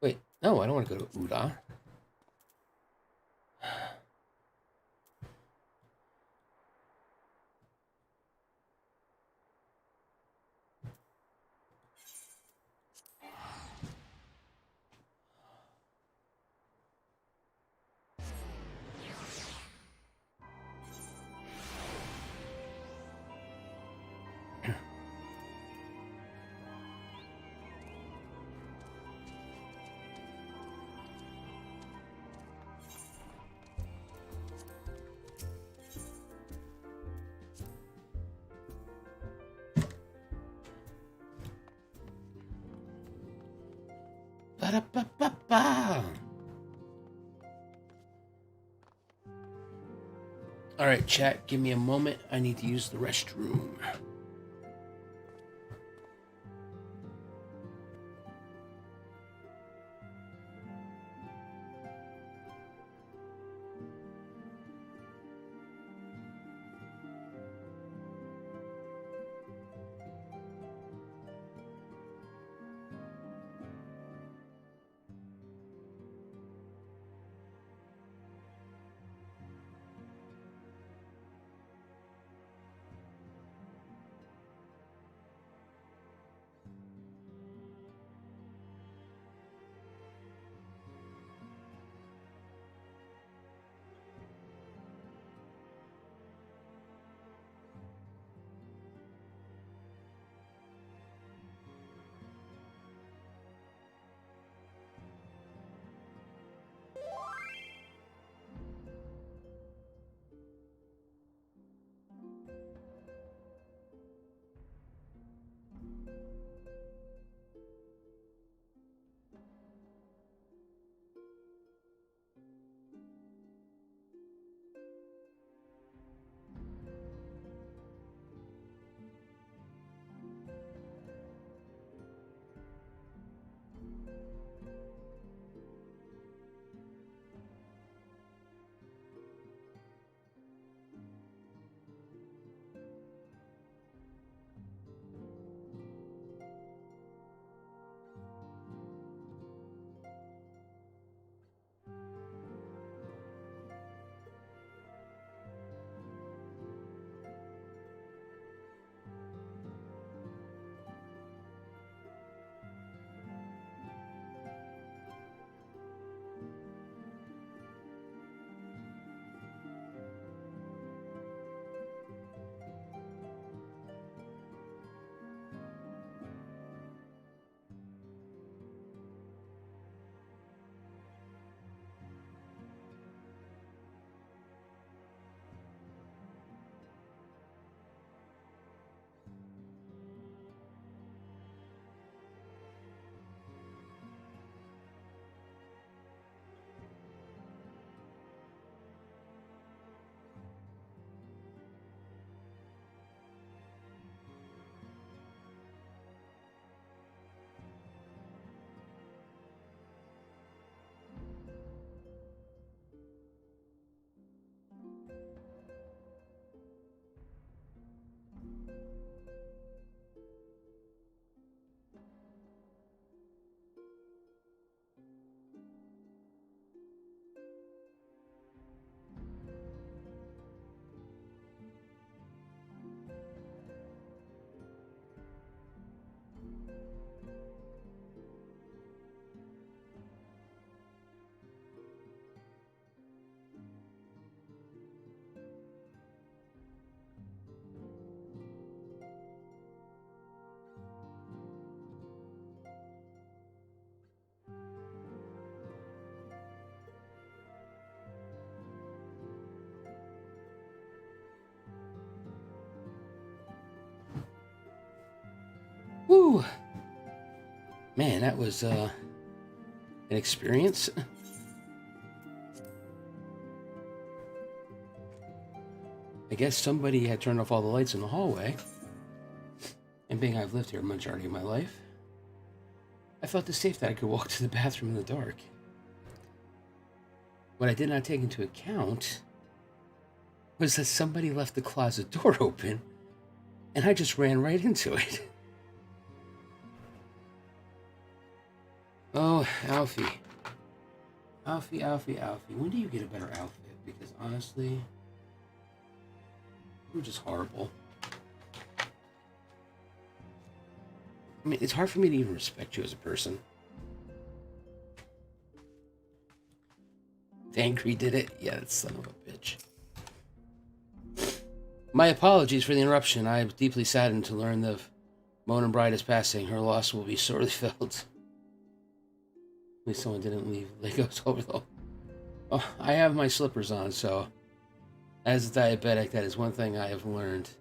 Wait, no, I don't want to go to Uda. Ba-da-ba-ba-ba. All right, chat, give me a moment. I need to use the restroom. Woo! Man, that was an experience. I guess somebody had turned off all the lights in the hallway. And being I've lived here a majority of my life, I felt it safe that I could walk to the bathroom in the dark. What I did not take into account was that somebody left the closet door open, and I just ran right into it. Oh, Alfie. Alfie. When do you get a better outfit? Because honestly, you're just horrible. I mean, it's hard for me to even respect you as a person. Angry did it? Yeah, that son of a bitch. My apologies for the interruption. I am deeply saddened to learn of Moonbryda's passing. Her loss will be sorely felt. At least someone didn't leave Legos over though. Oh, I have my slippers on, so as a diabetic, that is one thing I have learned.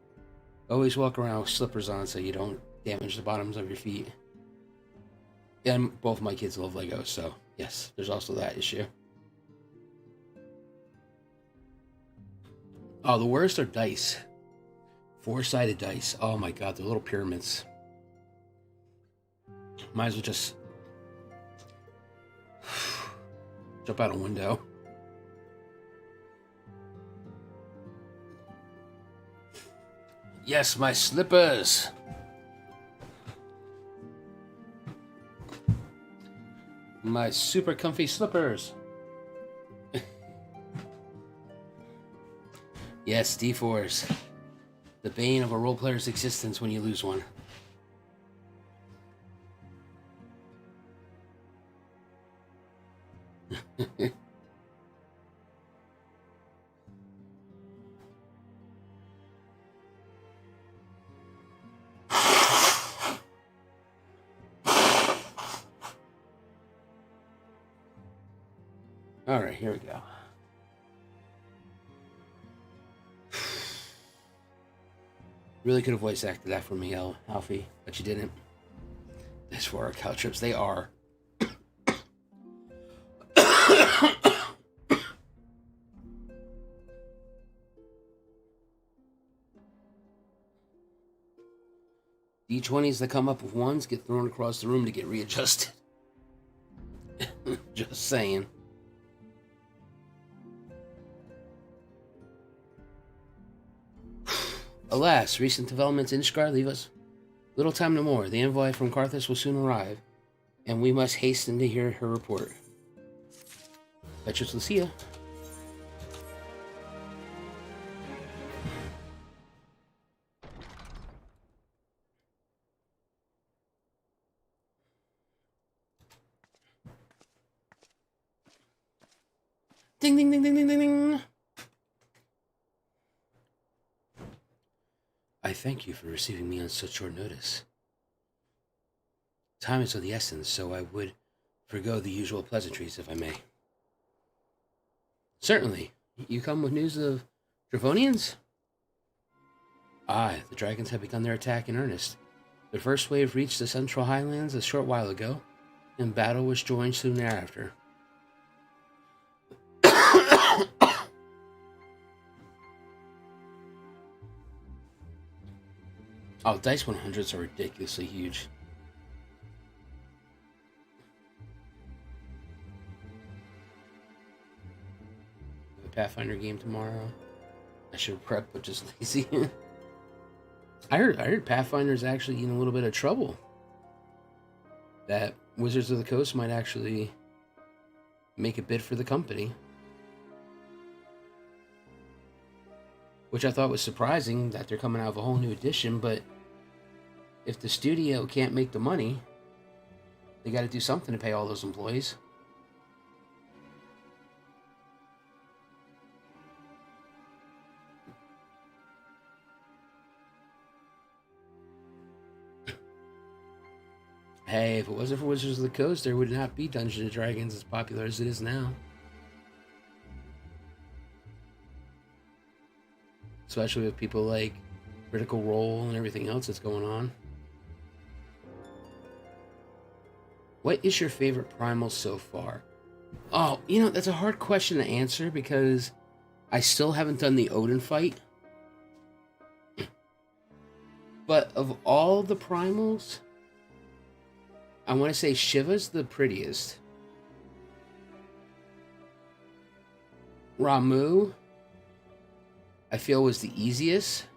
Always walk around with slippers on so you don't damage the bottoms of your feet. And both my kids love Legos, so yes, there's also that issue. Oh, the worst are dice. 4-sided dice. Oh my god, they're little pyramids. Might as well just jump out a window. Yes, my slippers. My super comfy slippers. Yes, D4s. The bane of a role player's existence when you lose one. All right, here we go. Really could have voice acted that for me, Alfie, but you didn't. As for our cow trips, they are. D20s that come up with ones get thrown across the room to get readjusted. Just saying. Alas, recent developments in Ishgard leave us little time no more. The envoy from Karthus will soon arrive, and we must hasten to hear her report. Beatrice Lucia. Ding, ding, ding, ding, ding, ding, ding. I thank you for receiving me on such short notice. Time is of the essence, so I would forgo the usual pleasantries if I may. Certainly. You come with news of Dravonians? Aye, the dragons have begun their attack in earnest. The first wave reached the central highlands a short while ago, and battle was joined soon thereafter. Oh, Dice 100s are ridiculously huge. A Pathfinder game tomorrow. I should prep, but just lazy. I heard Pathfinder's actually in a little bit of trouble. That Wizards of the Coast might actually make a bid for the company. Which I thought was surprising that they're coming out with a whole new edition, but if the studio can't make the money, they got to do something to pay all those employees. Hey, if it wasn't for Wizards of the Coast, there would not be Dungeons & Dragons as popular as it is now. Especially with people like Critical Role and everything else that's going on. What is your favorite primal so far? Oh, you know, that's a hard question to answer because I still haven't done the Odin fight. But of all the primals, I want to say Shiva's the prettiest. Ramu, I feel, was the easiest.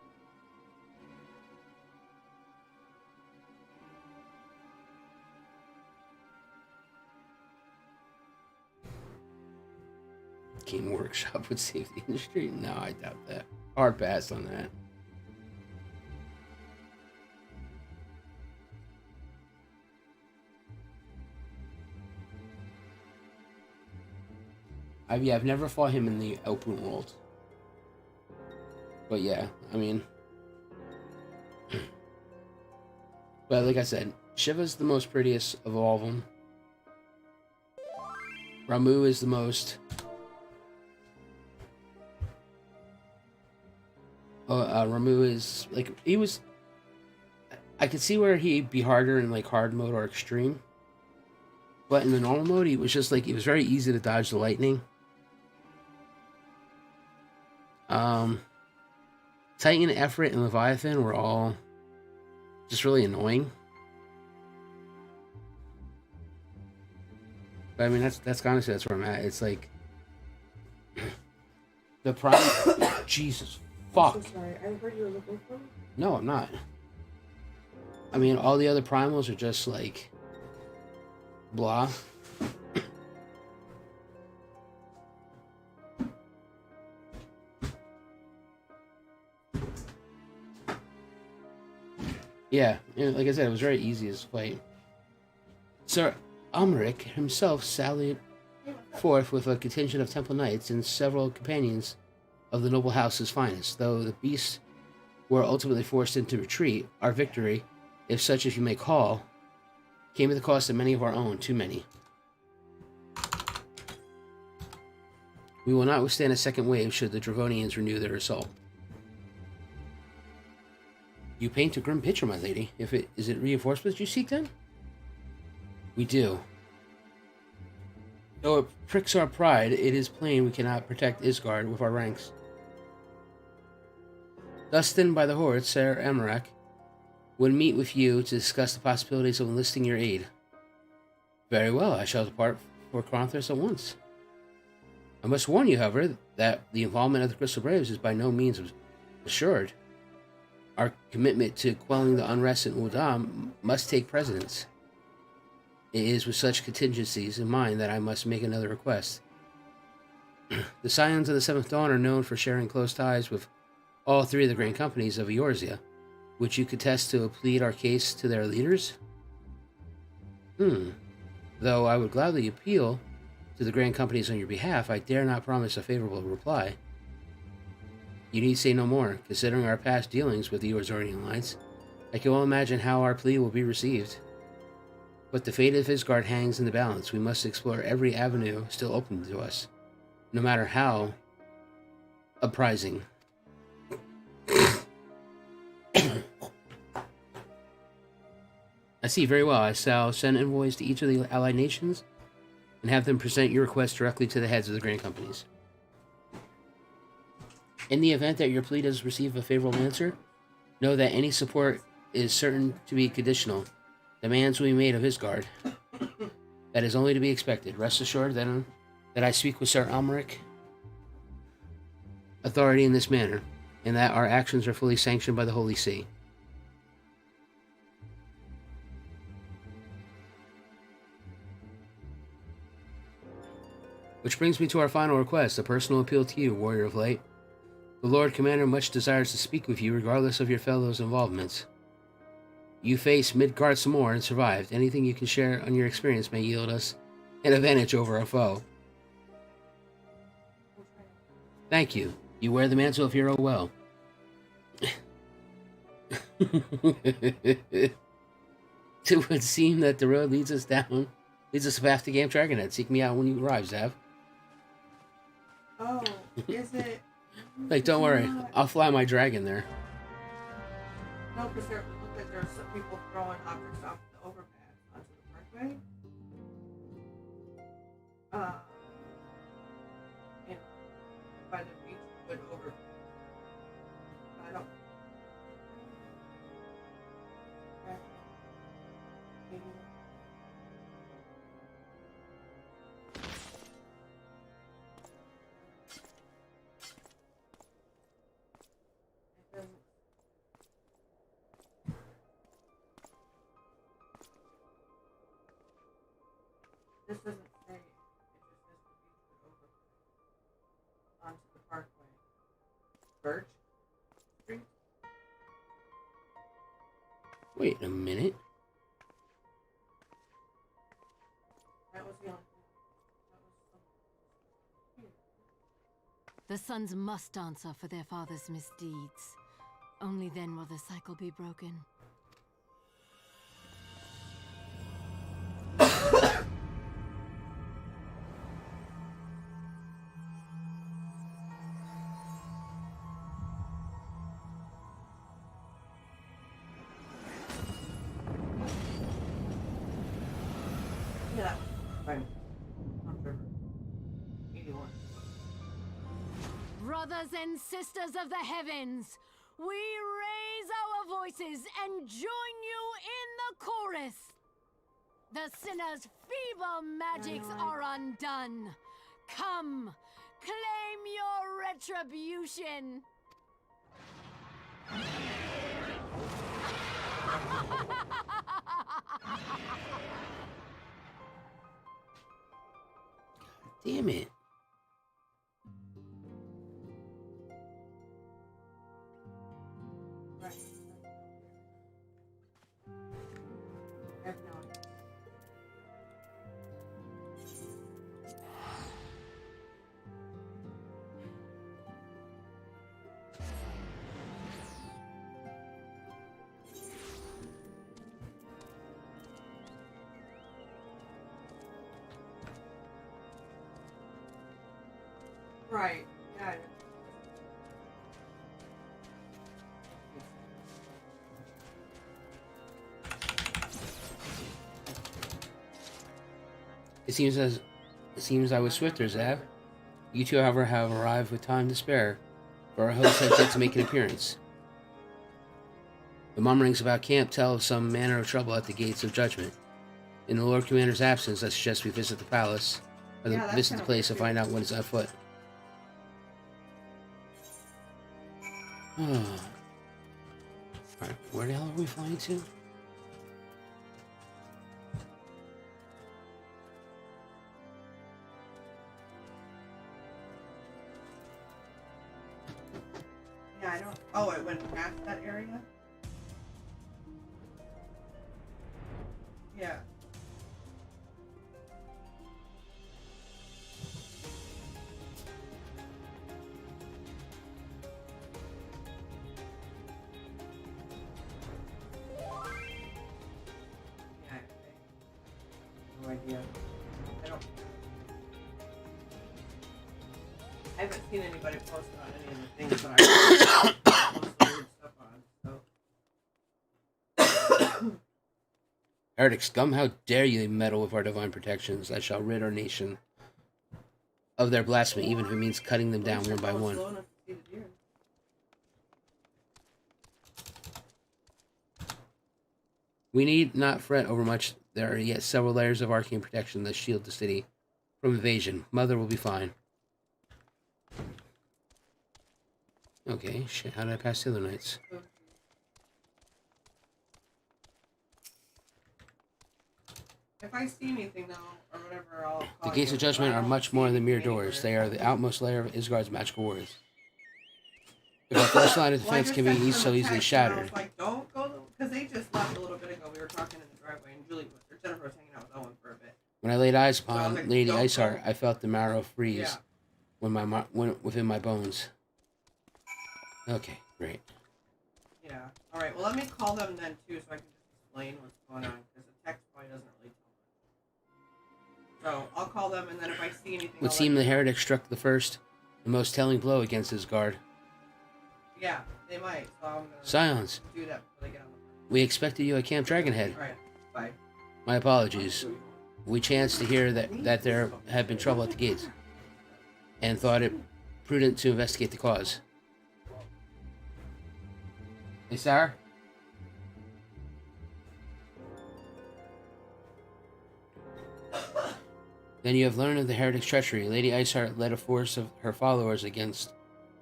Game Workshop would save the industry? No, I doubt that. Hard pass on that. I've never fought him in the open world. But yeah, I mean... But like I said, Shiva's the most prettiest of all of them. Ramu is the most... Ramu is, like, he was... I could see where he'd be harder in, like, hard mode or extreme. But in the normal mode, he was just, like, it was very easy to dodge the lightning. Titan, Efrit, and Leviathan were all just really annoying. But, I mean, that's honestly, that's where I'm at. It's like... the problem... Jesus fuck. I'm so sorry. I heard you were looking for me. No, I'm not. I mean, all the other primals are just like blah. Yeah, like I said, it was very easy to fight. Sir Almeric himself sallied forth with a contingent of temple knights and several companions of the noble house's finest. Though the beasts were ultimately forced into retreat, our victory, if such as you may call, came at the cost of many of our own, too many. We will not withstand a second wave should the Dravonians renew their assault. You paint a grim picture, my lady. Is it reinforcements you seek, then? We do. Though it pricks our pride, it is plain we cannot protect Ishgard with our ranks. Thus then, by the horde, Sir Amarak would meet with you to discuss the possibilities of enlisting your aid. Very well, I shall depart for Kronthus at once. I must warn you, however, that the involvement of the Crystal Braves is by no means assured. Our commitment to quelling the unrest in Udam must take precedence. It is with such contingencies in mind that I must make another request. The Scions of the Seventh Dawn are known for sharing close ties with all three of the grand companies of Eorzea. Would you contest to plead our case to their leaders? Though I would gladly appeal to the grand companies on your behalf, I dare not promise a favorable reply. You need say no more. Considering our past dealings with the Eorzorian Alliance, I can well imagine how our plea will be received. But the fate of Ishgard hangs in the balance. We must explore every avenue still open to us, no matter how uprising. I see, very well. I shall send envoys to each of the allied nations and have them present your request directly to the heads of the grand companies. In the event that your plea does receive a favorable answer, know that any support is certain to be conditional. Demands will be made of Ishgard. That is only to be expected. Rest assured then that I speak with Sir Almeric authority in this manner, and that our actions are fully sanctioned by the Holy See. Which brings me to our final request, a personal appeal to you, Warrior of Light. The Lord Commander much desires to speak with you regardless of your fellows' involvements. You faced Midgardsormr and survived. Anything you can share on your experience may yield us an advantage over a foe. Thank you. You wear the mantle of hero well. It would seem that the road leads us path to Camp Dragonhead. Seek me out when you arrive, Zav. Oh, is it? Like, don't worry. I'll fly my dragon there. No, because there look like there are some people throwing objects off the overpass onto the parkway. And by the beach, went over. I don't. This doesn't say. It just says the beach would overflow onto the parkway. Birch Street. Wait a minute. That was the only thing. The sons must answer for their father's misdeeds. Only then will the cycle be broken. Yeah, fine. October 81. Brothers and sisters of the heavens, we raise our voices and join you in the chorus. The sinner's feeble magics are undone. Come, claim your retribution. Damn it. Right. I have no idea. Right. Yeah. It seems I was swifter, Zav. You two, however, have arrived with time to spare, for our host has yet to make an appearance. The murmurings about camp tell of some manner of trouble at the gates of judgment. In the Lord Commander's absence, I suggest we visit the palace, or visit the place and find out what is afoot. Alright, where the hell are we flying to? Yeah, I don't. Oh, it went past that area? Yeah. No idea. I haven't seen anybody post it on any of the things that I post the weird stuff on, so. Heretic scum, how dare you meddle with our divine protections? I shall rid our nation of their blasphemy, even if it means cutting them down one by one. We need not fret over much. There are yet several layers of arcane protection that shield the city from invasion. Mother will be fine. Okay, shit, how did I pass the other nights? If I see anything, though, or whatever, I'll call The gates you. of judgment are much more than mere doors. They are the outmost layer of Ishgard's magical wards. If our first line of defense can be so easily shattered. I was like, don't go, because they just left a little bit ago. We were talking in the driveway, and Jennifer was hanging out with Owen for a bit. When I laid eyes upon like, Lady don't Iceheart, go. I felt the marrow freeze within my bones. Okay, great. Yeah. All right. Well, let me call them then too, so I can just explain what's going on, because the text probably doesn't really tell much. So I'll call them, and then if I see anything, It would seem the heretic struck the first and most telling blow against his guard. Yeah, they might. So I'm gonna Scions, do that before they get on the. we expected you at Camp Dragonhead. All right. Bye. My apologies. we chanced to hear that there had been trouble at the gates, and thought it prudent to investigate the cause. Hey, Sarah? Then you have learned of the heretic's treachery. Lady Iceheart led a force of her followers against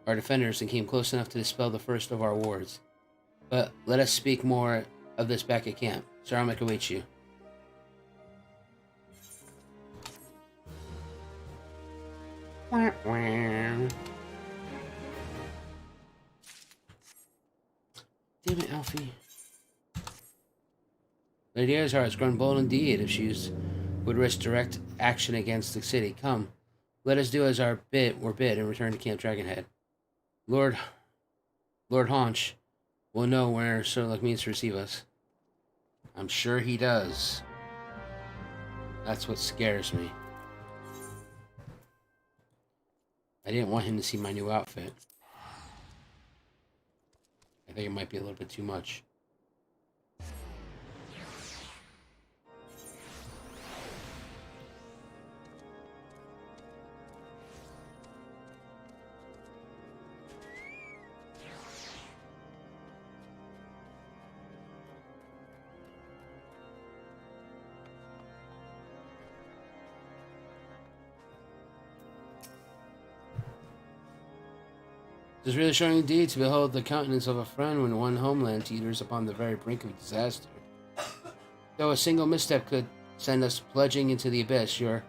our defenders and came close enough to dispel the first of our wars. But let us speak more of this back at camp. Saramek awaits you. Damn it, Alfie. Lady Iceheart has grown bold indeed if she would risk direct action against the city. Come, let us do as we're bid and return to Camp Dragonhead. Lord Haunch will know where Sir Luck means to receive us. I'm sure he does. That's what scares me. I didn't want him to see my new outfit. I think it might be a little bit too much. It is reassuring indeed to behold the countenance of a friend when one homeland teeters upon the very brink of disaster. Though a single misstep could send us plunging into the abyss, your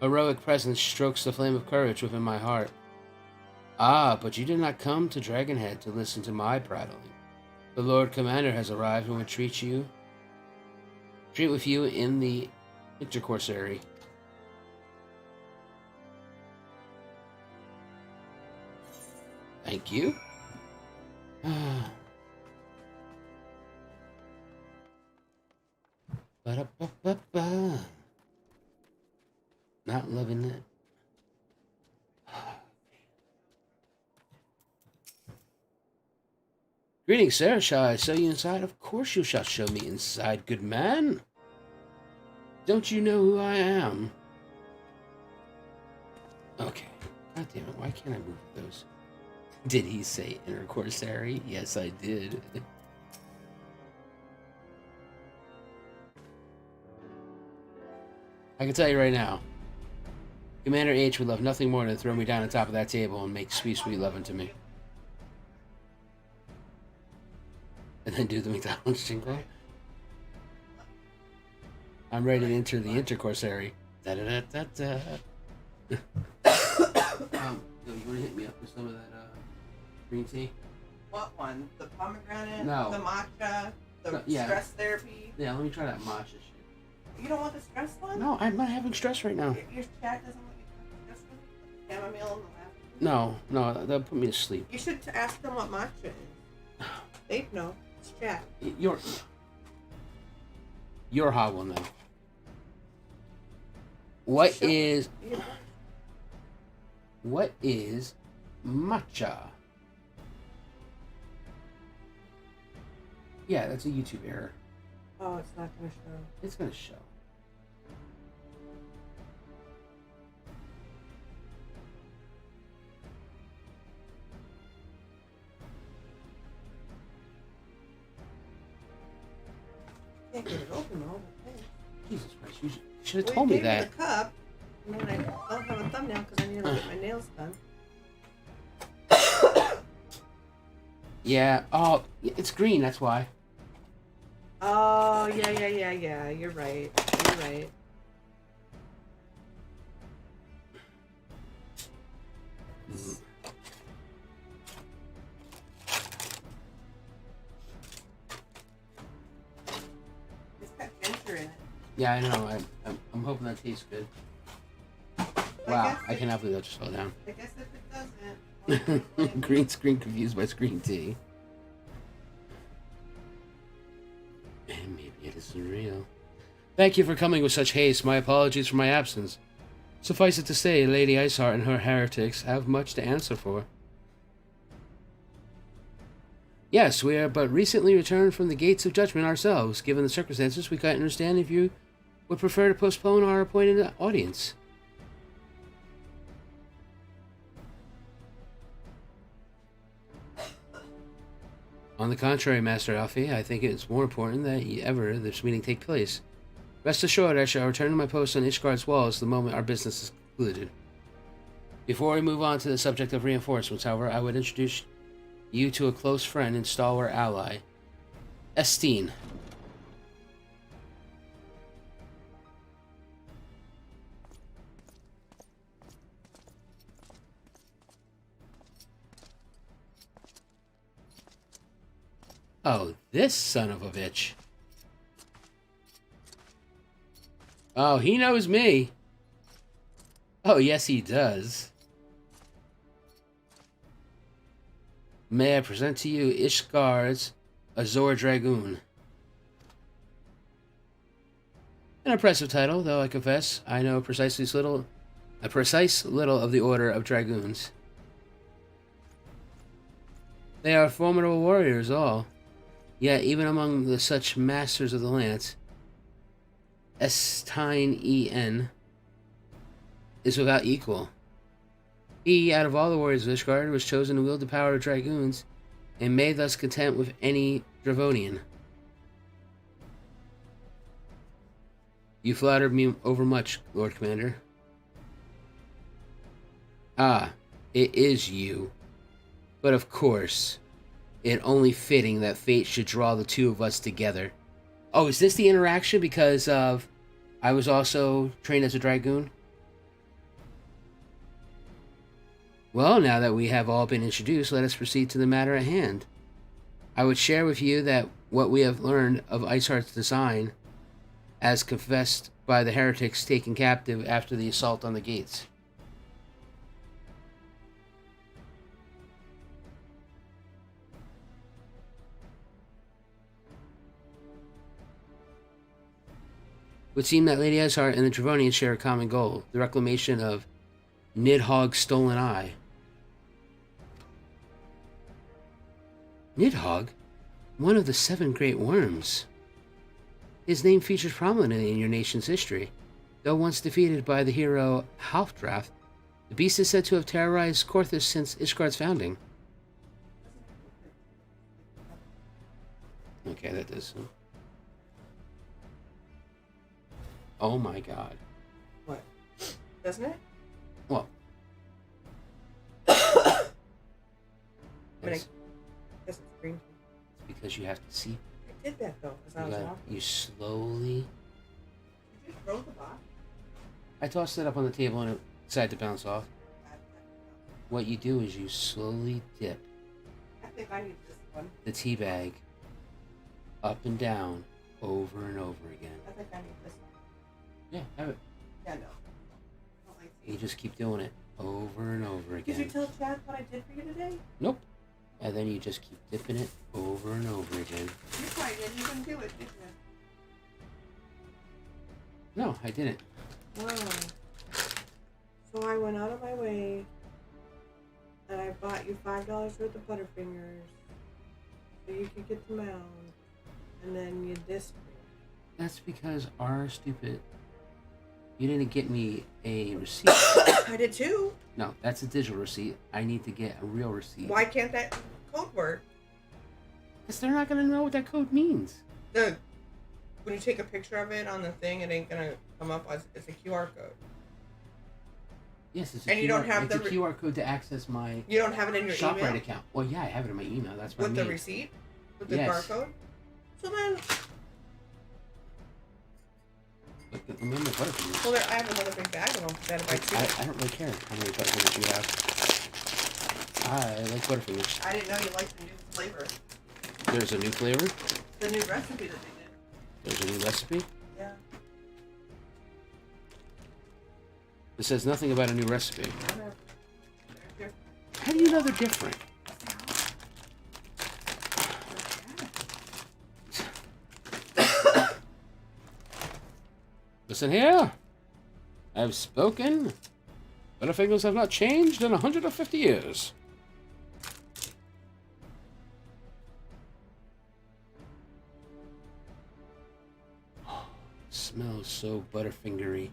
heroic presence strokes the flame of courage within my heart. Ah, but you did not come to Dragonhead to listen to my prattling. The Lord Commander has arrived and will treat with you in the intercorsary. Thank you. Ba-da-ba-ba-ba. Not loving it. Greetings, sir. Shall I show you inside? Of course you shall show me inside, good man. Don't you know who I am? Okay. God damn it, why can't I move those? Did he say intercorsary? Yes, I did. I can tell you right now, Commander H would love nothing more than throw me down on top of that table and make sweet, sweet loving to me. And then do the McDonald's jingle. I'm ready to enter the intercorsary. Da-da-da-da-da. Yo, you want to hit me up with some of that green tea? What one? The pomegranate? No. The matcha? The stress therapy? Yeah, let me try that matcha shit. You don't want the stress one? No, I'm not having stress right now. Your chat doesn't want you to have stress one? Chamomile in the lab? No, that'll put me to sleep. You should ask them what matcha is. They'd know. It's chat. Your hot will know. What is matcha? Yeah, that's a YouTube error. Oh, it's not going to show. It's going to show. Can't get it open though. Jesus Christ, you should have told me that. The cup, and then I don't have a thumbnail because I need to get my nails done. Yeah. Oh, it's green. That's why. Oh, yeah. You're right. It's got ginger in it. Yeah, I know. I'm hoping that tastes good. Wow, I cannot believe that just fell down. I guess if it doesn't. Green screen confused by screen tea. And maybe it isn't real. Thank you for coming with such haste. My apologies for my absence. Suffice it to say, Lady Iceheart and her heretics have much to answer for. Yes, we are but recently returned from the gates of judgment ourselves. Given the circumstances, we can't understand if you would prefer to postpone our appointed audience. On the contrary, Master Alfie, I think it's more important that ever this meeting take place. Rest assured, I shall return to my post on Ishgard's walls the moment our business is concluded. Before we move on to the subject of reinforcements, however, I would introduce you to a close friend and stalwart ally, Estine. Oh, this son of a bitch. Oh, he knows me. Oh, yes, he does. May I present to you Ishgard's Azor Dragoon. An impressive title, though I confess I know a precise little of the Order of Dragoons. They are formidable warriors, all. Yet, even among the such masters of the lance, Estine E.N. is without equal. He, out of all the warriors of Ishgard, was chosen to wield the power of dragoons, and may thus contend with any Dravonian. You flattered me overmuch, Lord Commander. Ah, it is you. But of course, it only fitting that fate should draw the two of us together. Oh, is this the interaction because of I was also trained as a dragoon? Well, now that we have all been introduced, let us proceed to the matter at hand. I would share with you that what we have learned of Iceheart's design, as confessed by the heretics taken captive after the assault on the gates. It would seem that Lady Iceheart and the Dravonians share a common goal, the reclamation of Nidhogg's stolen eye. Nidhogg? One of the 7 great worms. His name features prominently in your nation's history. Though once defeated by the hero Halfdrath, the beast is said to have terrorized Korthus since Ishgard's founding. Okay, that does. Oh my god. What? Doesn't it? Well. I guess it's green. It's because you have to see. I did that though, because I was walking. You slowly. Did you throw the box? I tossed it up on the table and it decided to bounce off. What you do is you slowly dip. I think I need this one. The tea bag up and down over and over again. I think I need this one. Yeah, have it. Yeah, no. I don't like You just keep doing it over and over again. Did you tell Chad what I did for you today? Nope. And then you just keep dipping it over and over again. You probably didn't even do it, did you? No, I didn't. Oh. So I went out of my way and I bought you $5 worth of Butterfingers so you could get the mound. And then you dissed me. That's because our stupid. You didn't get me a receipt. I did too. No, that's a digital receipt. I need to get a real receipt. Why can't that code work? Because they're not going to know what that code means. When you take a picture of it on the thing, it ain't going to come up as it's a QR code. Yes, it's a and QR, you don't have it's a QR code to access my You don't have it in your ShopRite email? account. Well, yeah, I have it in my email. That's what With I mean. the receipt? With the Yes. barcode? So then... Remember Butterfingers. Well, I have another big bag of them. That'll buy 2. I don't really care how many Butterfingers you have. I like Butterfingers. I didn't know you liked the new flavor. There's a new flavor? The new recipe that they did. There's a new recipe? Yeah. It says nothing about a new recipe. Whatever. They're different. How do you know they're different? Listen here. I've spoken. Butterfingers have not changed in 150 years. Smells so butterfingery.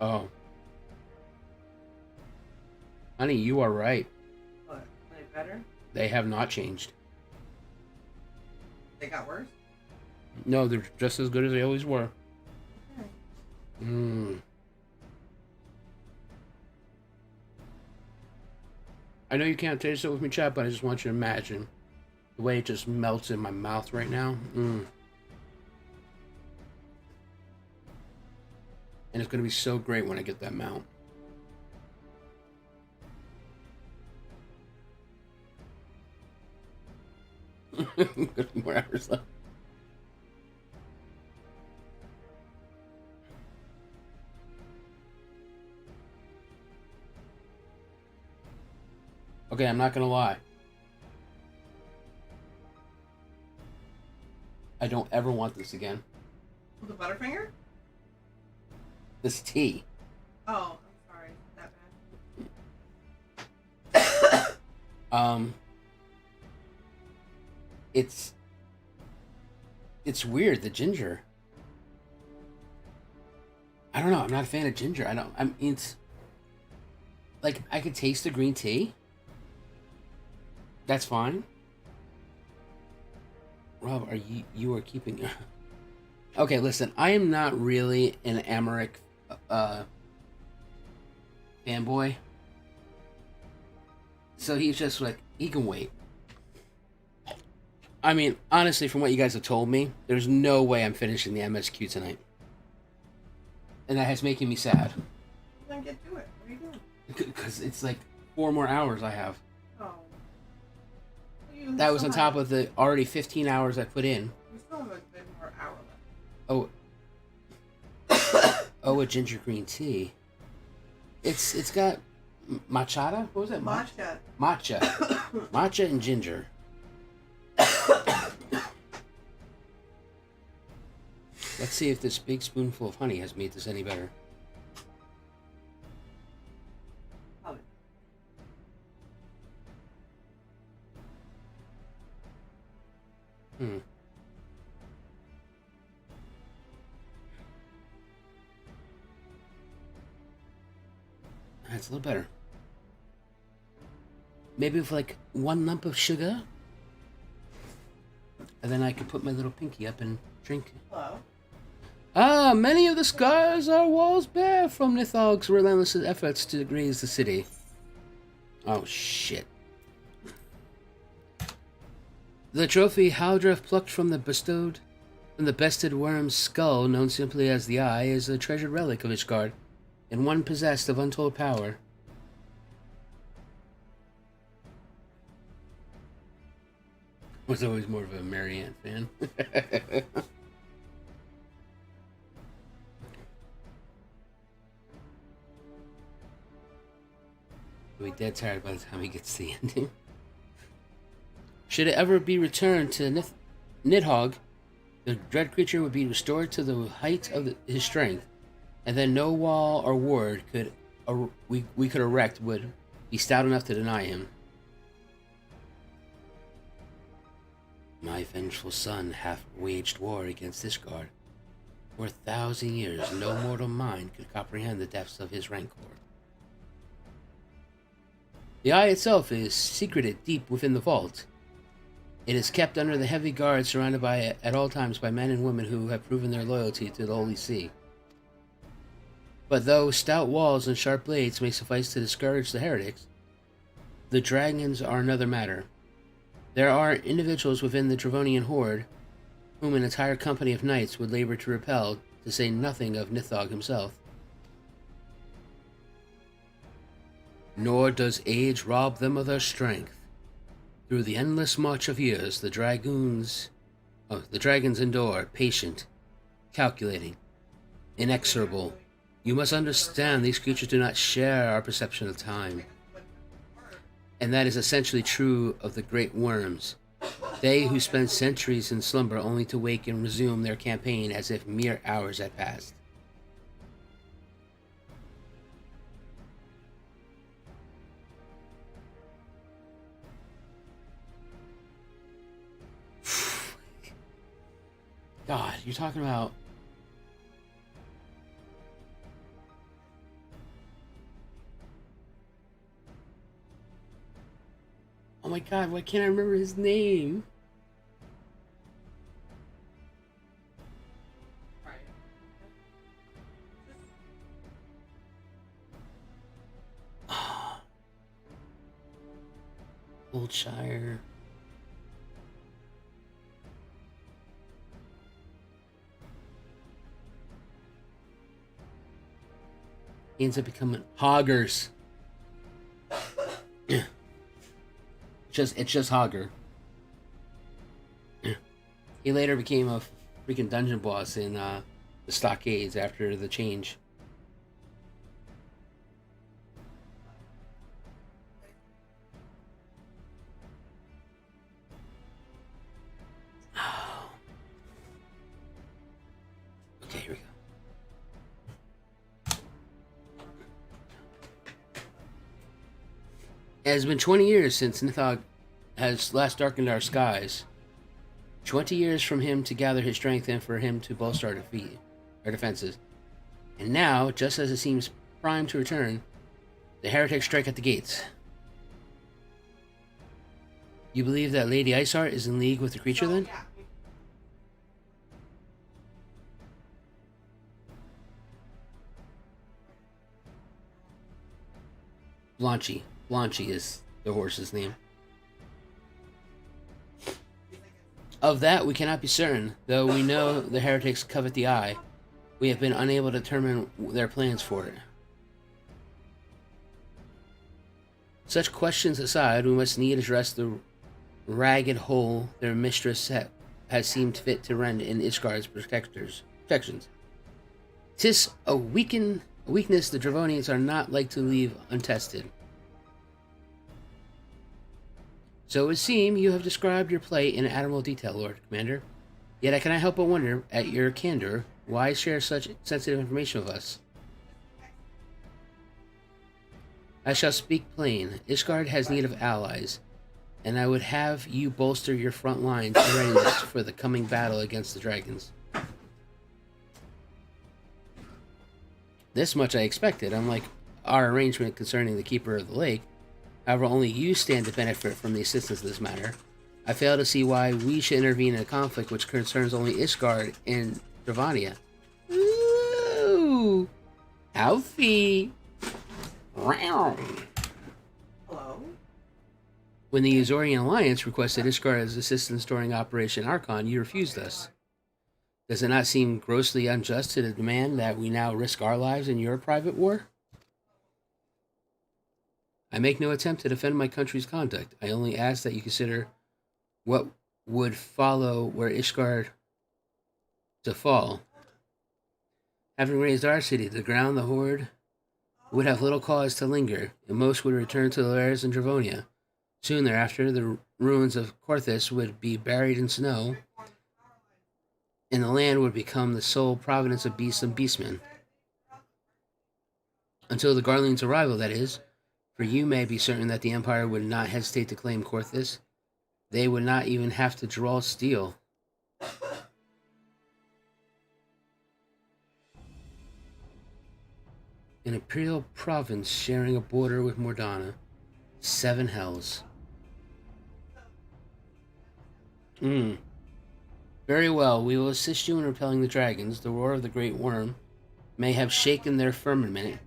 Oh. Honey, you are right. What? Are they better? They have not changed. They got worse? No, they're just as good as they always were. Okay. Mmm. I know you can't taste it with me, chat, but I just want you to imagine the way it just melts in my mouth right now. Mmm. And it's going to be so great when I get that mount. More hours left. Okay, I'm not gonna lie. I don't ever want this again. The Butterfinger? This tea. Oh, I'm sorry. That bad. It's weird, the ginger. I don't know, I'm not a fan of ginger. It's like I could taste the green tea. That's fine. Rob, you are keeping Okay, listen, I am not really an Amaric fanboy. So he's just like, he can wait. I mean, honestly, from what you guys have told me, there's no way I'm finishing the MSQ tonight. And that has making me sad. Then get to it. What are you doing? Because it's like 4 more hours I have. Oh. That was on top of the already 15 hours I put in. You still have a good more hour left. Oh, a ginger green tea. It's got matcha. What was that? Matcha. Matcha. Matcha and ginger. Let's see if this big spoonful of honey has made this any better. That's a little better. Maybe with like 1 lump of sugar. And then I can put my little pinky up and drink. Hello. Ah, many of the scars our walls bear from Nidhogg's relentless efforts to graze the city. Oh, shit. The trophy Haldref plucked from the bested worm's skull, known simply as the Eye, is a treasured relic of Ishgard, and one possessed of untold power. Was always more of a Marianne fan. He'll be dead tired by the time he gets to the ending. Should it ever be returned to Nidhogg, the dread creature would be restored to the height of his strength, and then no wall or ward we could erect would be stout enough to deny him. My vengeful son hath waged war against Ishgard. For 1,000 years, no mortal mind could comprehend the depths of his rancor. The Eye itself is secreted deep within the vault. It is kept under the heavy guard surrounded by at all times by men and women who have proven their loyalty to the Holy See. But though stout walls and sharp blades may suffice to discourage the heretics, the dragons are another matter. There are individuals within the Dravonian horde whom an entire company of knights would labor to repel, to say nothing of Nidhogg himself. Nor does age rob them of their strength. Through the endless march of years, the dragons endure, patient, calculating, inexorable. You must understand these creatures do not share our perception of time. And that is essentially true of the great worms. They who spend centuries in slumber only to wake and resume their campaign as if mere hours had passed. God, you're talking about... Oh my god, why can't I remember his name? Oldshire. He ends up becoming Hoggers. It's just Hogger. He later became a freaking dungeon boss in the Stockades after the change. Okay, here we go. It has been 20 years since Nidhogg has last darkened our skies. 20 years from him to gather his strength and for him to bolster our defenses. And now, just as it seems primed to return, the heretics strike at the gates. You believe that Lady Iceheart is in league with the creature then? Blanchy. Blanchy is the horse's name. Of that we cannot be certain, though we know the heretics covet the eye. We have been unable to determine their plans for it. Such questions aside, we must need address the ragged hole their mistress has seemed fit to rend in Ishgard's protections. 'Tis a weakness the Dravonians are not like to leave untested. So it would seem you have described your play in admirable detail, Lord Commander. Yet I cannot help but wonder at your candor. Why share such sensitive information with us? I shall speak plain. Ishgard has need of allies, and I would have you bolster your front lines in readiness for the coming battle against the dragons. This much I expected, unlike our arrangement concerning the Keeper of the Lake. However, only you stand to benefit from the assistance of this matter. I fail to see why we should intervene in a conflict which concerns only Ishgard and Dravania. Ooh! Alfie! Hello? When the Eorzea Alliance requested Ishgard's assistance during Operation Archon, you refused us. Does it not seem grossly unjust to demand that we now risk our lives in your private war? I make no attempt to defend my country's conduct. I only ask that you consider what would follow were Ishgard to fall. Having raised our city to the ground, the Horde would have little cause to linger, and most would return to the lairs in Dravonia. Soon thereafter, the ruins of Korthis would be buried in snow, and the land would become the sole providence of beasts and beastmen. Until the Garlean's arrival, that is. For you may be certain that the Empire would not hesitate to claim Korthis. They would not even have to draw steel. An imperial province sharing a border with Mordana. 7 hells. Very well, we will assist you in repelling the dragons. The roar of the great worm may have shaken their firmament,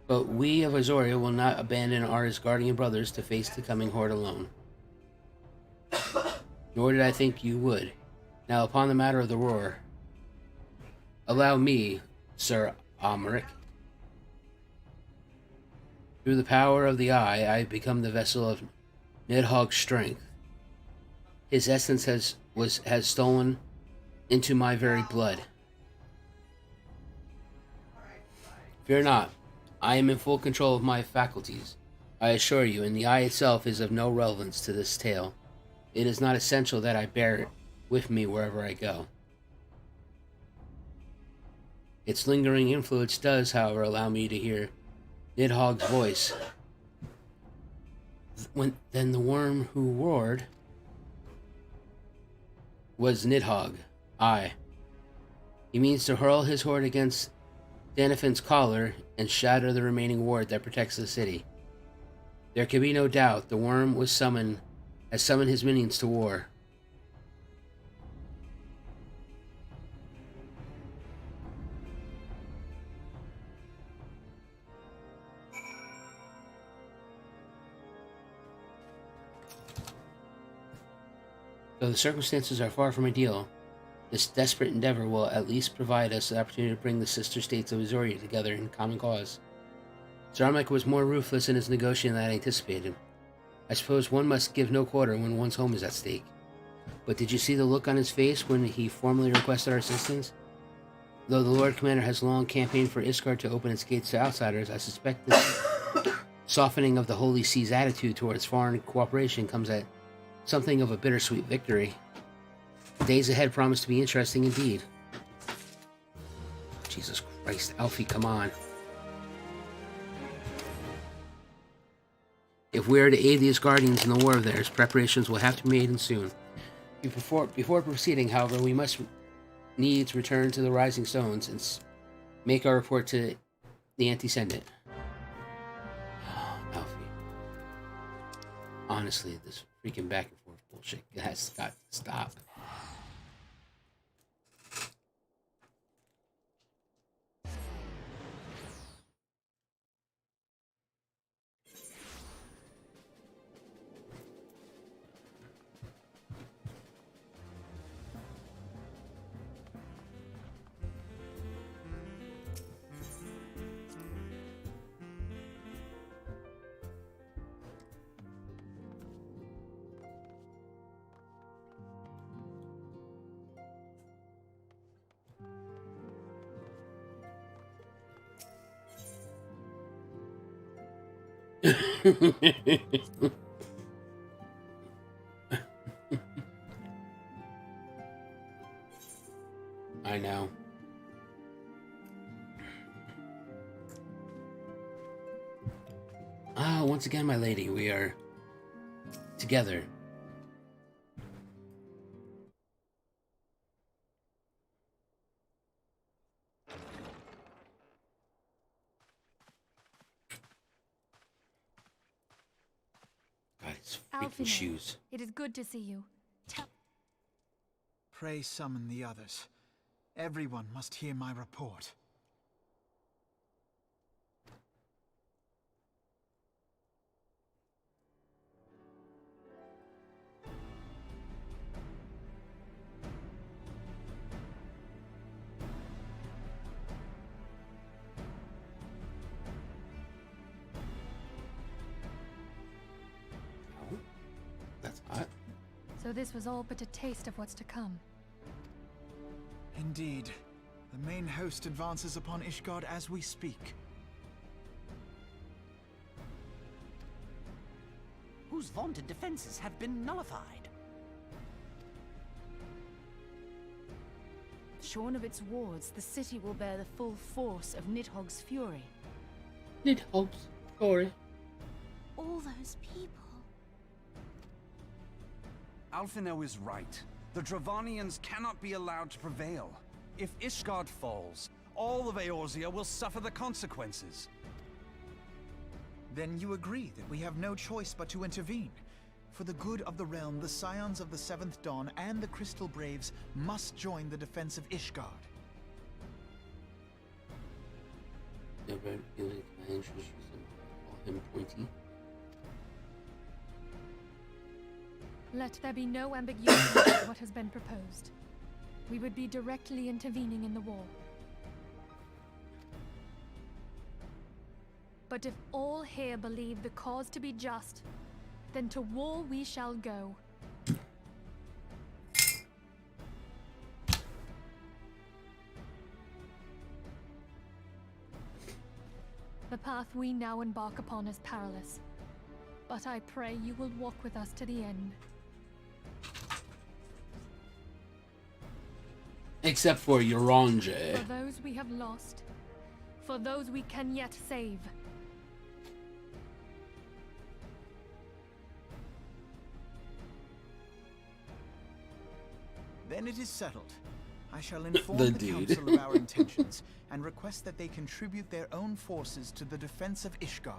but we of Eorzea will not abandon our Asgardian brothers to face the coming horde alone. Nor did I think you would. Now, upon the matter of the roar, allow me, Sir Almeric. Through the power of the eye, I have become the vessel of Nidhogg's strength. His essence has stolen into my very blood. Fear not. I am in full control of my faculties. I assure you, and the eye itself is of no relevance to this tale. It is not essential that I bear it with me wherever I go. Its lingering influence does, however, allow me to hear Nidhogg's voice. Then the worm who roared was Nidhogg. Aye, He means to hurl his horde against Danafin's collar and shatter the remaining ward that protects the city. There can be no doubt the worm has summoned his minions to war. Though the circumstances are far from ideal, this desperate endeavor will at least provide us the opportunity to bring the sister states of Eorzea together in common cause. Zarmek was more ruthless in his negotiating than I anticipated. I suppose one must give no quarter when one's home is at stake. But did you see the look on his face when he formally requested our assistance? Though the Lord Commander has long campaigned for Ishgard to open its gates to outsiders, I suspect this softening of the Holy See's attitude towards foreign cooperation comes at something of a bittersweet victory. The days ahead promise to be interesting indeed. Jesus Christ, Alfie, come on. If we are to aid these guardians in the war of theirs, preparations will have to be made and soon. Before proceeding, however, we must needs return to the Rising Stones and make our report to the Anti-Sendit. Alfie. Honestly, this freaking back and forth bullshit has got to stop. I know. Ah, once again, my lady, we are together. God, his freaking shoes. It is good to see you. Pray summon the others. Everyone must hear my report. Oh, that's hot. So this was all but a taste of what's to come. Indeed. The main host advances upon Ishgard as we speak. Whose vaunted defenses have been nullified. Shorn of its wards, the city will bear the full force of Nidhogg's fury. Nidhogg's fury. All those people. Alphino is right. The Dravanians cannot be allowed to prevail. If Ishgard falls, all of Eorzea will suffer the consequences. Then you agree that we have no choice but to intervene. For the good of the realm, the Scions of the Seventh Dawn and the Crystal Braves must join the defense of Ishgard. Let there be no ambiguity about what has been proposed. We would be directly intervening in the war. But if all here believe the cause to be just, then to war we shall go. The path we now embark upon is perilous, but I pray you will walk with us to the end. Except for Eorzea. For those we have lost, for those we can yet save. Then it is settled. I shall inform The the dude. council of our intentions and request that they contribute their own forces to the defense of Ishgard.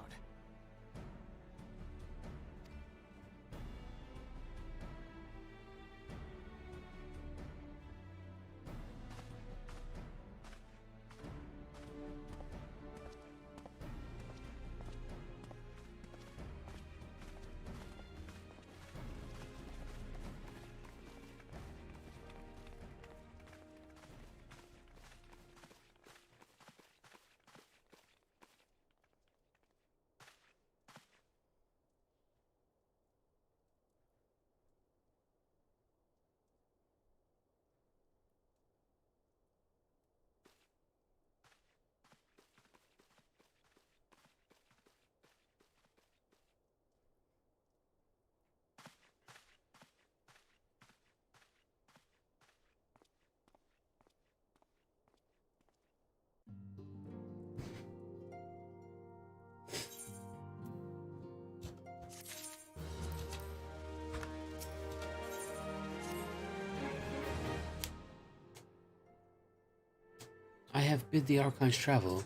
I have bid the Archons travel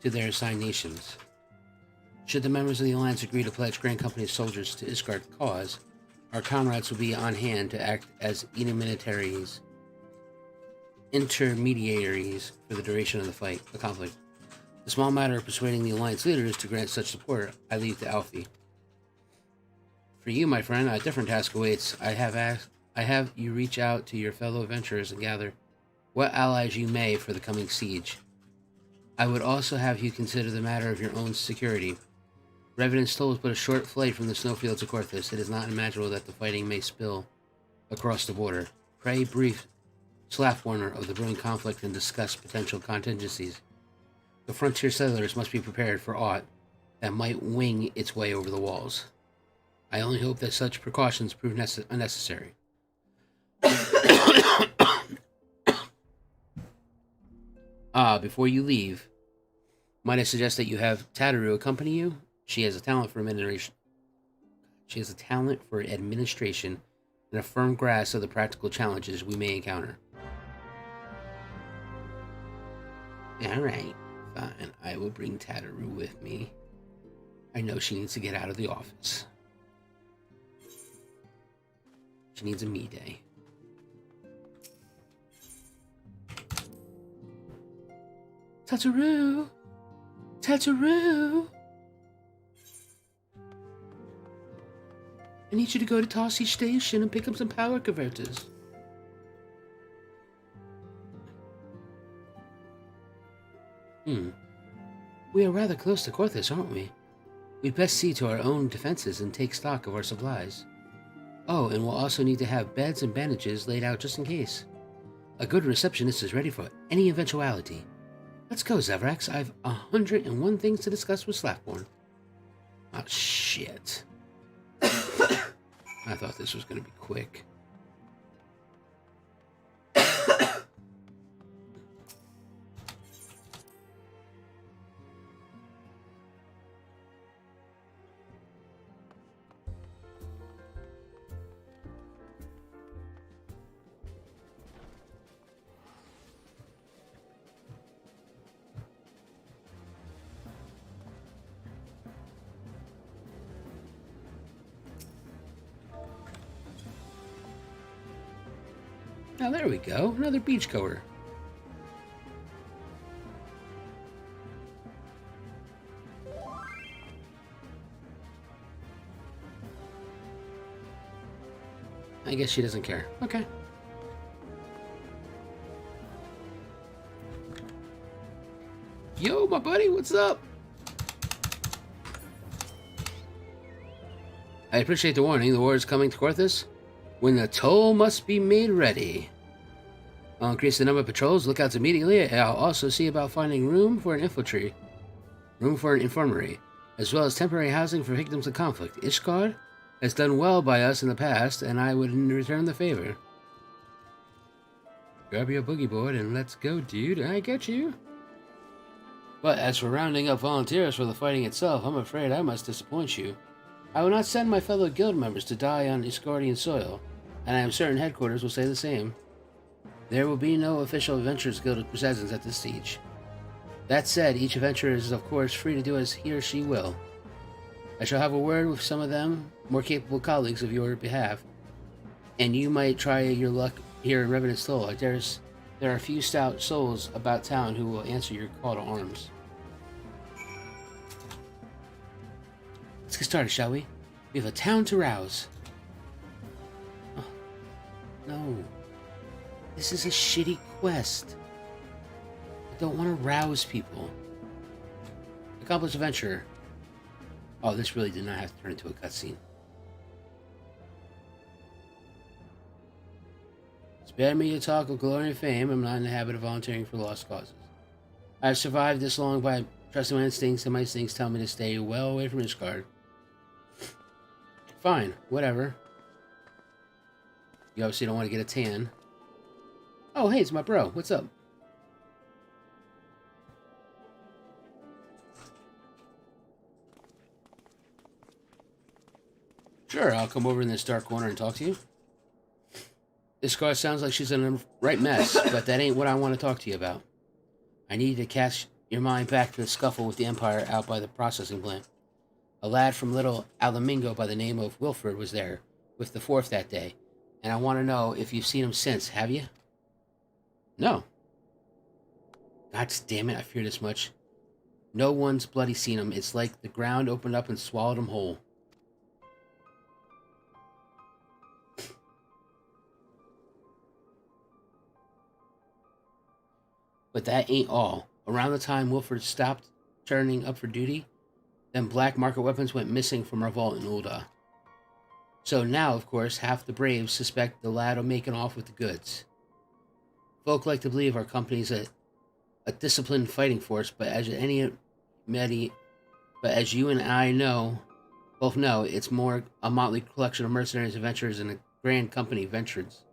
to their assigned nations. Should the members of the Alliance agree to pledge Grand Company's soldiers to Ishgard's cause, our comrades will be on hand to act as intermediaries for the duration of the conflict. The small matter of persuading the Alliance leaders to grant such support, I leave to Alfie. For you, my friend, a different task awaits. I have you reach out to your fellow adventurers and gather what allies you may for the coming siege. I would also have you consider the matter of your own security. Revenant's Toll is but a short flight from the snowfields of Korthus. It is not imaginable that the fighting may spill across the border. Pray brief Slaftwarner of the brewing conflict and discuss potential contingencies. The frontier settlers must be prepared for aught that might wing its way over the walls. I only hope that such precautions prove unnecessary. Before you leave, might I suggest that you have Tataru accompany you? She has a talent for administration. And a firm grasp of the practical challenges we may encounter. Alright, fine. I will bring Tataru with me. I know she needs to get out of the office. She needs a me day. Tataru! Tataru! I need you to go to Tossie Station and pick up some power converters. We are rather close to Korthus, aren't we? We'd best see to our own defenses and take stock of our supplies. Oh, and we'll also need to have beds and bandages laid out just in case. A good receptionist is ready for any eventuality. Let's go, Zaverax. I've 101 things to discuss with Slaftborn. Oh, shit. I thought this was going to be quick. Oh, there we go. Another beachgoer. I guess she doesn't care. Okay. Yo, my buddy, what's up? I appreciate the warning. The war is coming to Korthus. When the toll must be made ready. I'll increase the number of patrols, lookouts immediately, and I'll also see about finding room for an infirmary, as well as temporary housing for victims of conflict. Ishgard has done well by us in the past, and I would return the favor. Grab your boogie board and let's go, dude. I get you. But as for rounding up volunteers for the fighting itself, I'm afraid I must disappoint you. I will not send my fellow guild members to die on Ishgardian soil, and I am certain headquarters will say the same. There will be no official Adventurers Guild presence at this siege. That said, each adventurer is of course free to do as he or she will. I shall have a word with some of them, more capable colleagues of your behalf, and you might try your luck here in Revenant Soul. There are a few stout souls about town who will answer your call to arms. Let's get started, shall we? We have a town to rouse. Oh, no. This is a shitty quest. I don't want to rouse people. Accomplished adventurer. Oh, this really did not have to turn into a cutscene. Spare me your talk of glory and fame. I'm not in the habit of volunteering for lost causes. I've survived this long by trusting my instincts, and my instincts tell me to stay well away from Ishgard. Fine, whatever. You obviously don't want to get a tan. Oh, hey, it's my bro. What's up? Sure, I'll come over in this dark corner and talk to you. This girl sounds like she's in a right mess, but that ain't what I want to talk to you about. I need to cast your mind back to the scuffle with the Empire out by the processing plant. A lad from Little Alamingo by the name of Wilfred was there with the fourth that day, and I want to know if you've seen him since, have you? No. God damn it, I fear this much. No one's bloody seen him. It's like the ground opened up and swallowed him whole. But that ain't all. Around the time Wilfred stopped turning up for duty, then black market weapons went missing from our vault in Ul'dah. So now, of course, half the Braves suspect the lad of making off with the goods. Folk like to believe our company's a disciplined fighting force, but as you and I both know, it's more a motley collection of mercenaries, adventurers, and a grand company of venturers.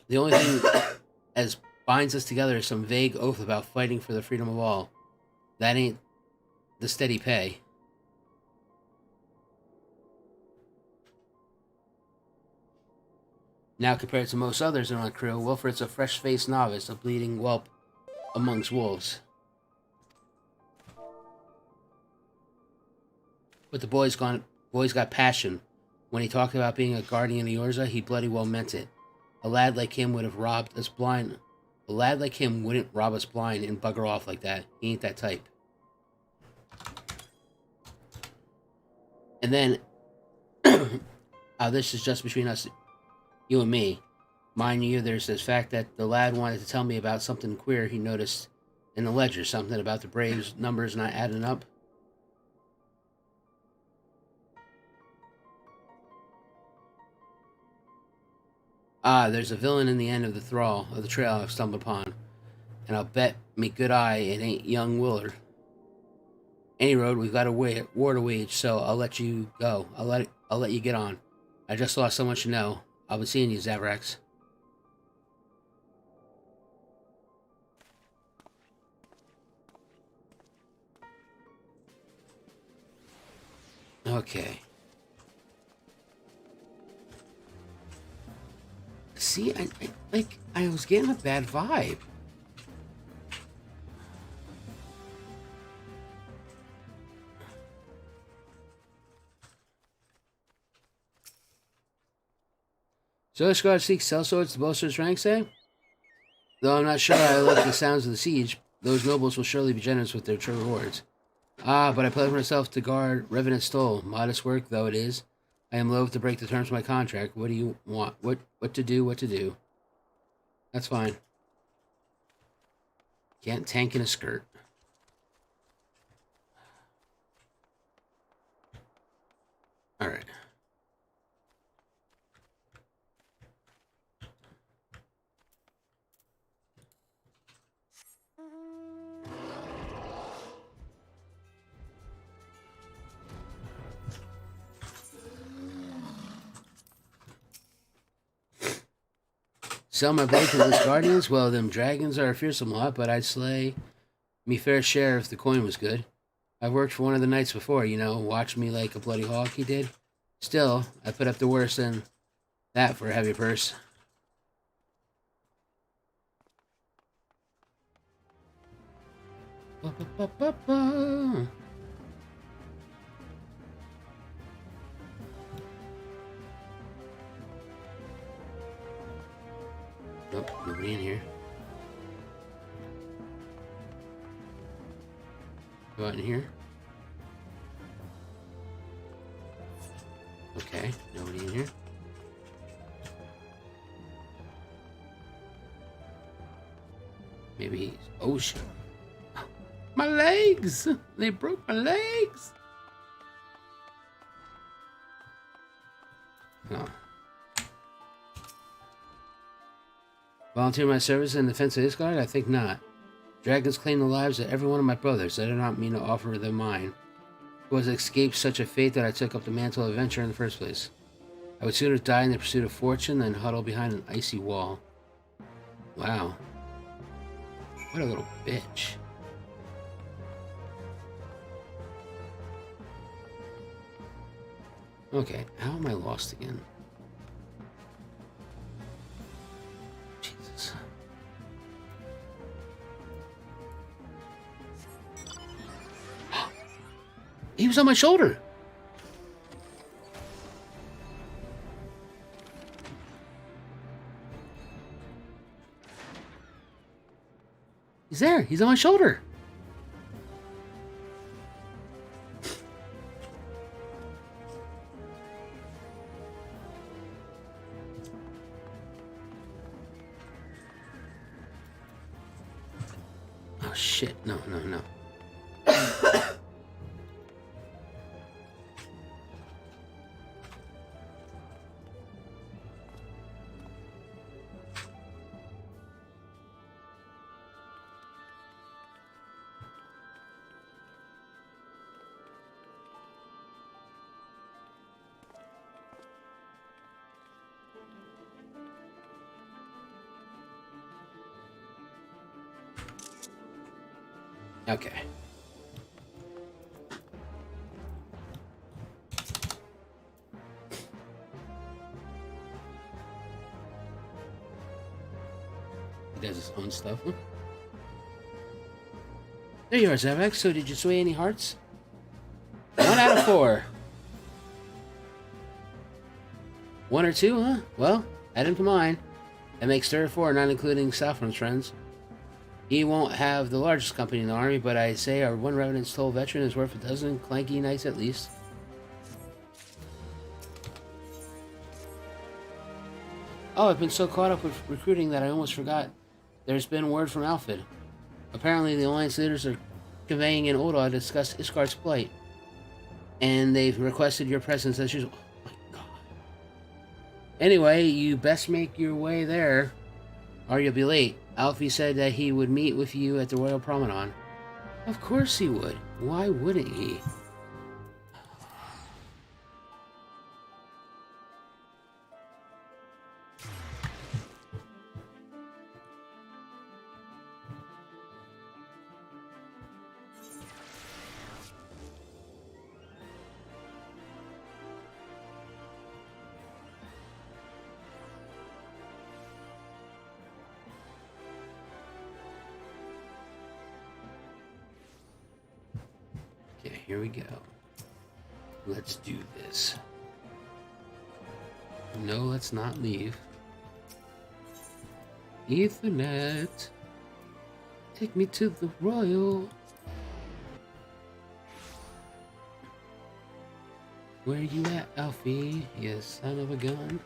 The only thing as binds us together is some vague oath about fighting for the freedom of all. That ain't the steady pay. Now, compared to most others in our crew, Wilfred's a fresh-faced novice, a bleeding whelp amongst wolves. But the boy's got passion. When he talked about being a guardian of Eorzea, he bloody well meant it. A lad like him would have robbed us blind. A lad like him wouldn't rob us blind and bugger off like that. He ain't that type. And then, this is just between us, you and me. Mind you, there's this fact that the lad wanted to tell me about something queer he noticed in the ledger. Something about the Braves numbers not adding up. There's a villain in the end of the trail I've stumbled upon, and I'll bet me good eye it ain't young Willard. Any road, we've got a war to wage, so I'll let you go. I'll let you get on. I just lost so much to know. I'll be seeing you, Zaverax. Okay. See, I was getting a bad vibe. So Ishgard seeks sellswords to bolster its ranks, eh? Though I'm not sure I like the sounds of the siege, those nobles will surely be generous with their rewards. But I pledge myself to guard Revenant Soul. Modest work, though it is. I am loath to break the terms of my contract. What do you want? What to do? That's fine. Can't tank in a skirt. Alright. Sell my blade to those guardians? Well, them dragons are a fearsome lot, but I'd slay me fair share if the coin was good. I've worked for one of the knights before, watch me like a bloody hawk, he did. Still, I put up the worse than That for a heavy purse. Ba, ba, ba, ba, ba. Nope, nobody in here. Go out in here. Okay, nobody in here. Maybe he's... Oh, shit. My legs! They broke my legs! Oh. Volunteer my service in the defense of Ishgard? I think not. Dragons claim the lives of every one of my brothers. I do not mean to offer them mine. It was escape such a fate that I took up the mantle of adventure in the first place. I would sooner die in the pursuit of fortune than huddle behind an icy wall. Wow. What a little bitch. Okay, how am I lost again? Jesus. He was on my shoulder. He's there. He's on my shoulder. Oh shit. No, no, no. Okay. He does his own stuff. Huh? There you are, Zaverax. So did you sway any hearts? 1 out of 4. 1 or 2, huh? Well, add him to mine. That makes 3 or 4, not including Saffron's friends. He won't have the largest company in the army, but I say our one Revenant's Toll veteran is worth a dozen clanky knights at least. Oh, I've been so caught up with recruiting that I almost forgot. There's been word from Alfred. Apparently the Alliance leaders are conveying an order to discuss Ishgard's plight. And they've requested your presence as usual. Oh my god. Anyway, you best make your way there, or you'll be late. Alfie said that he would meet with you at the Royal Promenade. Of course he would. Why wouldn't he? Here we go. Let's do this. No, let's not leave. Ethernet. Take me to the Royal. Where you at, Alfie? You son of a gun.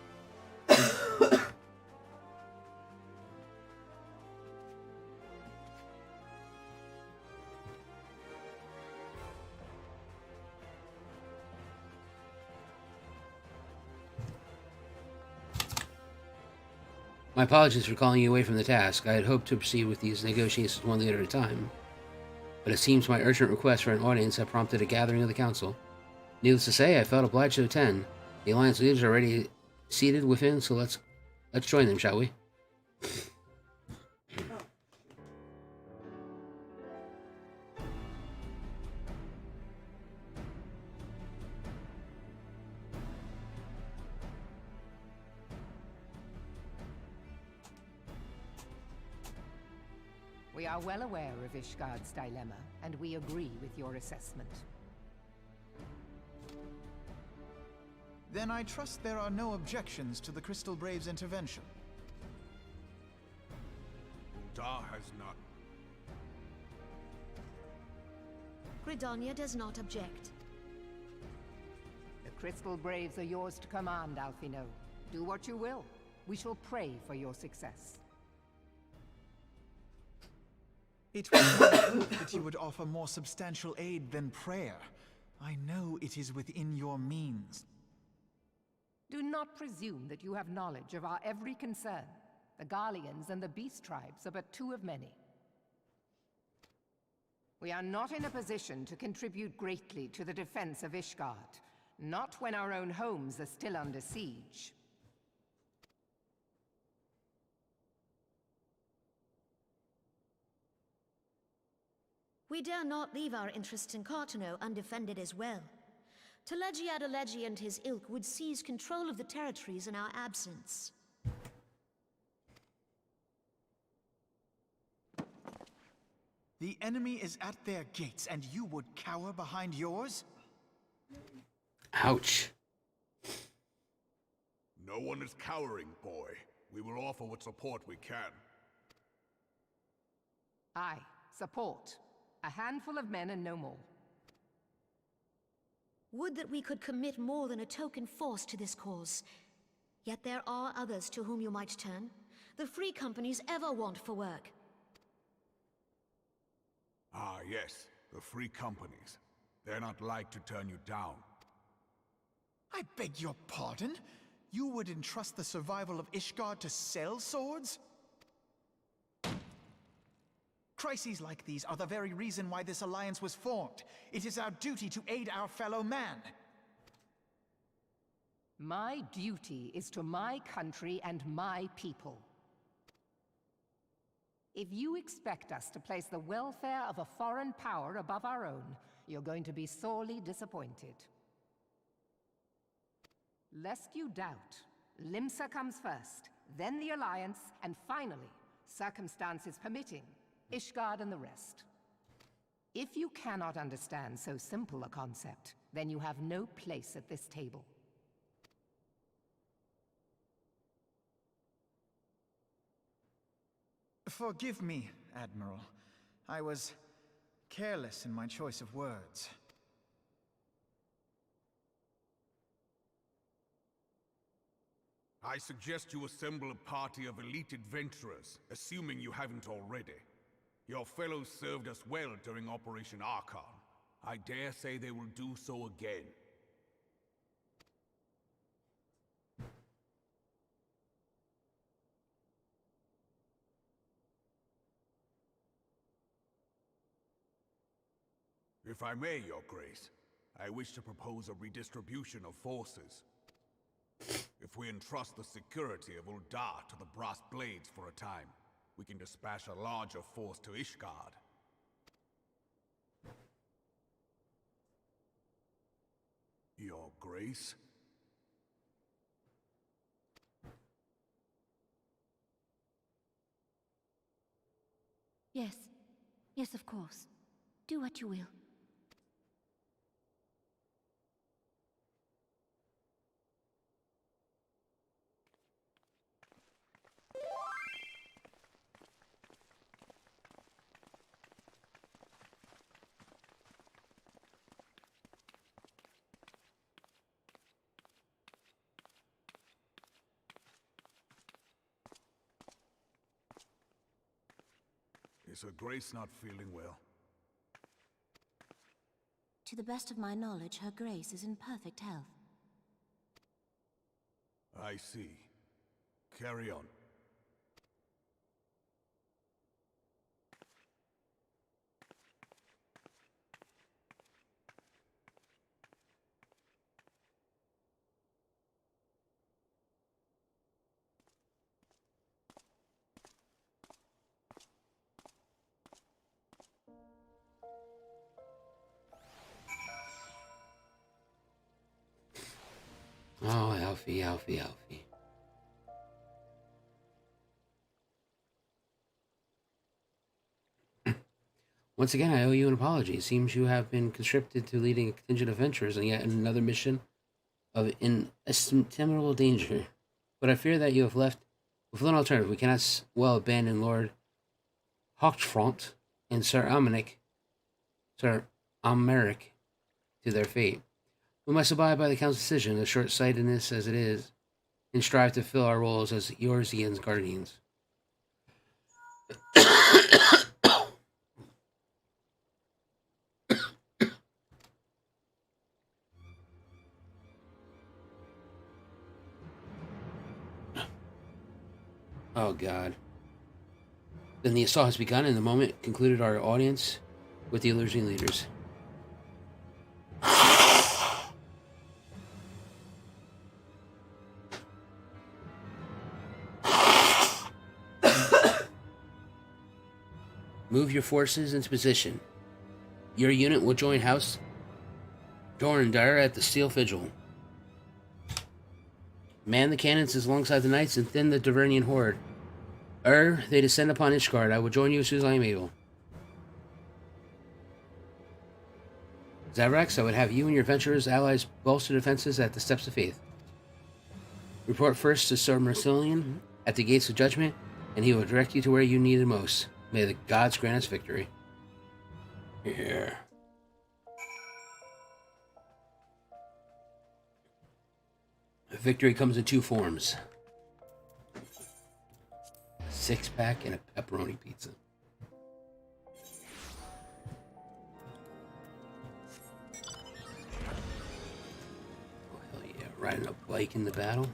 My apologies for calling you away from the task. I had hoped to proceed with these negotiations one leader at a time. But it seems my urgent request for an audience have prompted a gathering of the council. Needless to say, I felt obliged to attend. The Alliance leaders are already seated within, so let's join them, shall we? We are well aware of Ishgard's dilemma, and we agree with your assessment. Then I trust there are no objections to the Crystal Brave's intervention. Dar has not. Gridania does not object. The Crystal Braves are yours to command, Alphino. Do what you will. We shall pray for your success. It would hope that you would offer more substantial aid than prayer. I know it is within your means. Do not presume that you have knowledge of our every concern. The Garleans and the Beast Tribes are but two of many. We are not in a position to contribute greatly to the defense of Ishgard. Not when our own homes are still under siege. We dare not leave our interests in Cartano undefended as well. Telegi Adalegi and his ilk would seize control of the territories in our absence. The enemy is at their gates, and you would cower behind yours? Ouch. No one is cowering, boy. We will offer what support we can. Aye, support. A handful of men and no more. Would that we could commit more than a token force to this cause. Yet there are others to whom you might turn. The free companies ever want for work. Ah, yes. The free companies. They're not like to turn you down. I beg your pardon? You would entrust the survival of Ishgard to sell swords? Crises like these are the very reason why this alliance was formed. It is our duty to aid our fellow man. My duty is to my country and my people. If you expect us to place the welfare of a foreign power above our own, you're going to be sorely disappointed. Lest you doubt, Limsa comes first, then the Alliance, and finally, circumstances permitting, Ishgard and the rest. If you cannot understand so simple a concept, then you have no place at this table. Forgive me, Admiral. I was careless in my choice of words. I suggest you assemble a party of elite adventurers, assuming you haven't already. Your fellows served us well during Operation Archon. I dare say they will do so again. If I may, Your Grace, I wish to propose a redistribution of forces. If we entrust the security of Uldar to the Brass Blades for a time, we can dispatch a larger force to Ishgard. Your Grace? Yes. Yes, of course. Do what you will. Is Her Grace not feeling well? To the best of my knowledge, Her Grace is in perfect health. I see. Carry on. Oh, Alfie, Alfie, Alfie. Once again, I owe you an apology. It seems you have been conscripted to leading a contingent of adventurers and yet another mission of inestimable danger. But I fear that you have left with little alternative. We cannot well abandon Lord Hochfront and Sir Americ to their fate. We must abide by the Council's decision, as short-sightedness as it is, and strive to fill our roles as Eorzean's guardians. Oh, God. Then the assault has begun, and the moment concluded our audience with the Eorzean leaders. Move your forces into position. Your unit will join House Dorndire at the Steel Vigil. Man the cannons alongside the knights and thin the Divernian horde. They descend upon Ishgard. I will join you as soon as I am able. Zaverax, I would have you and your adventurers allies bolster defenses at the Steps of Faith. Report first to Sir Mercillian at the Gates of Judgment, and he will direct you to where you need it most. May the gods grant us victory. Here. Victory comes in two forms. A 6-pack and a pepperoni pizza. Oh, hell yeah. Riding a bike in the battle.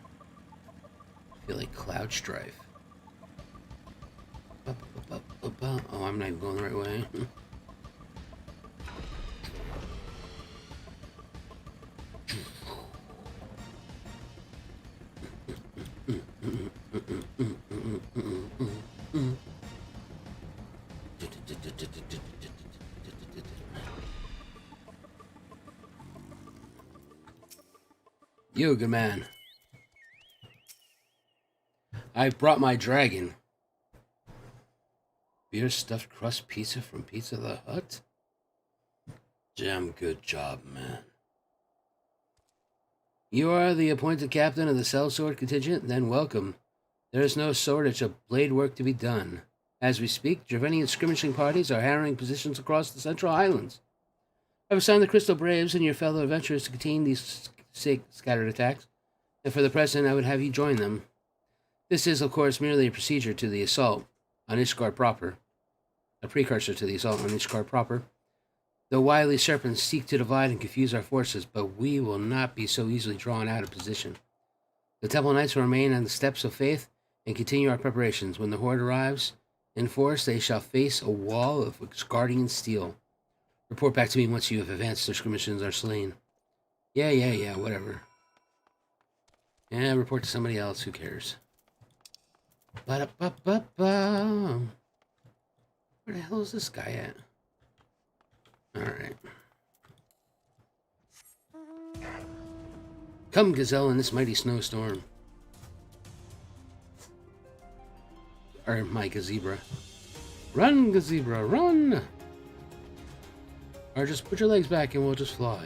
I feel like Cloud Strife. Oh, I'm not even going the right way. You, good man. I brought my dragon. Beer stuffed crust pizza from Pizza the Hut? Damn good job, man. You are the appointed captain of the sellsword contingent? Then welcome. There is no shortage of blade work to be done. As we speak, Dravenian skirmishing parties are harrying positions across the Central Highlands. I've assigned the Crystal Braves and your fellow adventurers to contain these scattered attacks, and for the present I would have you join them. This is, of course, merely a procedure to the assault on Ishgard proper. A precursor to the assault on Ishgard proper. The wily serpents seek to divide and confuse our forces, but we will not be so easily drawn out of position. The Temple Knights will remain on the Steps of Faith and continue our preparations. When the Horde arrives in force, they shall face a wall of Guardian steel. Report back to me once you have advanced their skirmishers are slain. Yeah, whatever. Yeah, report to somebody else, who cares? Ba-da-ba-ba-ba. Where the hell is this guy at? Alright. Come, Gazelle, in this mighty snowstorm. Or my Gazebra. Run, Gazebra, run! Or just put your legs back and we'll just fly.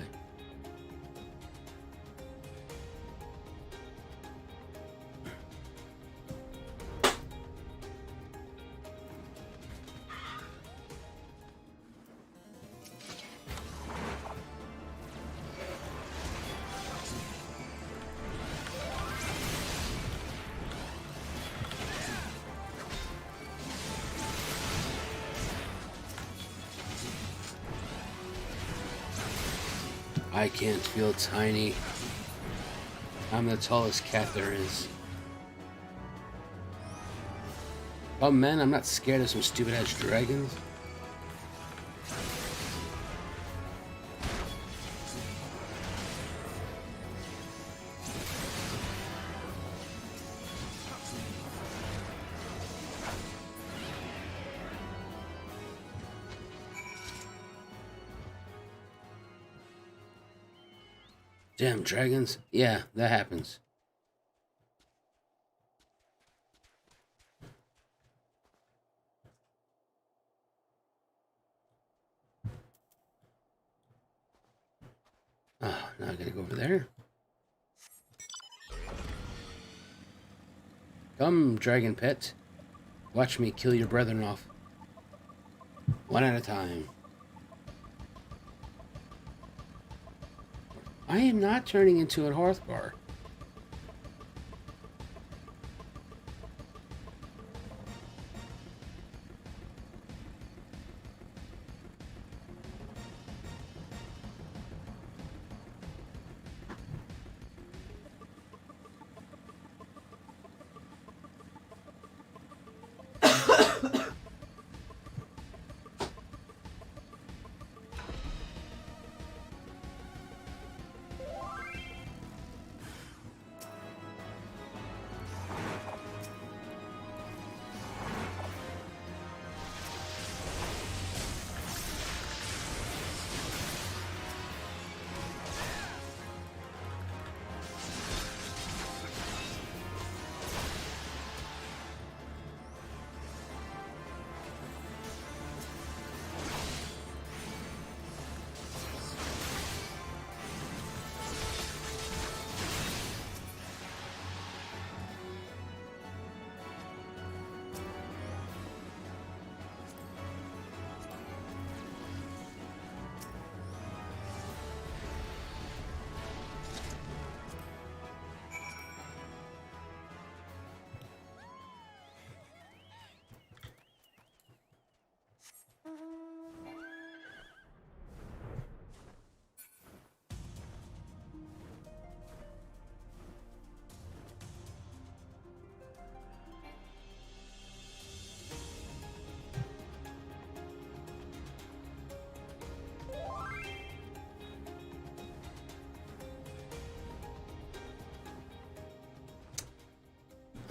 I can't feel tiny. I'm the tallest cat there is. Oh man, I'm not scared of some stupid ass dragons. Damn dragons. Yeah, that happens. Now I gotta go over there. Come, dragon pet. Watch me kill your brethren off. One at a time. I am not turning into a Hearthbar.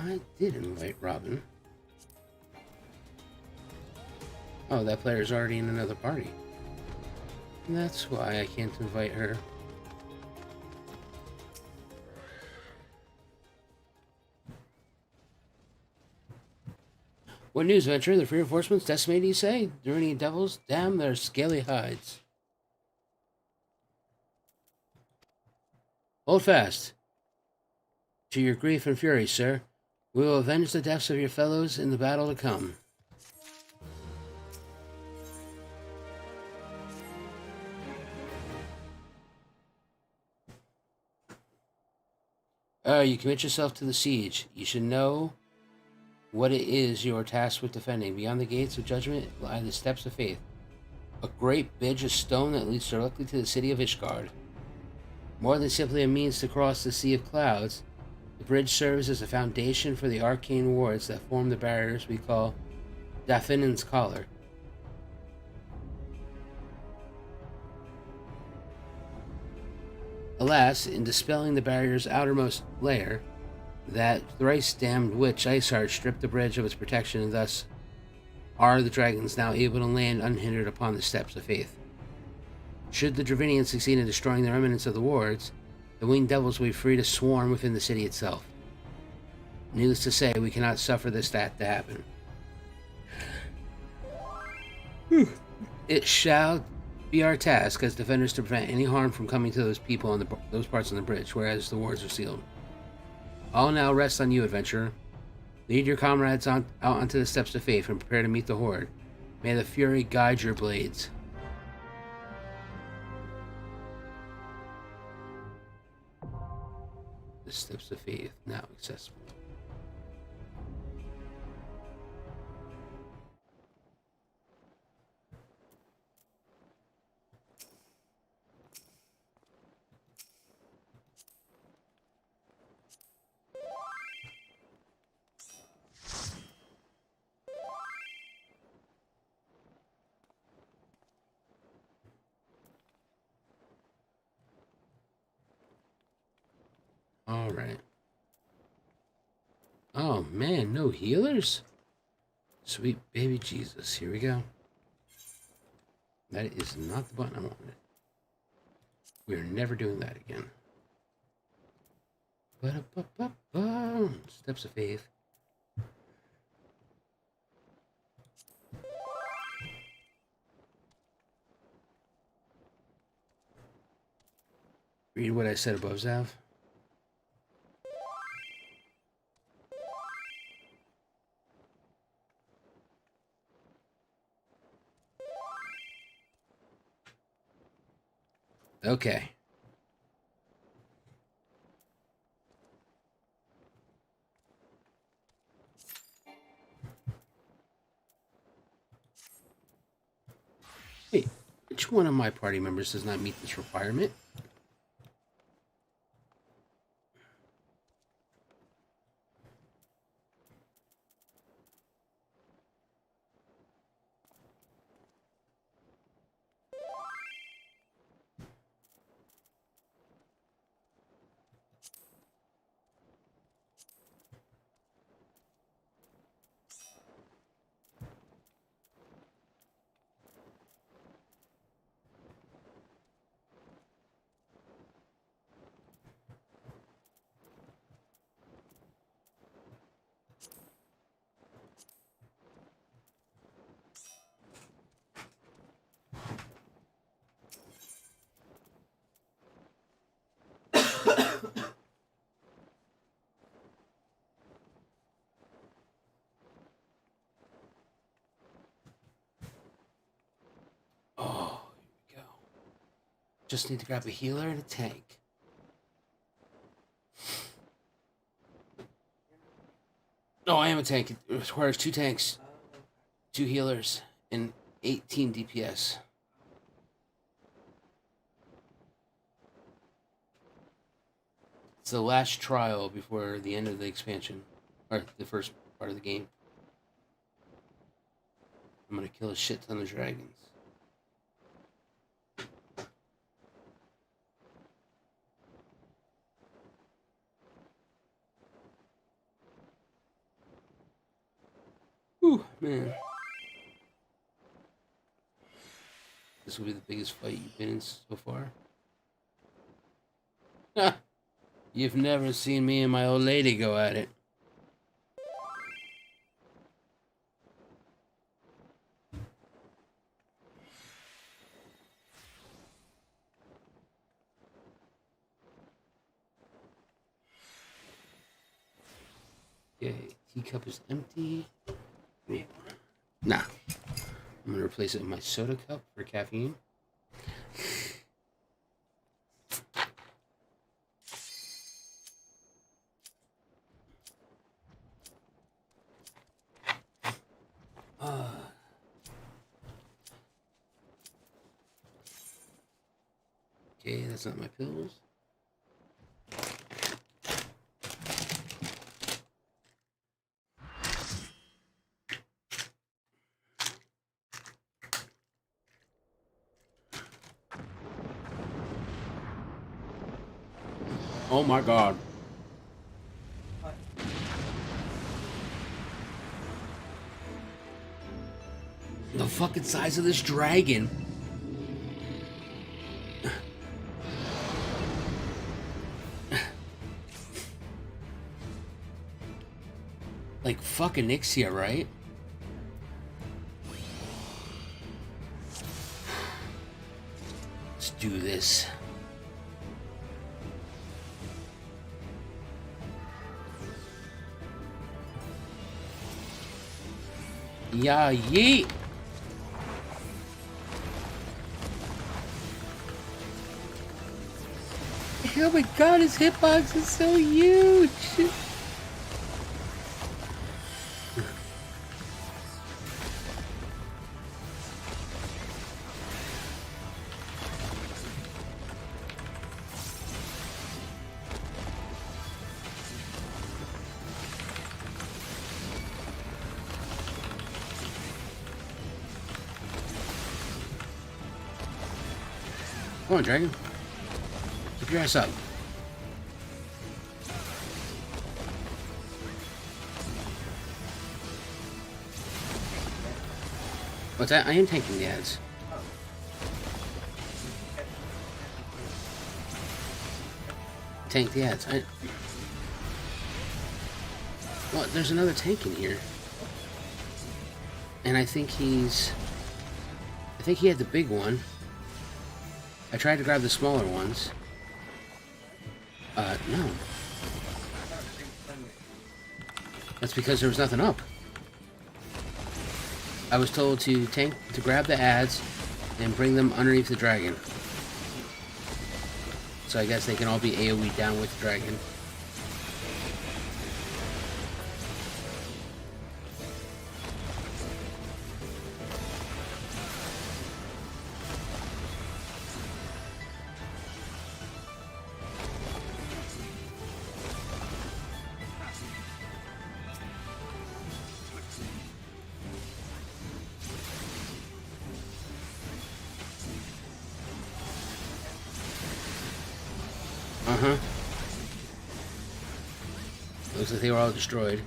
I did invite Robin. Oh, that player's already in another party. That's why I can't invite her. What news, Venture? The reinforcements decimated, you say? There any devils? Damn their scaly hides. Hold fast. To your grief and fury, sir. We will avenge the deaths of your fellows in the battle to come. You commit yourself to the siege. You should know what it is you are tasked with defending. Beyond the gates of judgment lie the steps of faith. A great bridge of stone that leads directly to the city of Ishgard. More than simply a means to cross the sea of clouds, the bridge serves as a foundation for the arcane wards that form the barriers we call Dafinen's Collar. Alas, in dispelling the barrier's outermost layer, that thrice-damned witch Iceheart stripped the bridge of its protection, and thus are the dragons now able to land unhindered upon the steps of faith. Should the Dravinians succeed in destroying the remnants of the wards, the winged devils will be free to swarm within the city itself. Needless to say, we cannot suffer this to happen. It shall be our task as defenders to prevent any harm from coming to those people on those parts of the bridge, whereas the wards are sealed. All now rests on you, adventurer. Lead your comrades out onto the steps of faith and prepare to meet the horde. May the fury guide your blades. The steps of faith now accessible. All right. Oh man, no healers? Sweet baby Jesus. Here we go. That is not the button I wanted. We're never doing that again. Steps of faith. Read what I said above, Zav. Okay. Wait, which one of my party members does not meet this requirement? Oh, here we go. Just need to grab a healer and a tank. Oh, I am a tank. It requires 2 tanks, 2 healers, and 18 DPS. It's the last trial before the end of the expansion, or the first part of the game. I'm gonna kill a shit ton of dragons. Ooh, man. This will be the biggest fight you've been in so far. Ha! You've never seen me and my old lady go at it. Okay, teacup is empty. Nah. I'm gonna replace it with my soda cup for caffeine. Okay, that's not my pills. Oh my god. The fucking size of this dragon. Like fucking Ixia, right? Let's do this. Yeah, yeet. Oh my god, his hitbox is so huge. Come on, dragon. Keep your ass up. What's that? I am tanking the ads. Tank the ads. Well, there's another tank in here. And I think he had the big one. I tried to grab the smaller ones. No. That's because there was nothing up. I was told to grab the ads and bring them underneath the dragon. So I guess they can all be AoE down with the dragon. Uh-huh. Looks like they were all destroyed.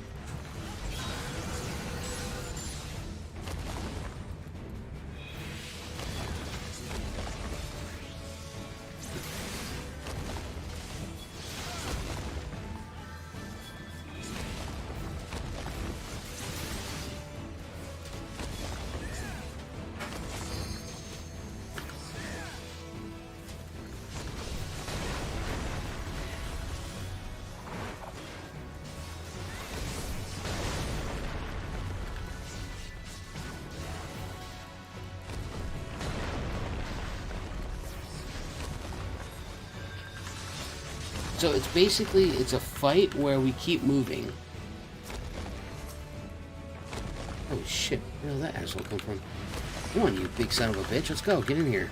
So it's basically, it's a fight where we keep moving. Oh shit, where did that asshole come from? Come on, you big son of a bitch, let's go, get in here.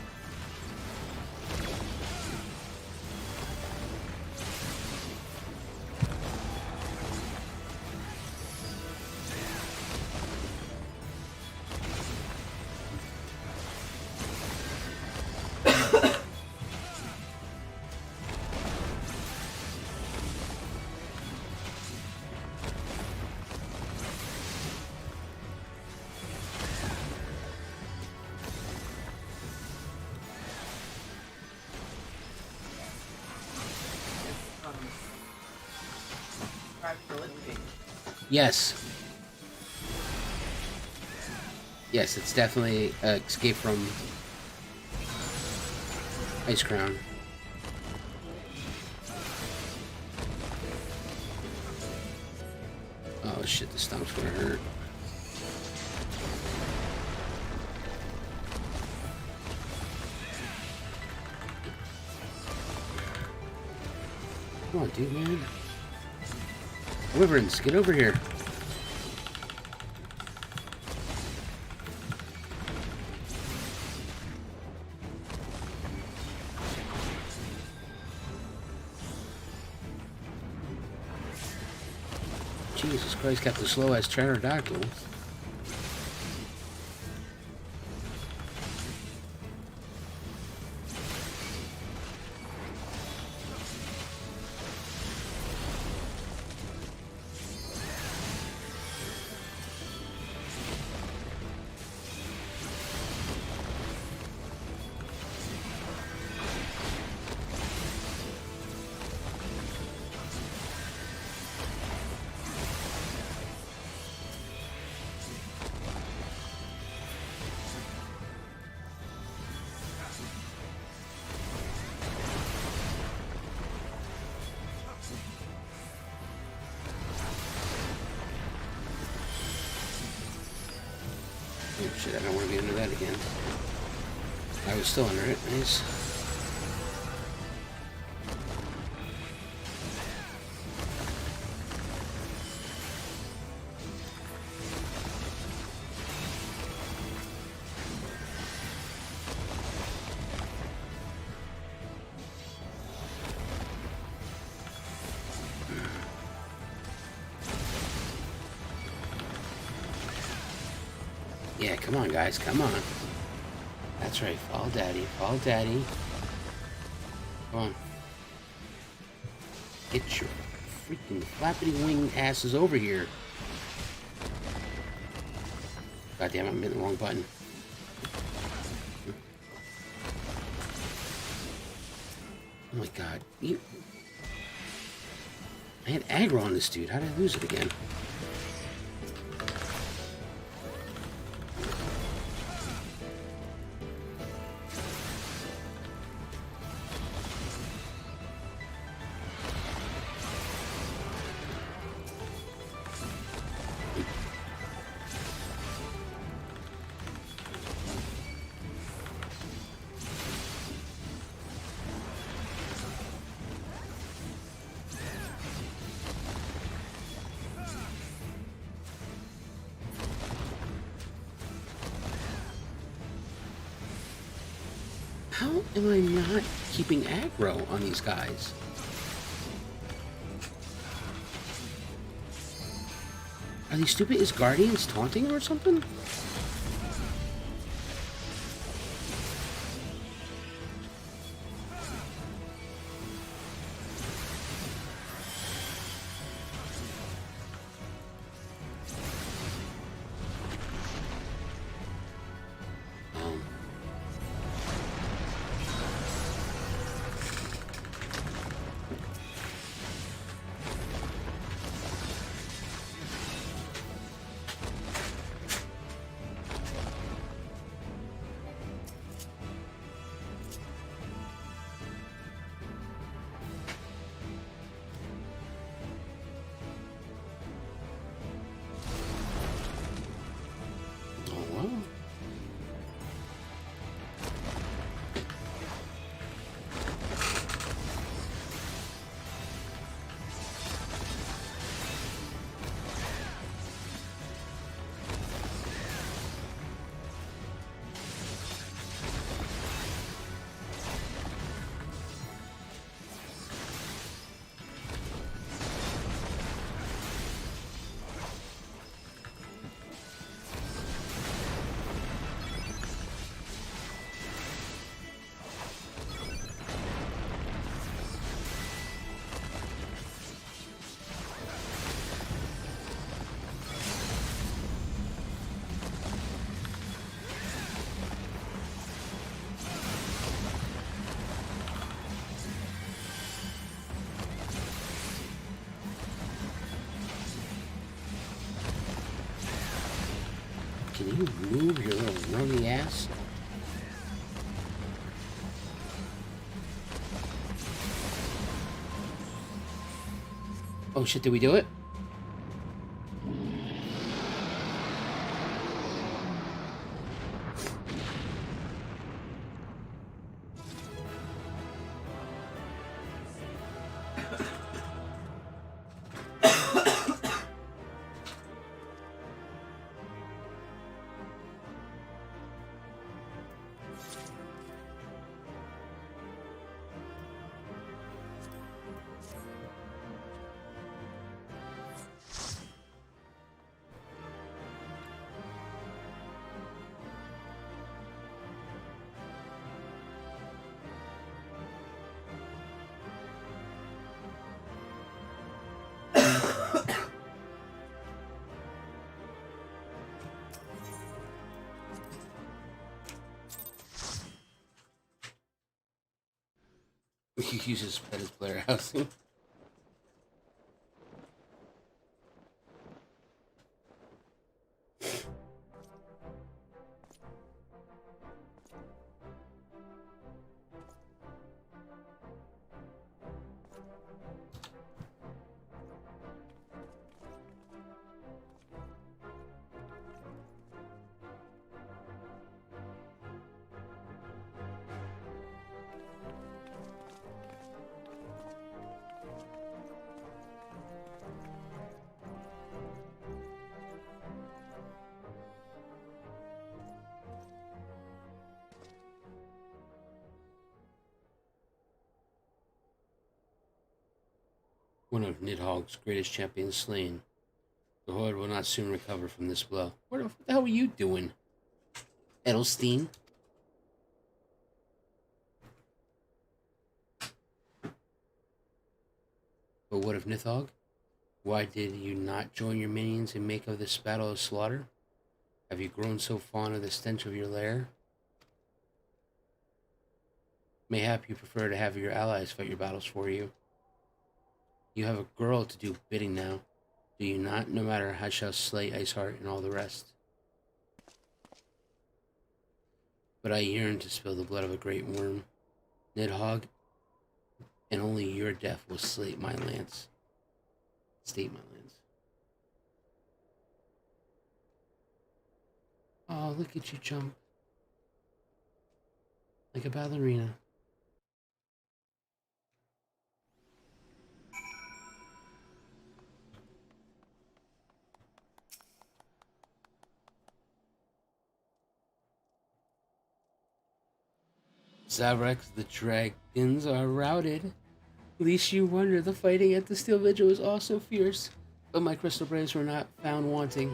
Yes. Yes, it's definitely Escape from Ice Crown. Oh shit, the stomp's gonna hurt. Come on, dude, man. Wyverns, get over here. Jesus Christ, got the slow as pterodactyl. Oh shit, I don't want to be under that again. I was still under it, nice. Yeah, come on, guys, come on. That's right, fall daddy, fall daddy. Come on. Get your freaking flappity wing asses over here. God damn it, I'm hitting the wrong button. Oh my god. I had aggro on this dude. How did I lose it again? How am I not keeping aggro on these guys? Are these stupid Isgardians taunting or something? Can you move your little runny ass? Oh shit, did we do it? He uses pet as player housing. One of Nidhogg's greatest champions slain. The Horde will not soon recover from this blow. What the hell are you doing, Edelstein? But what of Nidhogg? Why did you not join your minions and make of this battle a slaughter? Have you grown so fond of the stench of your lair? Mayhap you prefer to have your allies fight your battles for you. You have a girl to do bidding now, do you not? No matter how shall slay Iceheart and all the rest. But I yearn to spill the blood of a great worm, Nidhogg, and only your death will slate my lance. State my lance. Oh, look at you jump. Like a ballerina. Zaverax, the dragons are routed. Least you wonder the fighting at the Steel Vigil was also fierce, but my crystal braves were not found wanting.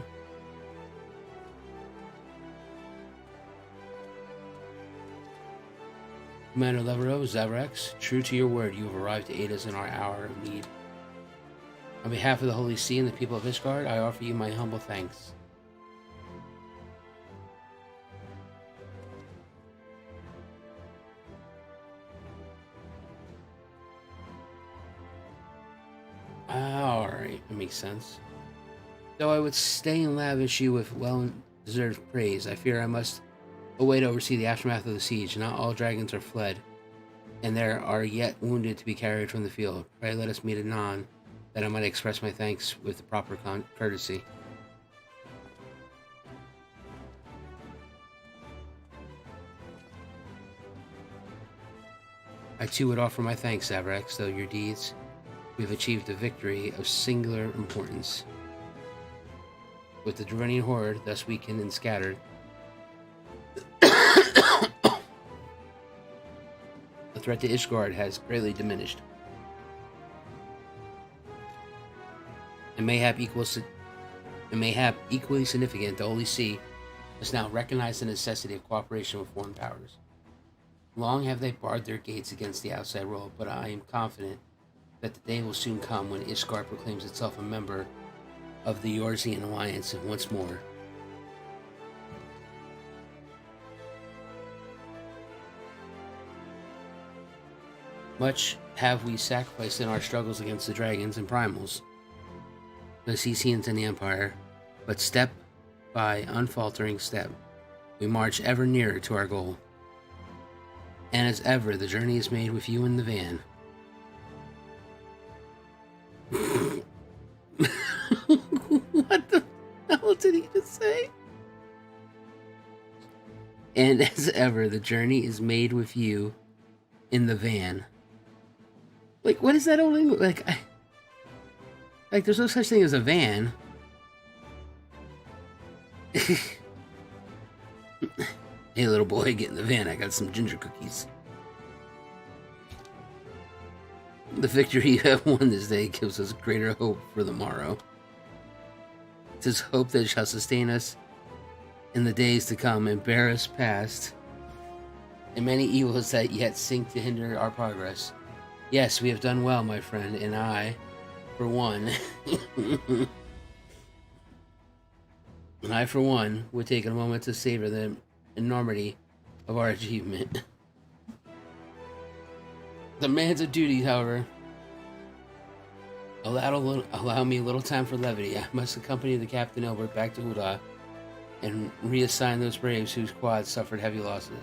Commander Levero, Zaverax, true to your word, you have arrived to aid us in our hour of need. On behalf of the Holy See and the people of Ishgard, I offer you my humble thanks. Alright, that makes sense. Though I would stay and lavish you with well-deserved praise, I fear I must await to oversee the aftermath of the siege. Not all dragons are fled, and there are yet wounded to be carried from the field. Pray let us meet anon, that I might express my thanks with the proper courtesy. I too would offer my thanks, Zaverax, though your deeds, we have achieved a victory of singular importance. With the Drevenian horde thus weakened and scattered, the threat to Ishgard has greatly diminished. And mayhap equally significant, the Holy See must now recognize the necessity of cooperation with foreign powers. Long have they barred their gates against the outside world, but I am confident that the day will soon come when Ishgard proclaims itself a member of the Eorzean alliance and once more. Much have we sacrificed in our struggles against the dragons and primals, the Cesians and the Empire, but step by unfaltering step, we march ever nearer to our goal. And as ever, the journey is made with you in the van. What the hell did he just say? And as ever, the journey is made with you in the van. Like, what is that only like? Like, there's no such thing as a van. Hey, little boy, get in the van. I got some ginger cookies. The victory you have won this day gives us greater hope for the morrow. 'Tis hope that shall sustain us in the days to come and bear us past, and many evils that yet sink to hinder our progress. Yes, we have done well, my friend, and I, for one, would take a moment to savor the enormity of our achievement. Demands of duty, however, allow me a little time for levity. I must accompany the Captain Elbert back to Huda and reassign those braves whose quads suffered heavy losses.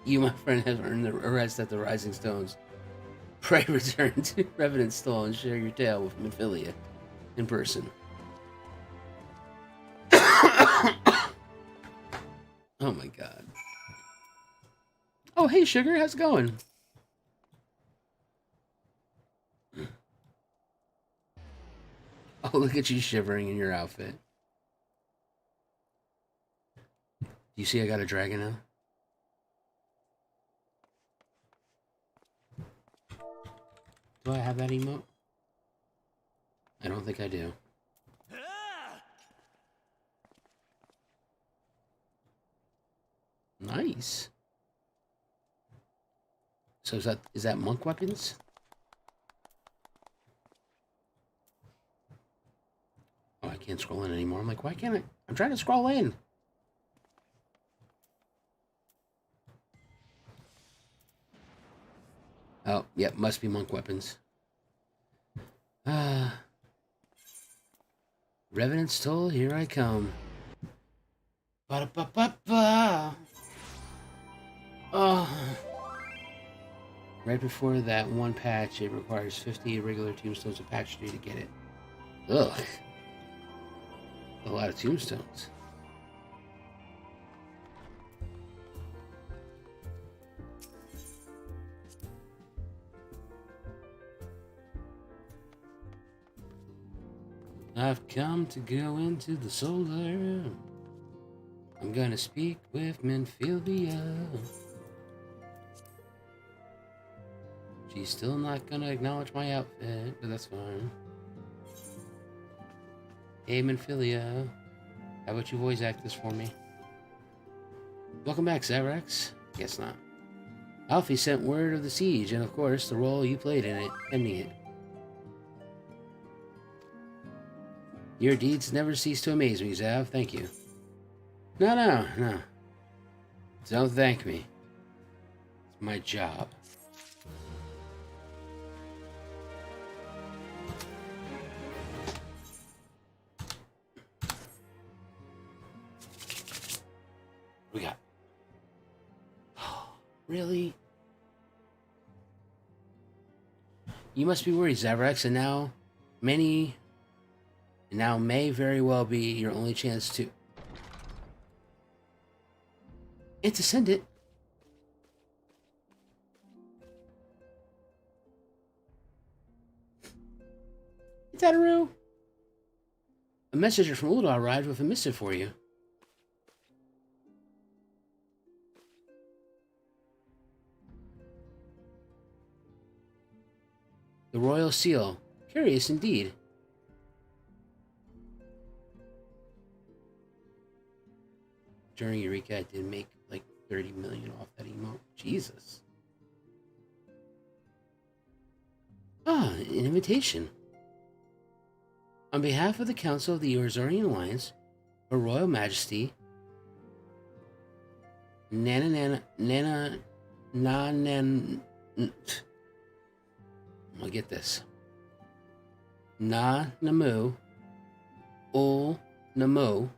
You, my friend, have earned the arrest at the Rising Stones. Pray return to Revenant Stall and share your tale with Mephilia in person. Oh my god. Oh, hey, Sugar, how's it going? Oh, look at you shivering in your outfit. Do you see I got a dragon now? Do I have that emote? I don't think I do. Nice. So is that monk weapons? Oh, I can't scroll in anymore. I'm like, why can't I? I'm trying to scroll in. Oh, yep, must be monk weapons. Revenant's Toll, here I come. Ba-da-ba-ba-ba. Oh. Right before that one patch, it requires 50 irregular tombstones of patch 3 to get it. Ugh. A lot of tombstones. I've come to go into the solar. I'm gonna speak with Minfilia. She's still not gonna acknowledge my outfit, but that's fine. Hey, Minfilia. How about you voice act this for me? Welcome back, Zaverax. Guess not. Alfie sent word of the siege, and of course, the role you played in it, ending it. Your deeds never cease to amaze me, Zav. Thank you. No. Don't thank me. It's my job. We got... Really? You must be worried, Zaverax, and now may very well be your only chance to... And to send it. Tataru? A messenger from Ulda arrived with a missive for you. The royal seal. Curious indeed. During Eureka, I did make like 30 million off that emote. Jesus. Ah, an invitation. On behalf of the Council of the Eorzea Alliance, Her Royal Majesty, I'll get this. Namu Ul Namu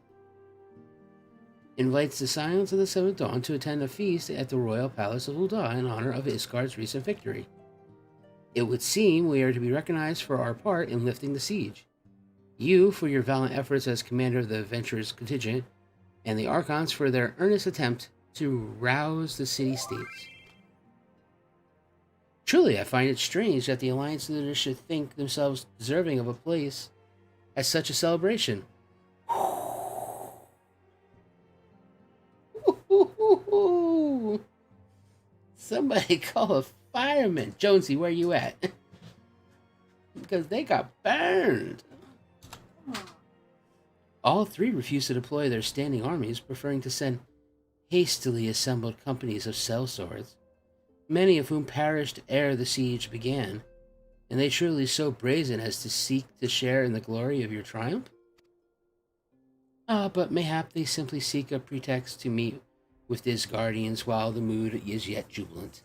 invites the Scions of the Seventh Dawn to attend a feast at the Royal Palace of Ul'dah in honor of Ishgard's recent victory. It would seem we are to be recognized for our part in lifting the siege. You for your valiant efforts as commander of the adventurers contingent, and the Archons for their earnest attempt to rouse the city-states. Truly, I find it strange that the Alliance leaders should think themselves deserving of a place at such a celebration. Somebody call a fireman. Jonesy, where you at? Because they got burned. All three refused to deploy their standing armies, preferring to send hastily assembled companies of sellswords, many of whom perished ere the siege began. And they truly so brazen as to seek to share in the glory of your triumph? But mayhap they simply seek a pretext to meet with his guardians while the mood is yet jubilant.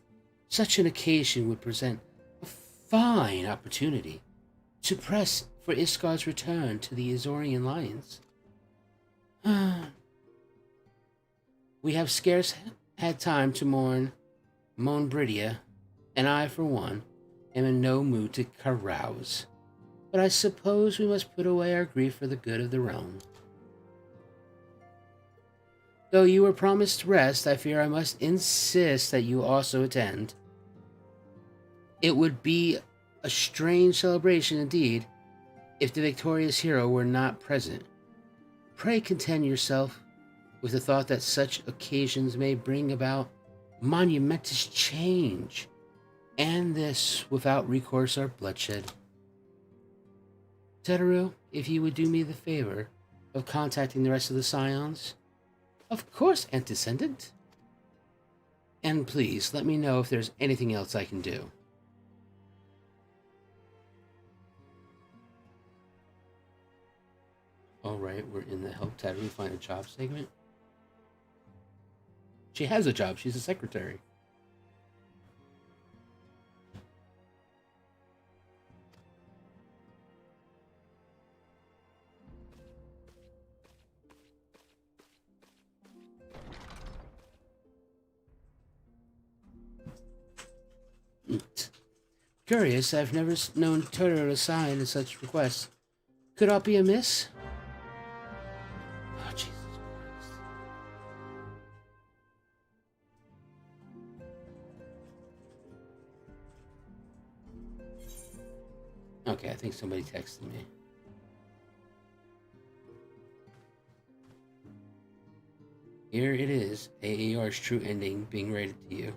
Such an occasion would present a fine opportunity to press for Ishgard's return to the Eorzea Alliance. We have scarce had time to mourn Moonbryda, and I, for one, am in no mood to carouse. But I suppose we must put away our grief for the good of the realm. Though you were promised rest, I fear I must insist that you also attend. It would be a strange celebration indeed if the victorious hero were not present. Pray content yourself with the thought that such occasions may bring about monumentous change, and this without recourse or bloodshed. Teteru, if you would do me the favor of contacting the rest of the Scions. Of course, Antecedent. And please, let me know if there's anything else I can do. Alright, we're in the Help Teteru Find a Job segment. She has a job, she's a secretary. Curious, I've never known Teteru to sign in such requests. Could all be amiss? Oh, Jesus Christ. Okay, I think somebody texted me. Here it is, AAR's true ending being rated to you.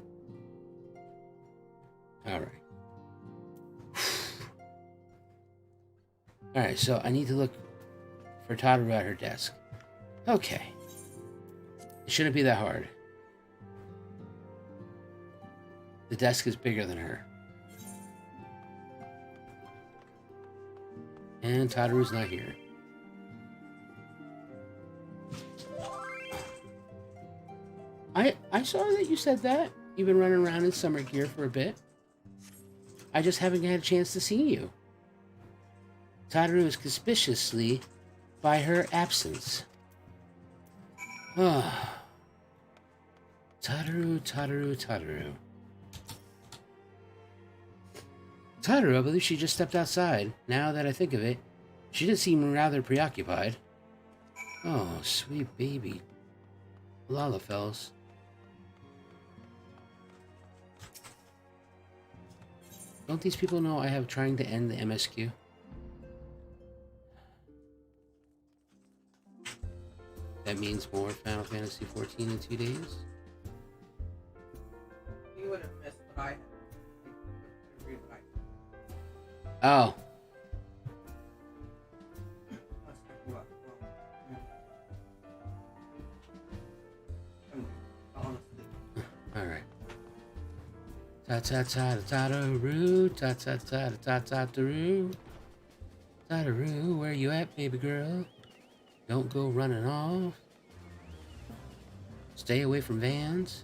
Alright. Alright, so I need to look for Tataru at her desk. Okay. It shouldn't be that hard. The desk is bigger than her. And Tataru's not here. I saw that you said that. You've been running around in summer gear for a bit. I just haven't had a chance to see you. Tataru is conspicuously by her absence. Ah. Tataru. Tataru, I believe she just stepped outside. Now that I think of it, she did seem rather preoccupied. Oh, sweet baby. Lalafels. Don't these people know I have trying to end the MSQ? That means more Final Fantasy XIV in 2 days? You would have missed what I had. Oh. Alright. Ta-ta-ta-ta-ta-ta-roo, ta-ta-ta-ta-ta-ta-roo. Tataru, where you at, baby girl? Don't go running off. Stay away from vans.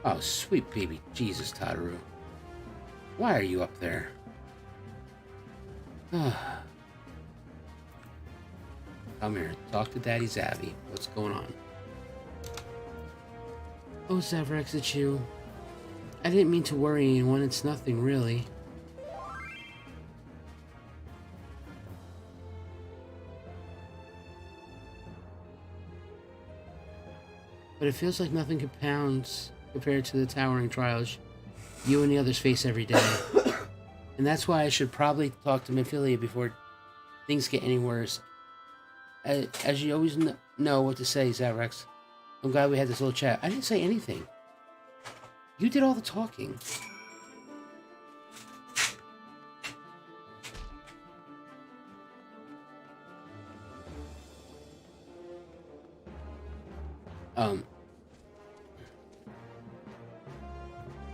Oh, sweet baby Jesus, Tataru. Why are you up there? Come here, talk to Daddy Zavi. What's going on? Oh, Zaverax, it's you. I didn't mean to worry anyone. It's nothing, really. But it feels like nothing compounds compared to the towering trials you and the others face every day. And that's why I should probably talk to Midfilia before things get any worse. As you always know what to say, Zaverax. I'm glad we had this little chat. I didn't say anything. You did all the talking.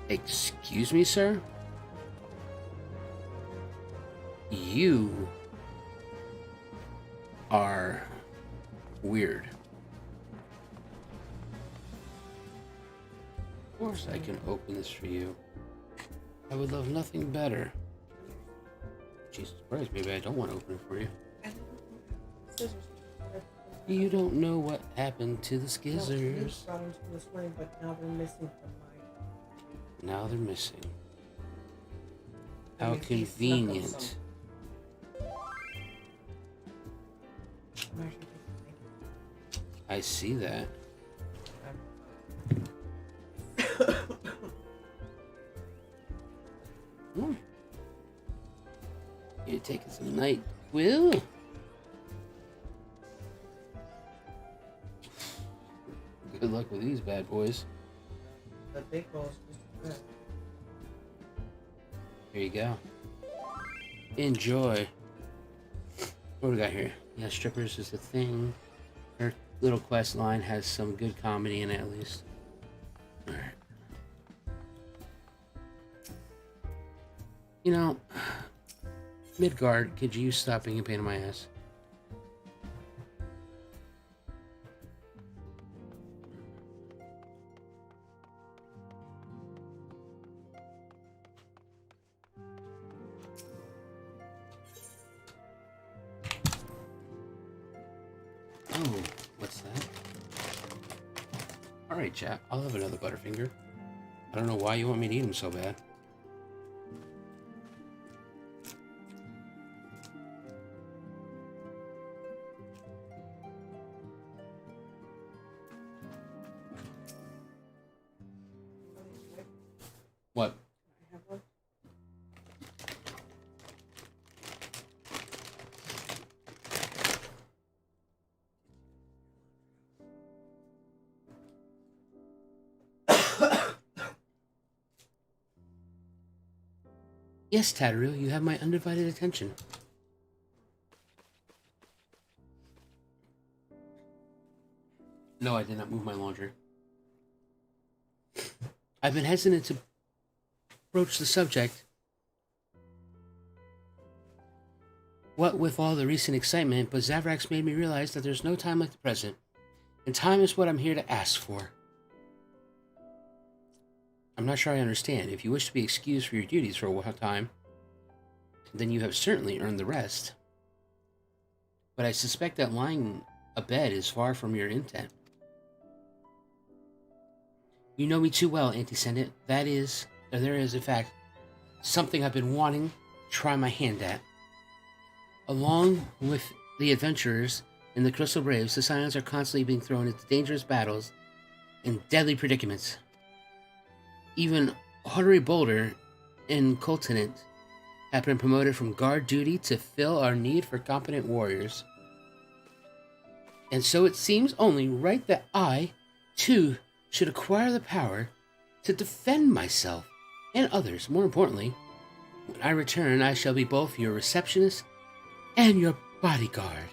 Excuse me, sir? You are weird. Of course I can open this for you. I would love nothing better. Jesus Christ, maybe I don't want to open it for you. You don't know what happened to the skizzers. No, brought them to this morning, but now they're missing from mine. Now they're missing. How convenient. I see that. You're taking some night, Will? Good luck with these bad boys. The big balls just good. Here you go. Enjoy. What do we got here? Yeah, strippers is the thing. Her little quest line has some good comedy in it, at least. Alright. You know, Midgard, could you stop being a pain in my ass? Oh, what's that? Alright, chat. I'll have another Butterfinger. I don't know why you want me to eat them so bad. What? Yes, Tataru, you have my undivided attention. No, I did not move my laundry. I've been hesitant to broach the subject. What with all the recent excitement, but Zaverax made me realize that there's no time like the present. And time is what I'm here to ask for. I'm not sure I understand. If you wish to be excused for your duties for a time, then you have certainly earned the rest. But I suspect that lying abed is far from your intent. You know me too well, Antecedent. There is, in fact, something I've been wanting to try my hand at. Along with the adventurers and the Crystal Braves, the Scions are constantly being thrown into dangerous battles and deadly predicaments. Even Hottery Boulder and Coltonant have been promoted from guard duty to fill our need for competent warriors. And so it seems only right that I, too, should acquire the power to defend myself and others. More importantly, when I return, I shall be both your receptionist and your bodyguard.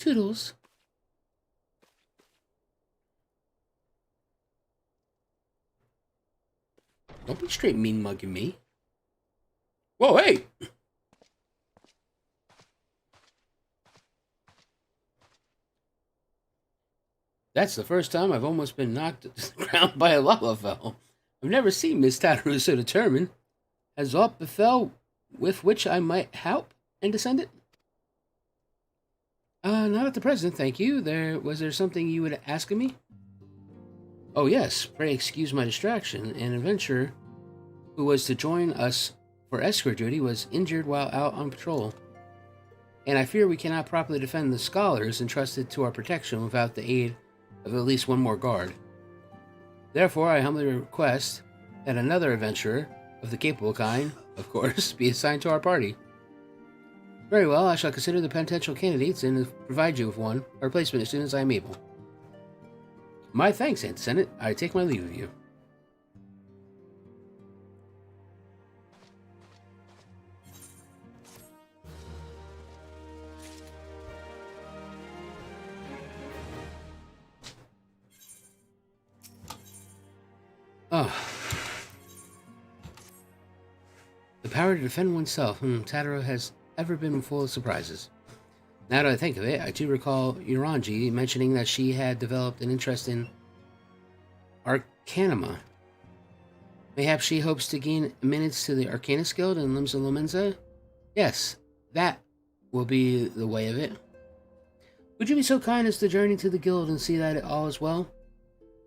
Toodles. Don't be straight mean mugging me. Whoa, hey! That's the first time I've almost been knocked to the ground by a lava fell. I've never seen Miss Tataru so determined. Has aught befell with which I might help and descendant? Not at the present, thank you. Was there something you would ask of me? Oh yes, pray excuse my distraction. An adventurer who was to join us for escort duty was injured while out on patrol. And I fear we cannot properly defend the scholars entrusted to our protection without the aid of at least one more guard. Therefore, I humbly request that another adventurer, of the capable kind, of course, be assigned to our party. Very well, I shall consider the potential candidates and provide you with one, a replacement as soon as I am able. My thanks, Antecedent. I take my leave of you. Oh. The power to defend oneself. Tataru has ever been full of surprises. Now that I think of it, I do recall Uranji mentioning that she had developed an interest in Arcanima. Mayhap she hopes to gain minutes to the Arcanist Guild in Limsa Lomenza? Yes, that will be the way of it. Would you be so kind as to journey to the guild and see that all is well?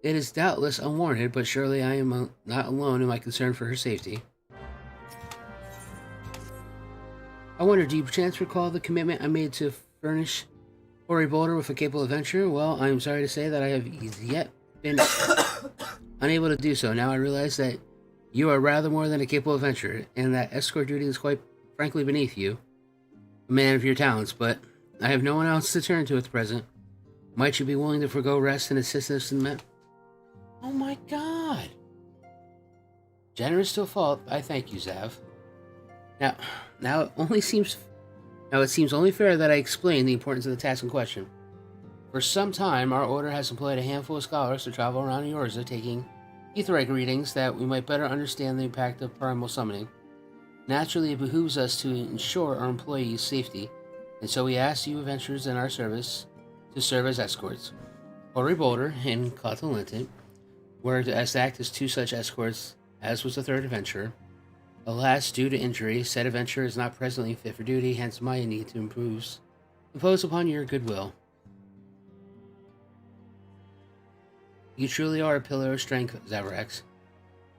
It is doubtless unwarranted, but surely I am not alone in my concern for her safety. I wonder, do you perchance recall the commitment I made to furnish Ori Boulder with a capable adventurer? Well, I am sorry to say that I have yet been unable to do so. Now I realize that you are rather more than a capable adventurer, and that escort duty is quite frankly beneath you, a man of your talents, but I have no one else to turn to at the present. Might you be willing to forgo rest and assist us in that? Oh my god! Generous to a fault, I thank you, Zav. Now it seems only fair that I explain the importance of the task in question. For some time, our order has employed a handful of scholars to travel around Eorzea taking Aetheryte readings that we might better understand the impact of primal summoning. Naturally, it behooves us to ensure our employees' safety, and so we ask you adventurers in our service to serve as escorts. Ori Boulder and Clotalinton were to act as two such escorts, as was the third adventurer. Alas, due to injury, said adventurer is not presently fit for duty, hence my need to impose upon your goodwill. You truly are a pillar of strength, Zaverax.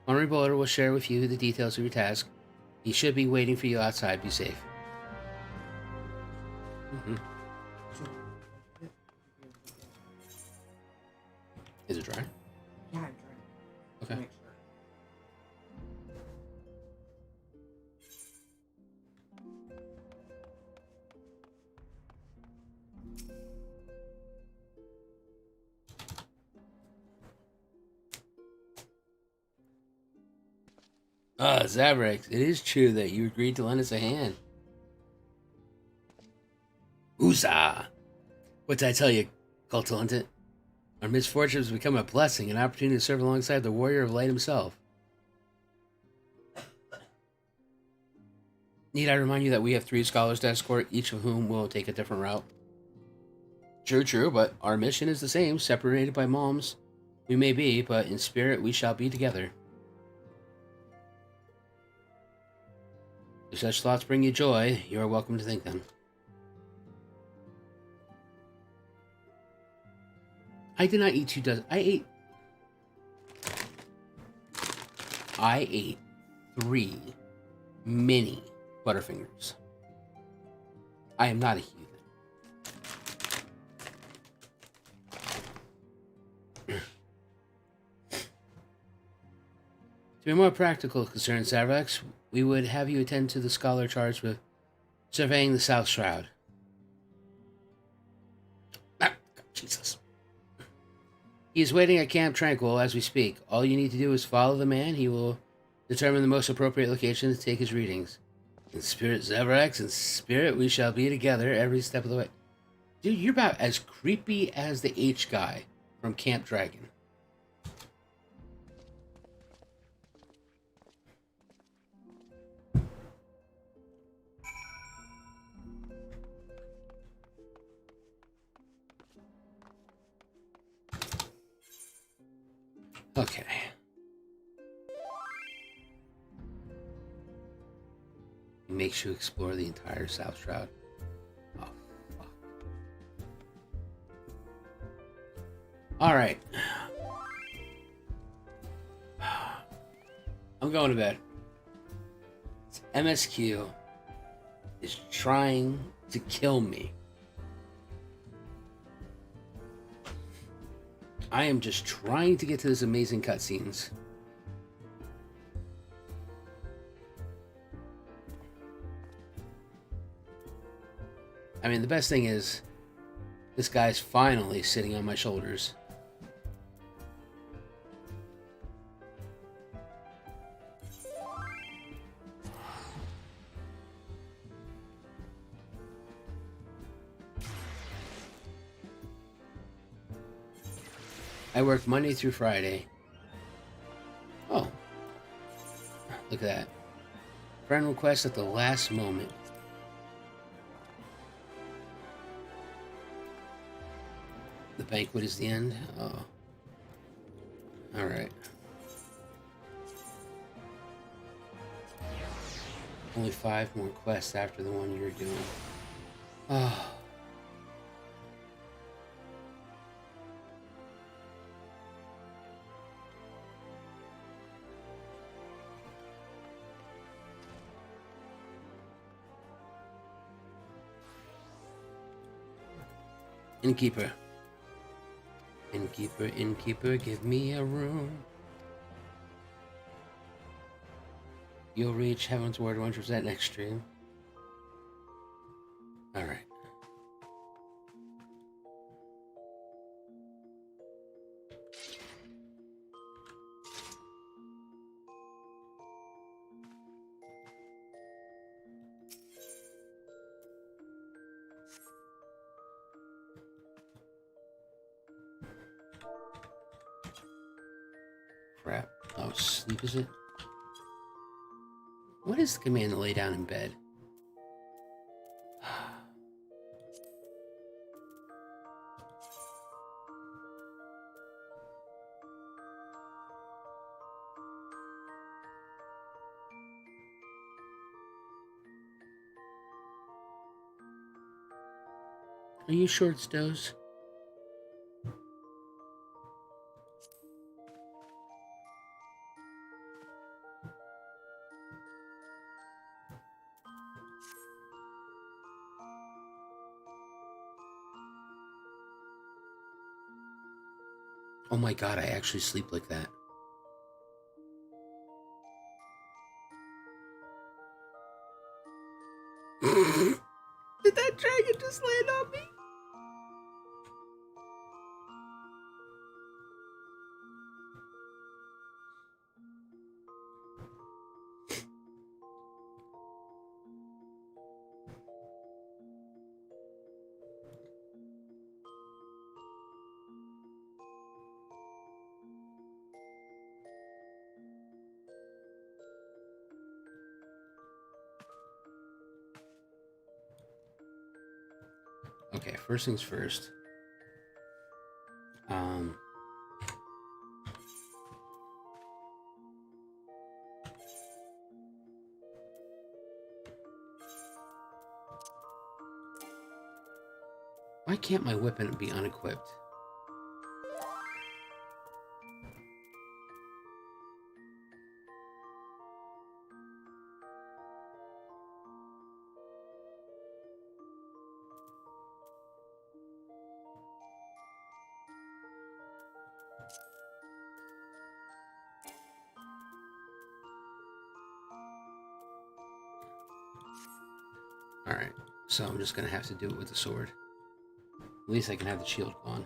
Henry Boulder will share with you the details of your task. He should be waiting for you outside. Be safe. Is it dry? Yeah, I'm dry. Okay. Zaverax, it is true that you agreed to lend us a hand. Huzzah! What did I tell you, Cultulantit? Our misfortune has become a blessing, an opportunity to serve alongside the warrior of light himself. Need I remind you that we have 3 scholars to escort, each of whom will take a different route? True, but our mission is the same, separated by malms. We may be, but in spirit we shall be together. If such thoughts bring you joy, you are welcome to think them. I did not eat 2 dozen. I ate 3 mini Butterfingers. I am not a heathen. To be more practical concerns, Zaverax, we would have you attend to the scholar charged with surveying the South Shroud. Ah, Jesus. He is waiting at Camp Tranquil as we speak. All you need to do is follow the man. He will determine the most appropriate location to take his readings. In spirit, Zaverax, in spirit, we shall be together every step of the way. Dude, you're about as creepy as the H guy from Camp Dragon. Okay. He makes you explore the entire South Shroud. Oh, fuck. Alright. I'm going to bed. MSQ is trying to kill me. I am just trying to get to this amazing cutscenes. I mean, the best thing is, this guy's finally sitting on my shoulders. I work Monday through Friday. Oh. Look at that. Friend request at the last moment. The banquet is the end? Oh. Alright. Only 5 more quests after the one you're doing. Oh. Innkeeper. Innkeeper, innkeeper, give me a room. You'll reach Heaven's Word 1% next stream. Alright. Crap. Oh, sleep is it? What is the command to lay down in bed? Are you short, Stows? Oh my god, I actually sleep like that. Did that dragon just land on me? Okay, first things first. Why can't my weapon be unequipped? Alright, so I'm just gonna have to do it with the sword. At least I can have the shield gone.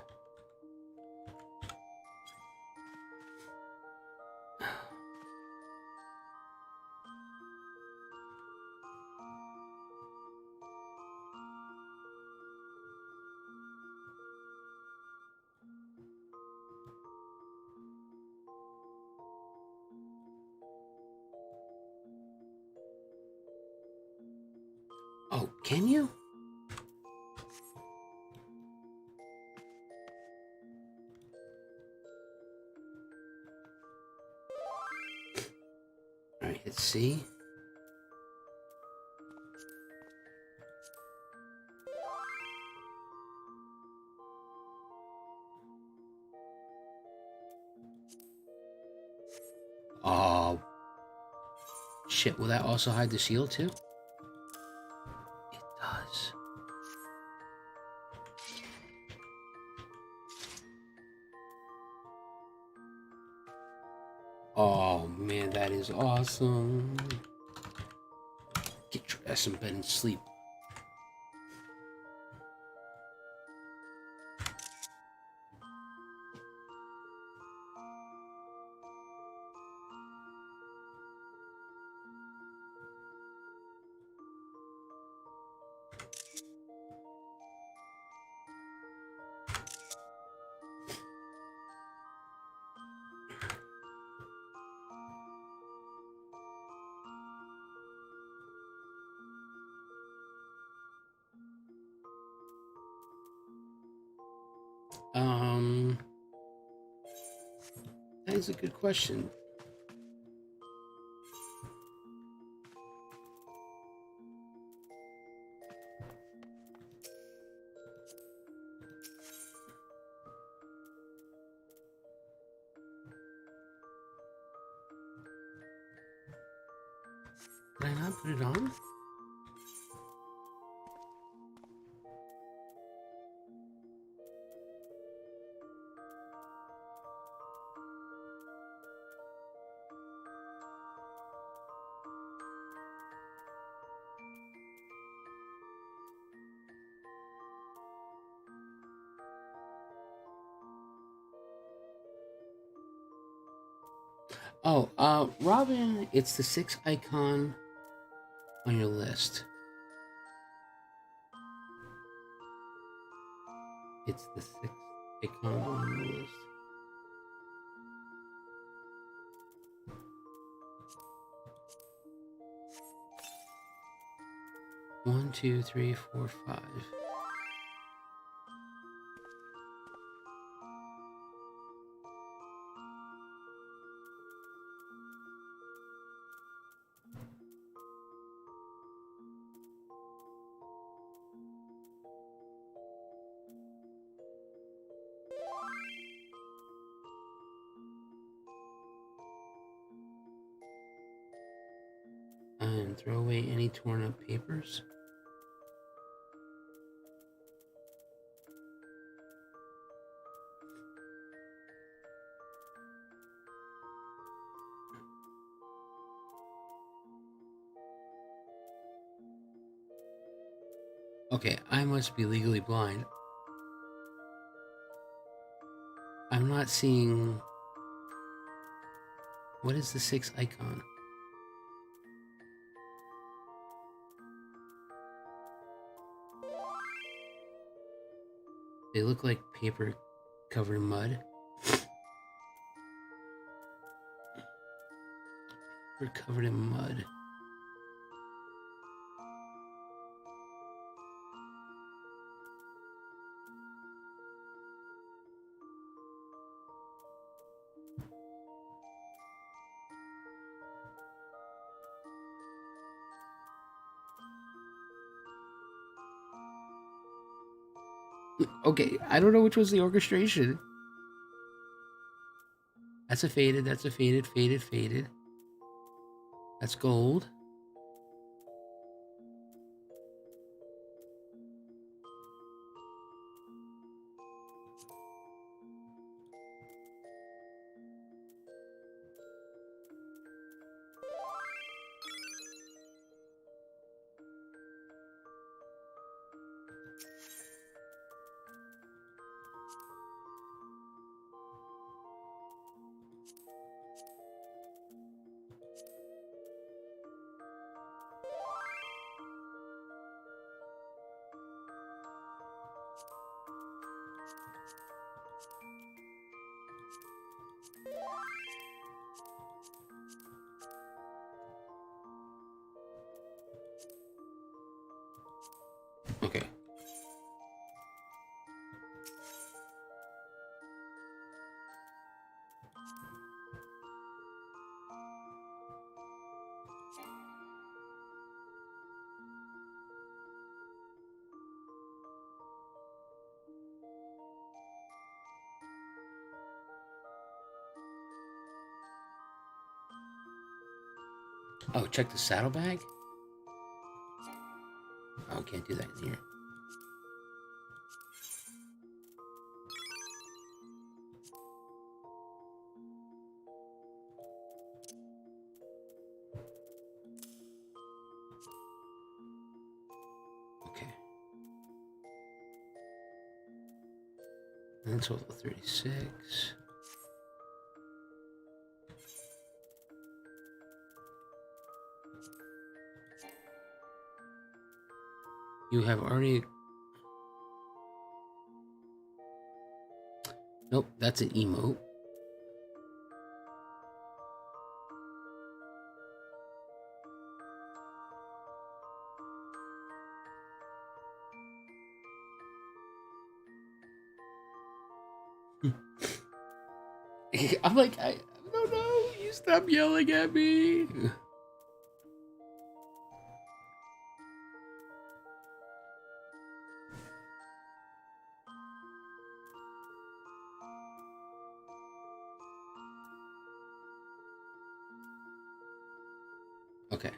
Oh, can you? Alright, hit C. Oh. Shit, will that also hide the shield too? It does. Oh man, that is awesome. Get your ass in bed and sleep. That is a good question. Did I not put it on? Oh, Robin, it's the 6th icon on your list. It's the 6th icon on your list. One, two, three, four, 5. And throw away any torn up papers. Okay, I must be legally blind. I'm not seeing... What is the 6th icon? They look like paper covered in mud. Paper covered in mud. Okay, I don't know which was the orchestration. That's a faded, that's a faded, faded, faded. That's gold. Okay. Oh, check the saddlebag? Oh, can't do that in here. Okay. And that's level 36. You have already... Nope, that's an emote. I'm like, I don't know. You stop yelling at me. Okay.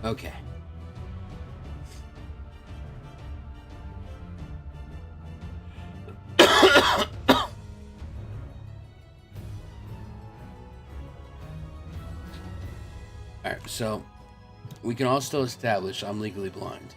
Okay. Alright, so we can all still establish I'm legally blind.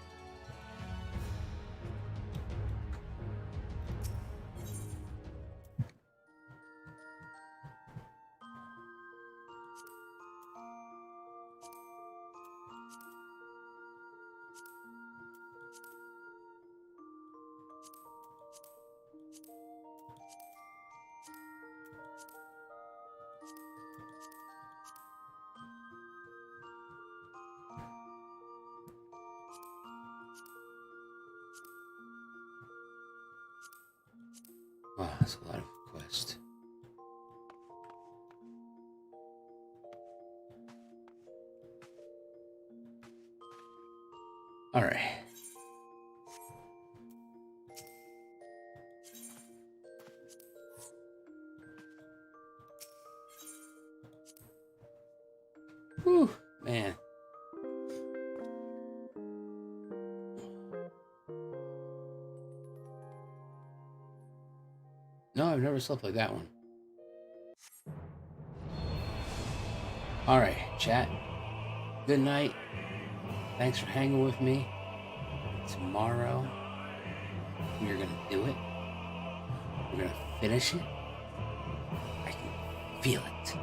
Wow, that's a lot of quest. All right. Whew, man. No, I've never slept like that one. All right, chat. Good night. Thanks for hanging with me. Tomorrow, we're gonna do it. We're gonna finish it. I can feel it.